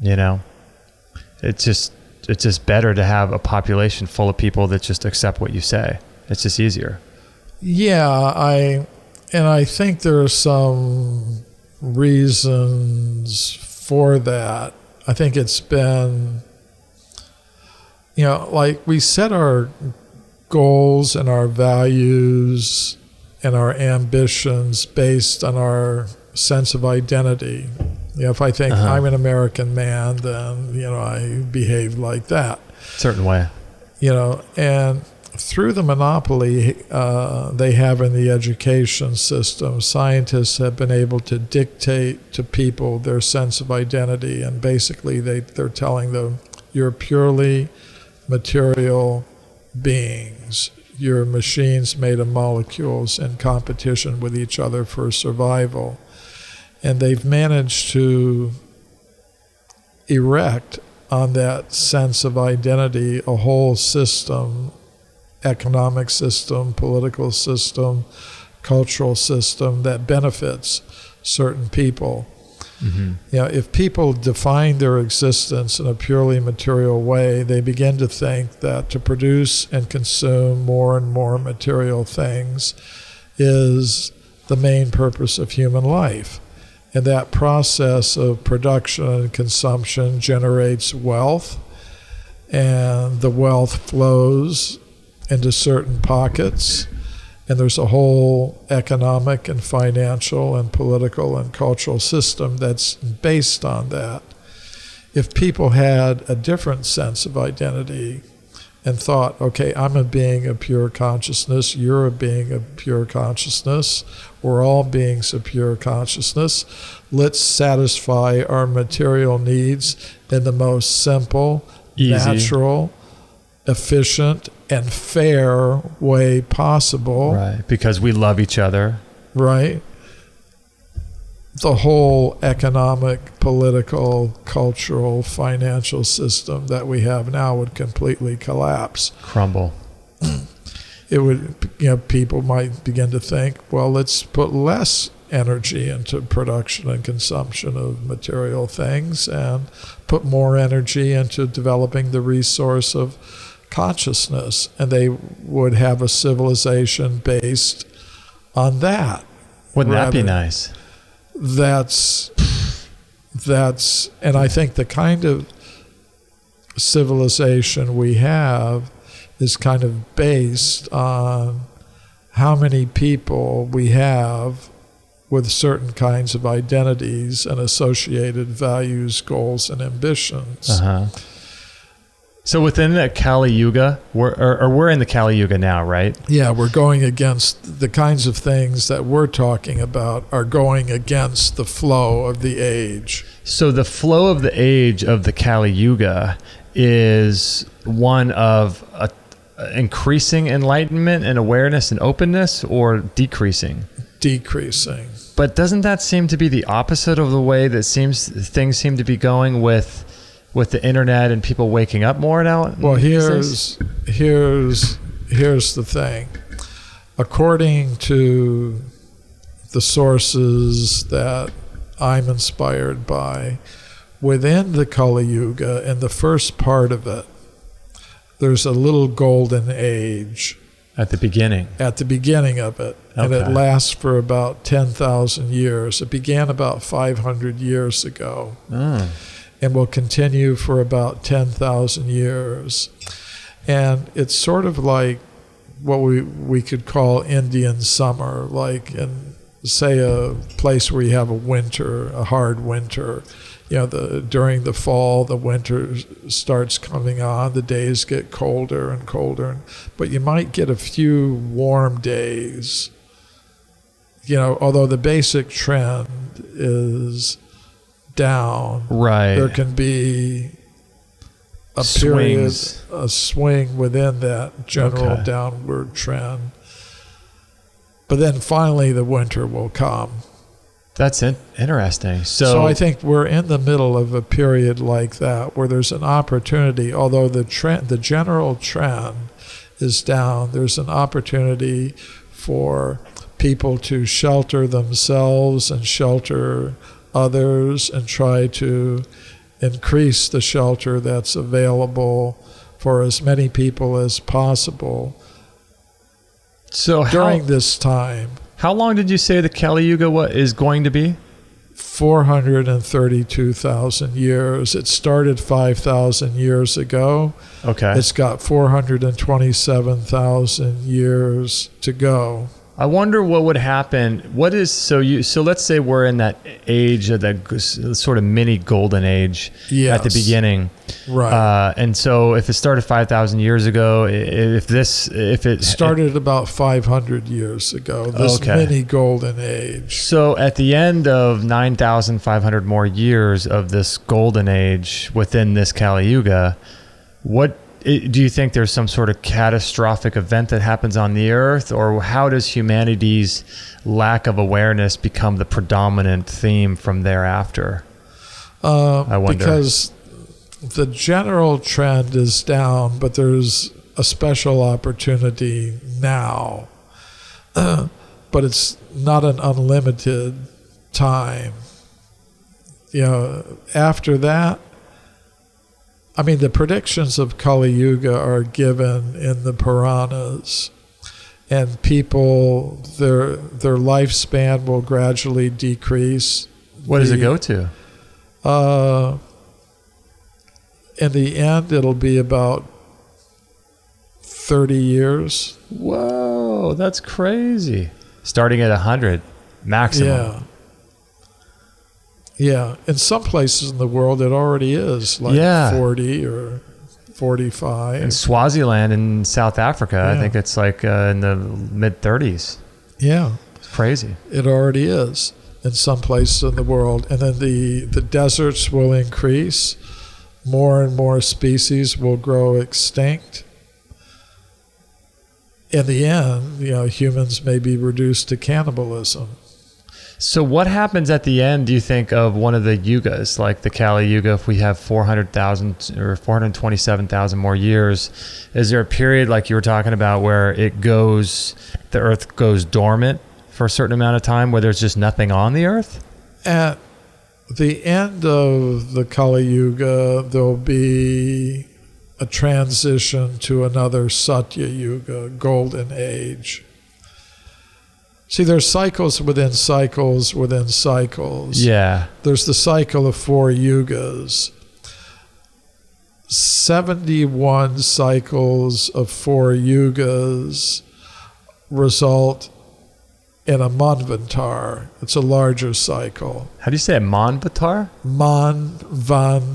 It's just better to have a population full of people that just accept what you say. It's just easier. Yeah, I think there are some reasons for that. I think it's been, like we set our goals and our values and our ambitions based on our sense of identity. If I think I'm an American man, then, I behave like that. Certain way. And through the monopoly they have in the education system, scientists have been able to dictate to people their sense of identity, and basically they're telling them, you're purely material beings. You're machines made of molecules in competition with each other for survival. And they've managed to erect on that sense of identity a whole system, economic system, political system, cultural system that benefits certain people. Mm-hmm. You know, if people define their existence in a purely material way, they begin to think that to produce and consume more and more material things is the main purpose of human life. And that process of production and consumption generates wealth, and the wealth flows into certain pockets, and there's a whole economic and financial and political and cultural system that's based on that. If people had a different sense of identity and thought, okay, I'm a being of pure consciousness, you're a being of pure consciousness, we're all beings of pure consciousness, let's satisfy our material needs in the most simple, easy, natural, efficient, and fair way possible. Right, because we love each other. Right. The whole economic, political, cultural, financial system that we have now would completely collapse. Crumble. It would, people might begin to think, well, let's put less energy into production and consumption of material things and put more energy into developing the resource of consciousness, and they would have a civilization based on that. Wouldn't that be nice? That's, and I think the kind of civilization we have is kind of based on how many people we have with certain kinds of identities and associated values, goals, and ambitions. Uh-huh. So within the Kali Yuga, we're in the Kali Yuga now, right? Yeah, we're going against the kinds of things that we're talking about are going against the flow of the age. So the flow of the age of the Kali Yuga is one of increasing enlightenment and awareness and openness, or decreasing? Decreasing. But doesn't that seem to be the opposite of the way that things seem to be going with the internet and people waking up more now? Well, here's the thing. According to the sources that I'm inspired by, within the Kali Yuga, in the first part of it, there's a little golden age. At the beginning? At the beginning of it. Okay. And it lasts for about 10,000 years. It began about 500 years ago. And will continue for about 10,000 years. And it's sort of like what we could call Indian summer, like in, say, a place where you have a winter, a hard winter. During the fall, the winter starts coming on, the days get colder and colder, but you might get a few warm days. Although the basic trend is down, right? There can be a swing within that general downward trend. But then finally the winter will come. That's interesting. So I think we're in the middle of a period like that where there's an opportunity, although the general trend is down, there's an opportunity for people to shelter themselves and shelter others and try to increase the shelter that's available for as many people as possible. So during this time. How long did you say the Kali Yuga is going to be? 432,000 years. It started 5,000 years ago. Okay. It's got 427,000 years to go. I wonder what would happen. So let's say we're in that age of the sort of mini golden age at the beginning. Right. And so if it started 5,000 years ago, if it started about 500 years ago, this mini golden age. So at the end of 9,500 more years of this golden age within this Kali Yuga, do you think there's some sort of catastrophic event that happens on the earth, or how does humanity's lack of awareness become the predominant theme from thereafter? I wonder. Because the general trend is down, but there's a special opportunity now. But it's not an unlimited time. After that, the predictions of Kali Yuga are given in the Puranas, and people, their lifespan will gradually decrease. What does it go to? In the end, it'll be about 30 years. Whoa, that's crazy. Starting at 100 maximum. Yeah, in some places in the world it already is, 40 or 45. In Swaziland in South Africa, I think it's like in the mid-30s. Yeah. It's crazy. It already is in some places in the world. And then the deserts will increase. More and more species will grow extinct. In the end, humans may be reduced to cannibalism. So what happens at the end, do you think, of one of the yugas, like the Kali Yuga, if we have 400,000 or 427,000 more years? Is there a period like you were talking about where the earth goes dormant for a certain amount of time, where there's just nothing on the earth? At the end of the Kali Yuga, there'll be a transition to another Satya Yuga, golden age. See, there's cycles within cycles within cycles. Yeah. There's the cycle of 4 yugas. 71 cycles of 4 yugas result in a manvantar. It's a larger cycle. How do you say it? Manvantar? Manvantar.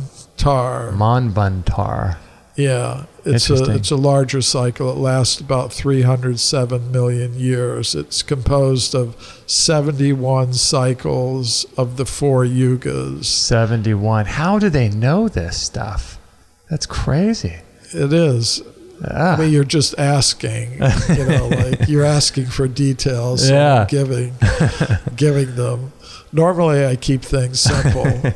Manvantar. Yeah, it's a larger cycle. It lasts about 307 million years. It's composed of 71 cycles of the 4 yugas. 71. How do they know this stuff? That's crazy. It is. You're just asking. You're asking for details. So I'm giving them. Normally, I keep things simple.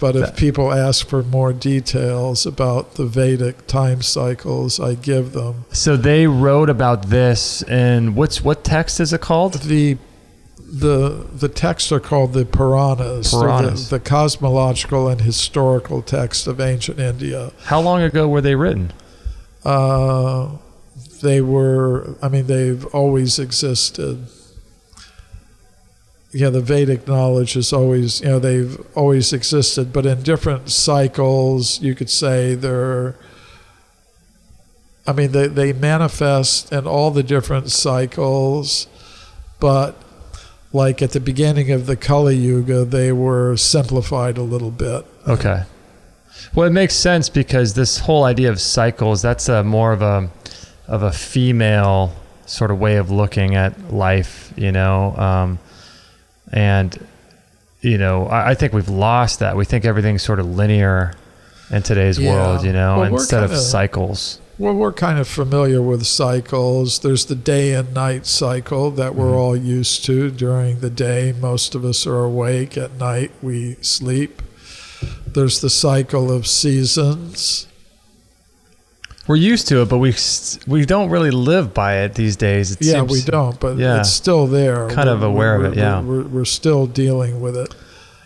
But if people ask for more details about the Vedic time cycles, I give them. So they wrote about this in what text is it called? The texts are called the Puranas. The cosmological and historical text of ancient India. How long ago were they written? They've always existed. The Vedic knowledge is always, they've always existed, but in different cycles, you could say they manifest in all the different cycles, but like at the beginning of the Kali Yuga, they were simplified a little bit. Okay. Well, it makes sense because this whole idea of cycles, that's more of a female sort of way of looking at life, And, I think we've lost that. We think everything's sort of linear in today's world, instead of cycles. Well, we're kind of familiar with cycles. There's the day and night cycle that we're all used to. During the day, most of us are awake. At night, we sleep. There's the cycle of seasons. We're used to it, but we don't really live by it these days. We don't, but it's still there. We're aware of it, We're still dealing with it.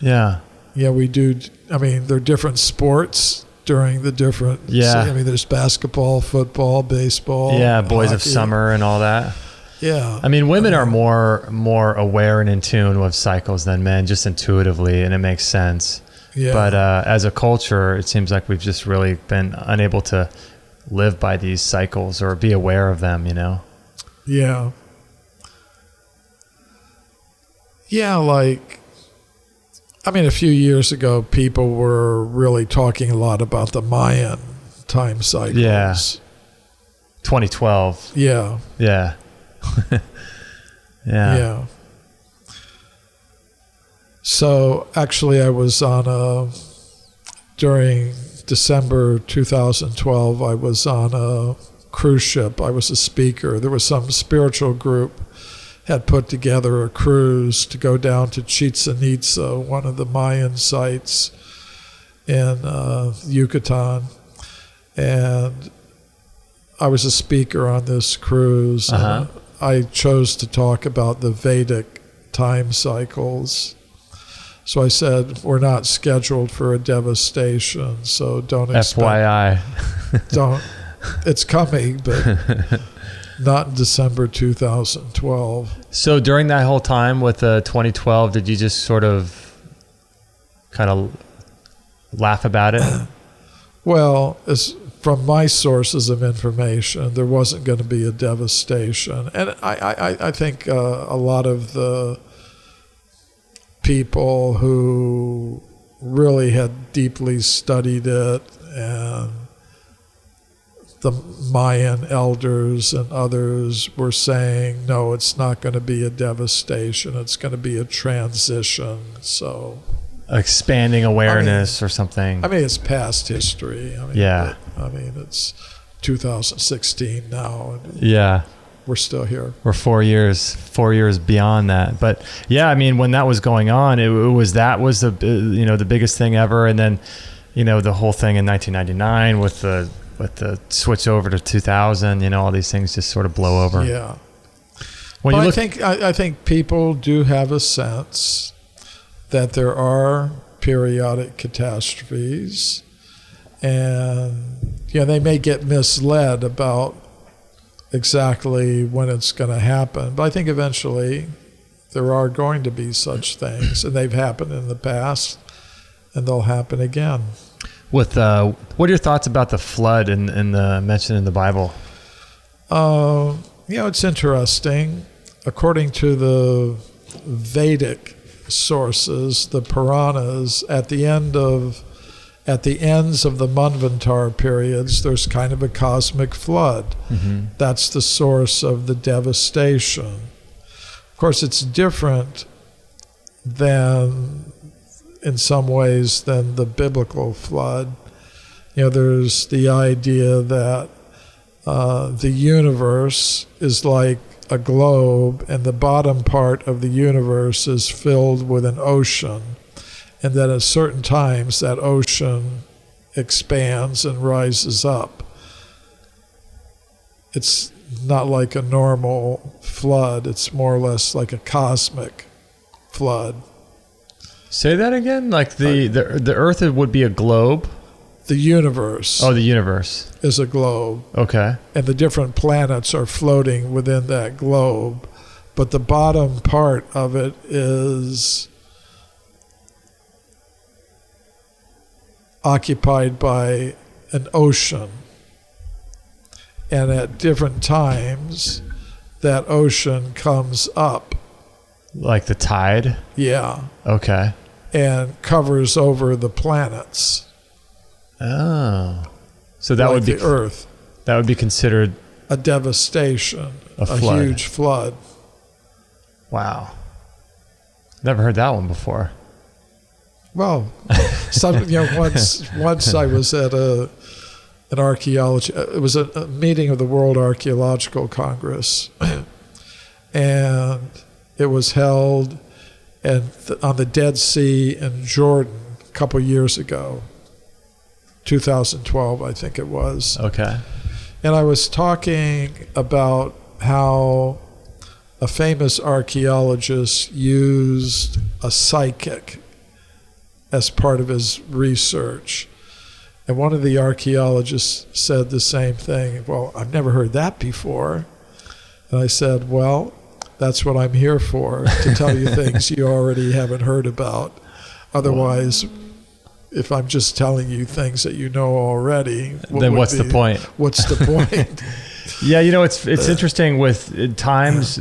Yeah. Yeah, we do. There are different sports during the different... Yeah. There's basketball, football, baseball. Yeah, boys hockey. of summer and all that. Yeah. Women are more aware and in tune with cycles than men, just intuitively, and it makes sense. Yeah. But as a culture, it seems like we've just really been unable to live by these cycles or be aware of them, Yeah. Yeah, a few years ago, people were really talking a lot about the Mayan time cycles. Yeah. 2012. Yeah. Yeah. Yeah. So actually, I was during December 2012, I was on a cruise ship. I was a speaker. There was some spiritual group had put together a cruise to go down to Chichen Itza, one of the Mayan sites in Yucatan. And I was a speaker on this cruise. Uh-huh. I chose to talk about the Vedic time cycles. So I said, we're not scheduled for a devastation, so don't expect... FYI. It's coming, but not in December 2012. So during that whole time with 2012, did you just sort of kind of laugh about it? Well, from my sources of information, there wasn't going to be a devastation. And I think a lot of the people who really had deeply studied it, and the Mayan elders and others were saying, no, it's not going to be a devastation. It's going to be a transition. So expanding awareness or something. It's past history. Yeah. It's 2016 now. And yeah. We're still here. We're 4 years beyond that. But yeah, when that was going on, it was the biggest thing ever. And then, the whole thing in 1999 with the switch over to 2000, all these things just sort of blow over. Yeah. I think people do have a sense that there are periodic catastrophes, and they may get misled about exactly when it's going to happen. But I think eventually there are going to be such things, and they've happened in the past, and they'll happen again. What are your thoughts about the flood and the mention in the Bible? It's interesting. According to the Vedic sources, the Puranas, at the ends of the Manvantar periods, there's kind of a cosmic flood. Mm-hmm. That's the source of the devastation. Of course, it's different in some ways than the biblical flood. There's the idea that the universe is like a globe, and the bottom part of the universe is filled with an ocean, and that at certain times that ocean expands and rises up. It's not like a normal flood. It's more or less like a cosmic flood. Say that again? Like the Earth would be a globe? The universe. Oh, the universe. Is a globe. Okay. And the different planets are floating within that globe. But the bottom part of it is occupied by an ocean. And at different times, that ocean comes up. Like the tide? Yeah. Okay. And covers over the planets. Oh. So that like would be the Earth. That would be considered a devastation, a flood. Huge flood. Wow. Never heard that one before. Well, once I was at an archaeology. It was a meeting of the World Archaeological Congress, and it was held on the Dead Sea in Jordan a couple years ago. 2012, I think it was. Okay. And I was talking about how a famous archaeologist used a psychic as part of his research. And one of the archaeologists said the same thing. Well, I've never heard that before. And I said, well, that's what I'm here for, to tell you things you already haven't heard about. Otherwise, if I'm just telling you things that you know already, then what's the point? What's the point? Yeah, it's interesting with times,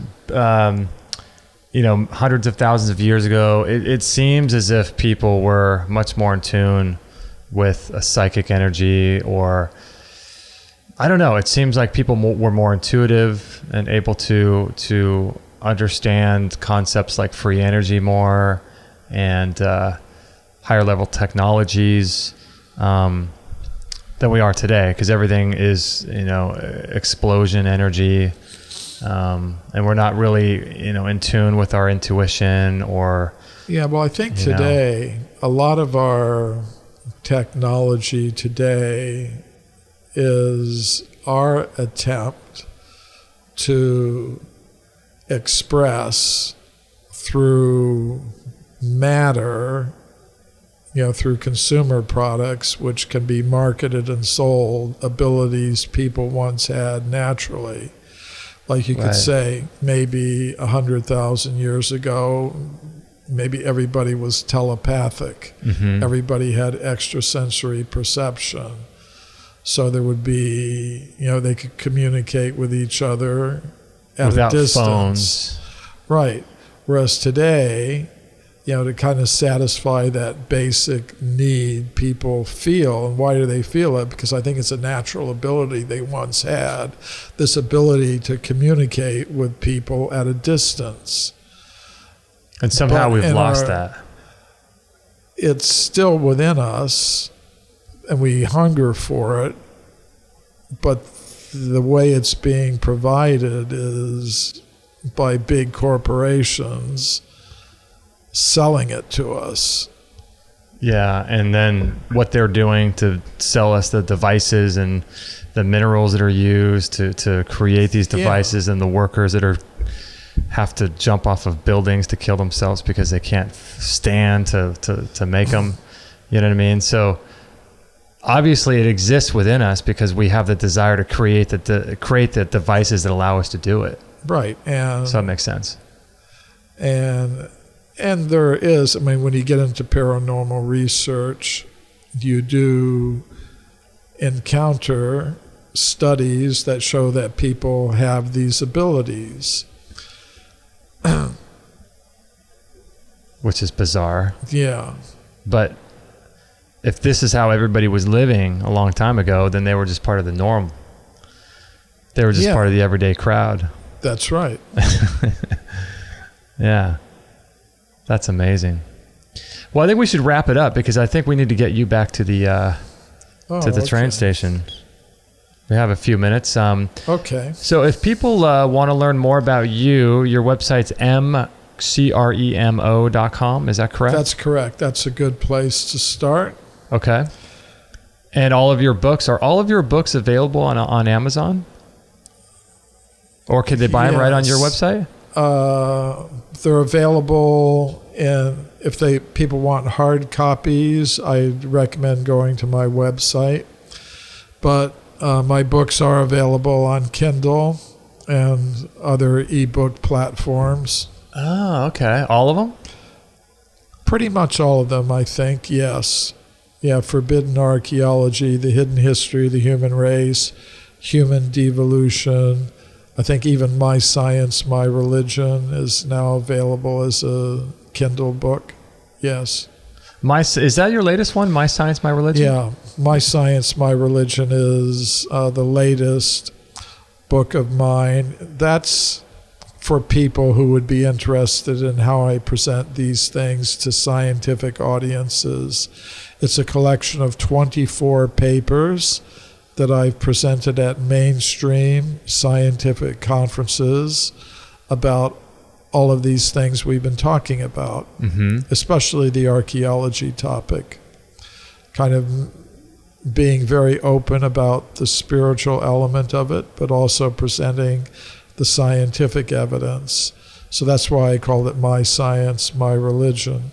hundreds of thousands of years ago, it seems as if people were much more in tune with a psychic energy, or I don't know. It seems like people were more intuitive and able to understand concepts like free energy more, and higher level technologies than we are today, because everything is explosion energy, and we're not really in tune with our intuition, or I think today a lot of our technology today is our attempt to express through matter, through consumer products, which can be marketed and sold, abilities people once had naturally. Like you could say, maybe 100,000 years ago, maybe everybody was telepathic. Mm-hmm. Everybody had extrasensory perception. So there would be, they could communicate with each other at without a distance. Phones. Right. Whereas today, to kind of satisfy that basic need people feel. And why do they feel it? Because I think it's a natural ability they once had, this ability to communicate with people at a distance. And somehow we've lost that. It's still within us, and we hunger for it, but the way it's being provided is by big corporations selling it to us. Yeah, and then what they're doing to sell us the devices and the minerals that are used to create these devices, and the workers that have to jump off of buildings to kill themselves because they can't stand to make them. You know what I mean? So obviously it exists within us because we have the desire to create the devices that allow us to do it. Right. And so that makes sense. And there is, when you get into paranormal research, you do encounter studies that show that people have these abilities. Which is bizarre. Yeah. But if this is how everybody was living a long time ago, then they were just part of the norm. They were just part of the everyday crowd. That's right. Yeah. That's amazing. Well, I think we should wrap it up because I think we need to get you back to the train station. We have a few minutes. Okay. So if people want to learn more about you, your website's cremo.com. Is that correct? That's correct. That's a good place to start. Okay. And are all of your books available on Amazon? Or could they buy them right on your website? They're available if people want hard copies, I recommend going to my website. But my books are available on Kindle and other ebook platforms. Oh, okay. All of them? Pretty much all of them, I think, yes. Yeah, Forbidden Archaeology, The Hidden History of the Human Race, Human Devolution. I think even My Science, My Religion is now available as a Kindle book. Yes. Is that your latest one, My Science, My Religion? Yeah. My Science, My Religion is the latest book of mine. That's for people who would be interested in how I present these things to scientific audiences. It's a collection of 24 papers that I've presented at mainstream scientific conferences about all of these things we've been talking about, especially the archaeology topic, kind of being very open about the spiritual element of it, but also presenting the scientific evidence. So that's why I called it My Science, My Religion.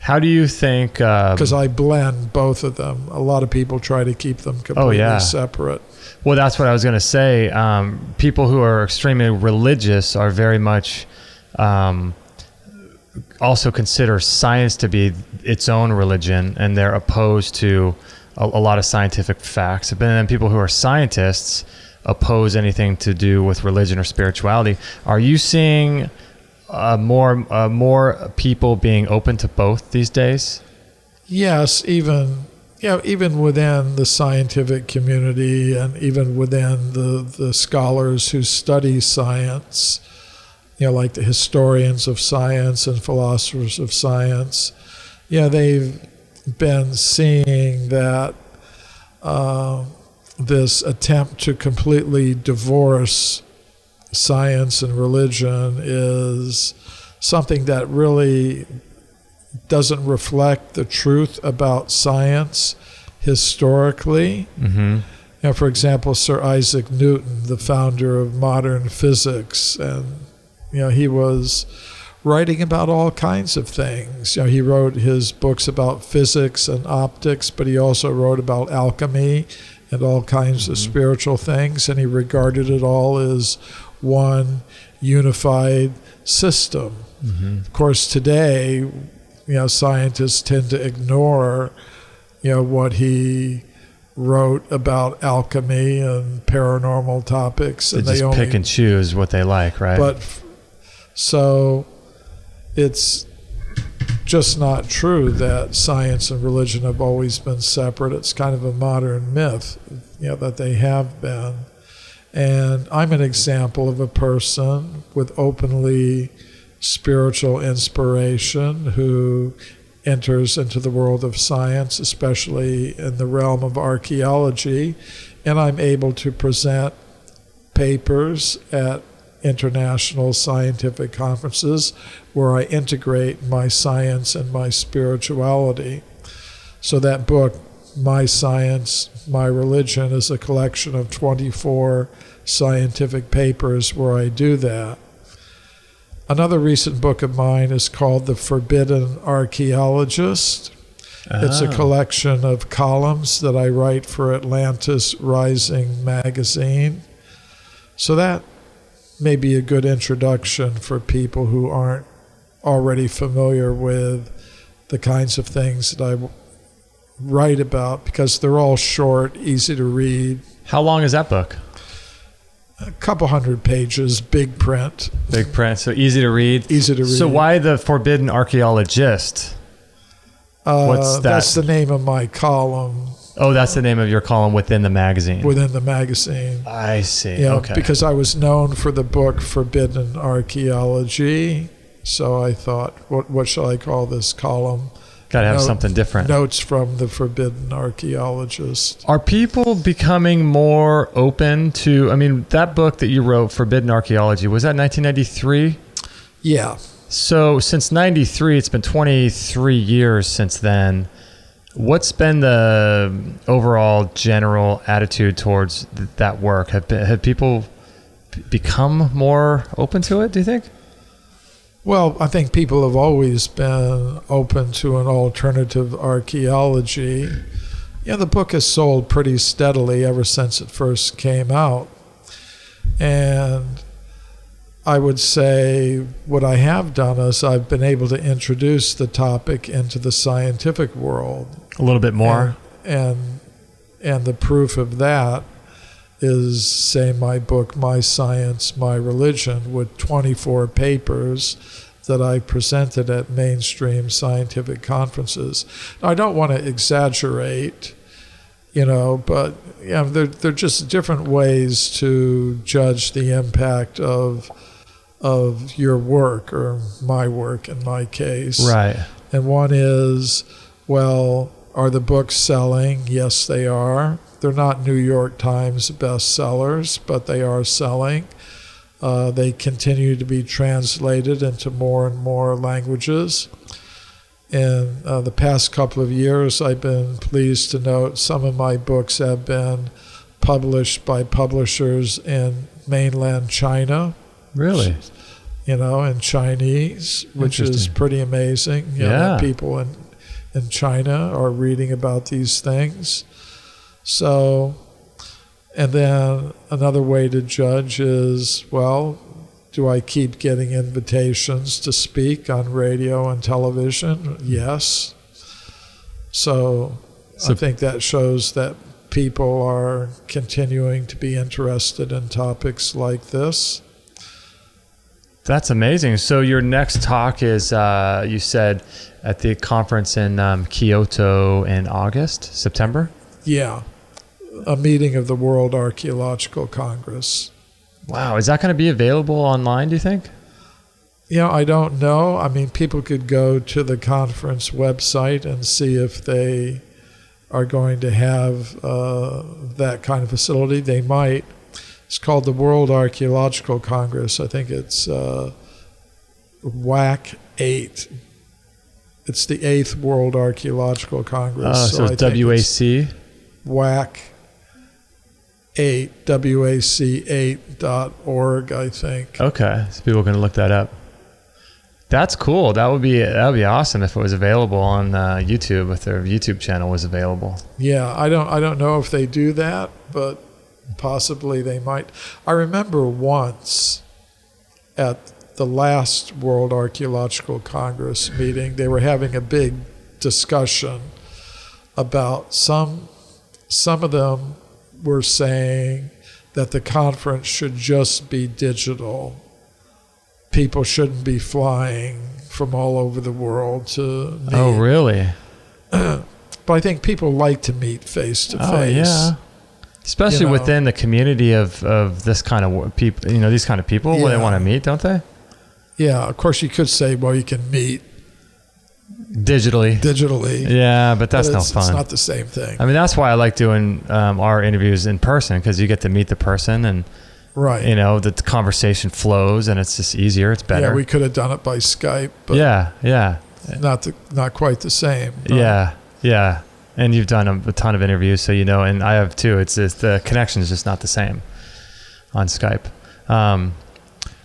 How do you think... Because I blend both of them. A lot of people try to keep them completely separate. Well, that's what I was going to say. People who are extremely religious are very much also consider science to be its own religion, and they're opposed to a lot of scientific facts. But then people who are scientists oppose anything to do with religion or spirituality. Are you seeing more people being open to both these days? Yes, even within the scientific community and even within the scholars who study science, like the historians of science and philosophers of science, they've been seeing that this attempt to completely divorce science and religion is something that really doesn't reflect the truth about science historically. Mm-hmm. For example, Sir Isaac Newton, the founder of modern physics, and he was writing about all kinds of things. He wrote his books about physics and optics, but he also wrote about alchemy and all kinds of spiritual things, and he regarded it all as one unified system. Mm-hmm. Of course, today, scientists tend to ignore, what he wrote about alchemy and paranormal topics. They just pick and choose what they like, right? But so it's just not true that science and religion have always been separate. It's kind of a modern myth, that they have been. And I'm an example of a person with openly spiritual inspiration who enters into the world of science, especially in the realm of archaeology, and I'm able to present papers at international scientific conferences where I integrate my science and my spirituality. So that book, My Science, My Religion, is a collection of 24 scientific papers where I do that. Another recent book of mine is called The Forbidden Archaeologist. It's a collection of columns that I write for Atlantis Rising magazine. So that may be a good introduction for people who aren't already familiar with the kinds of things that I write about, because they're all short, easy to read. How long is that book? A couple hundred pages, big print. Big print, so easy to read. Easy to read. So why The Forbidden Archaeologist? What's that? That's the name of my column. Oh, that's the name of your column within the magazine. Within the magazine. I see. Okay. Because I was known for the book Forbidden Archaeology, so I thought, what shall I call this column? Got to have something different. Notes from the Forbidden Archaeologist. Are people becoming more open to, that book that you wrote, Forbidden Archaeology, was that 1993? Yeah. So since 93, it's been 23 years since then. What's been the overall general attitude towards that work? Have people become more open to it, do you think? Well, I think people have always been open to an alternative archaeology. The book has sold pretty steadily ever since it first came out. And I would say what I have done is I've been able to introduce the topic into the scientific world. A little bit more. And the proof of that is, say, my book, My Science, My Religion, with 24 papers that I presented at mainstream scientific conferences. Now, I don't want to exaggerate, but they're just different ways to judge the impact of your work, or my work in my case. Right. And one is, well, are the books selling? Yes, they are. They're not New York Times bestsellers, but they are selling. They continue to be translated into more and more languages. In the past couple of years, I've been pleased to note some of my books have been published by publishers in mainland China. Really? In Chinese, which is pretty amazing. That people in China are reading about these things. So, and then another way to judge is, well, do I keep getting invitations to speak on radio and television? Yes. So I think that shows that people are continuing to be interested in topics like this. That's amazing. So your next talk is, you said, at the conference in Kyoto in September? Yeah, a meeting of the World Archaeological Congress. Wow. Is that going to be available online, do you think? I don't know. I mean, people could go to the conference website and see if they are going to have that kind of facility. They might. It's called the World Archaeological Congress. I think it's WAC 8. It's the 8th World Archaeological Congress. So it's WAC? WAC 8, WAC8.org, I think. Okay, so people can look that up. That's cool. That would be awesome if it was available on YouTube, if their YouTube channel was available. Yeah, I don't know if they do that, but possibly they might. I remember once at the last World Archaeological Congress meeting, they were having a big discussion about some of them were saying that the conference should just be digital. People shouldn't be flying from all over the world to meet. Oh, really? But I think people like to meet face to face. Oh, yeah. Especially within the community of this kind of people, these kind of people, when they want to meet, don't they? Yeah, of course you could say, well, you can meet digitally. Yeah, but that's no fun. It's not the same thing. I mean, that's why I like doing our interviews in person, because you get to meet the person and, right. The conversation flows and it's just easier. It's better. Yeah, we could have done it by Skype, but yeah. Not quite the same. Yeah. And you've done a ton of interviews, so and I have too. It's just the connection is just not the same on Skype. All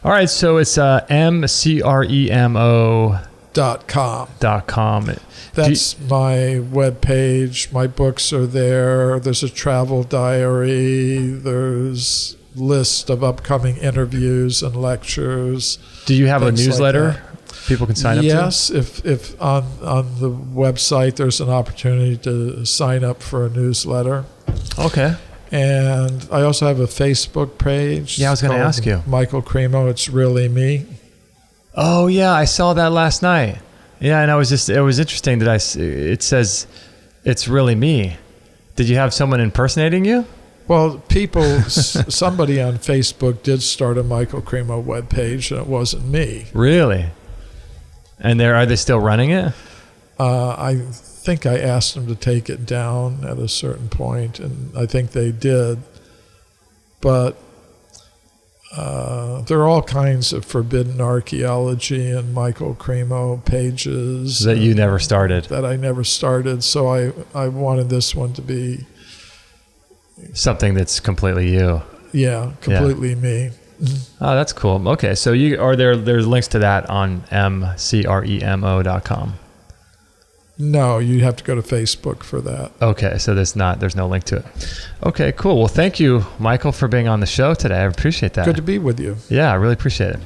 right, so it's mcremo.com. That's my webpage. My books are there. There's a travel diary. There's list of upcoming interviews and lectures. Do you have a newsletter people can sign up to? Yes, if on the website there's an opportunity to sign up for a newsletter. Okay. And I also have a Facebook page. Yeah, I was going to ask you. Michael Cremo, It's Really Me. Oh, yeah, I saw that last night. Yeah, and it was interesting that it says, it's really me. Did you have someone impersonating you? Well, somebody on Facebook did start a Michael Cremo webpage, and it wasn't me. Really? And are they still running it? I think I asked them to take it down at a certain point, and I think they did. But there are all kinds of Forbidden Archaeology and Michael Cremo pages. That you never started. That I never started, so I wanted this one to be... something that's completely you. Yeah, completely me. Oh, that's cool. Okay, so there's links to that on mcremo.com. No, you have to go to Facebook for that. Okay, so there's no link to it. Okay, cool. Well, thank you, Michael, for being on the show today. I appreciate that. Good to be with you. Yeah, I really appreciate it.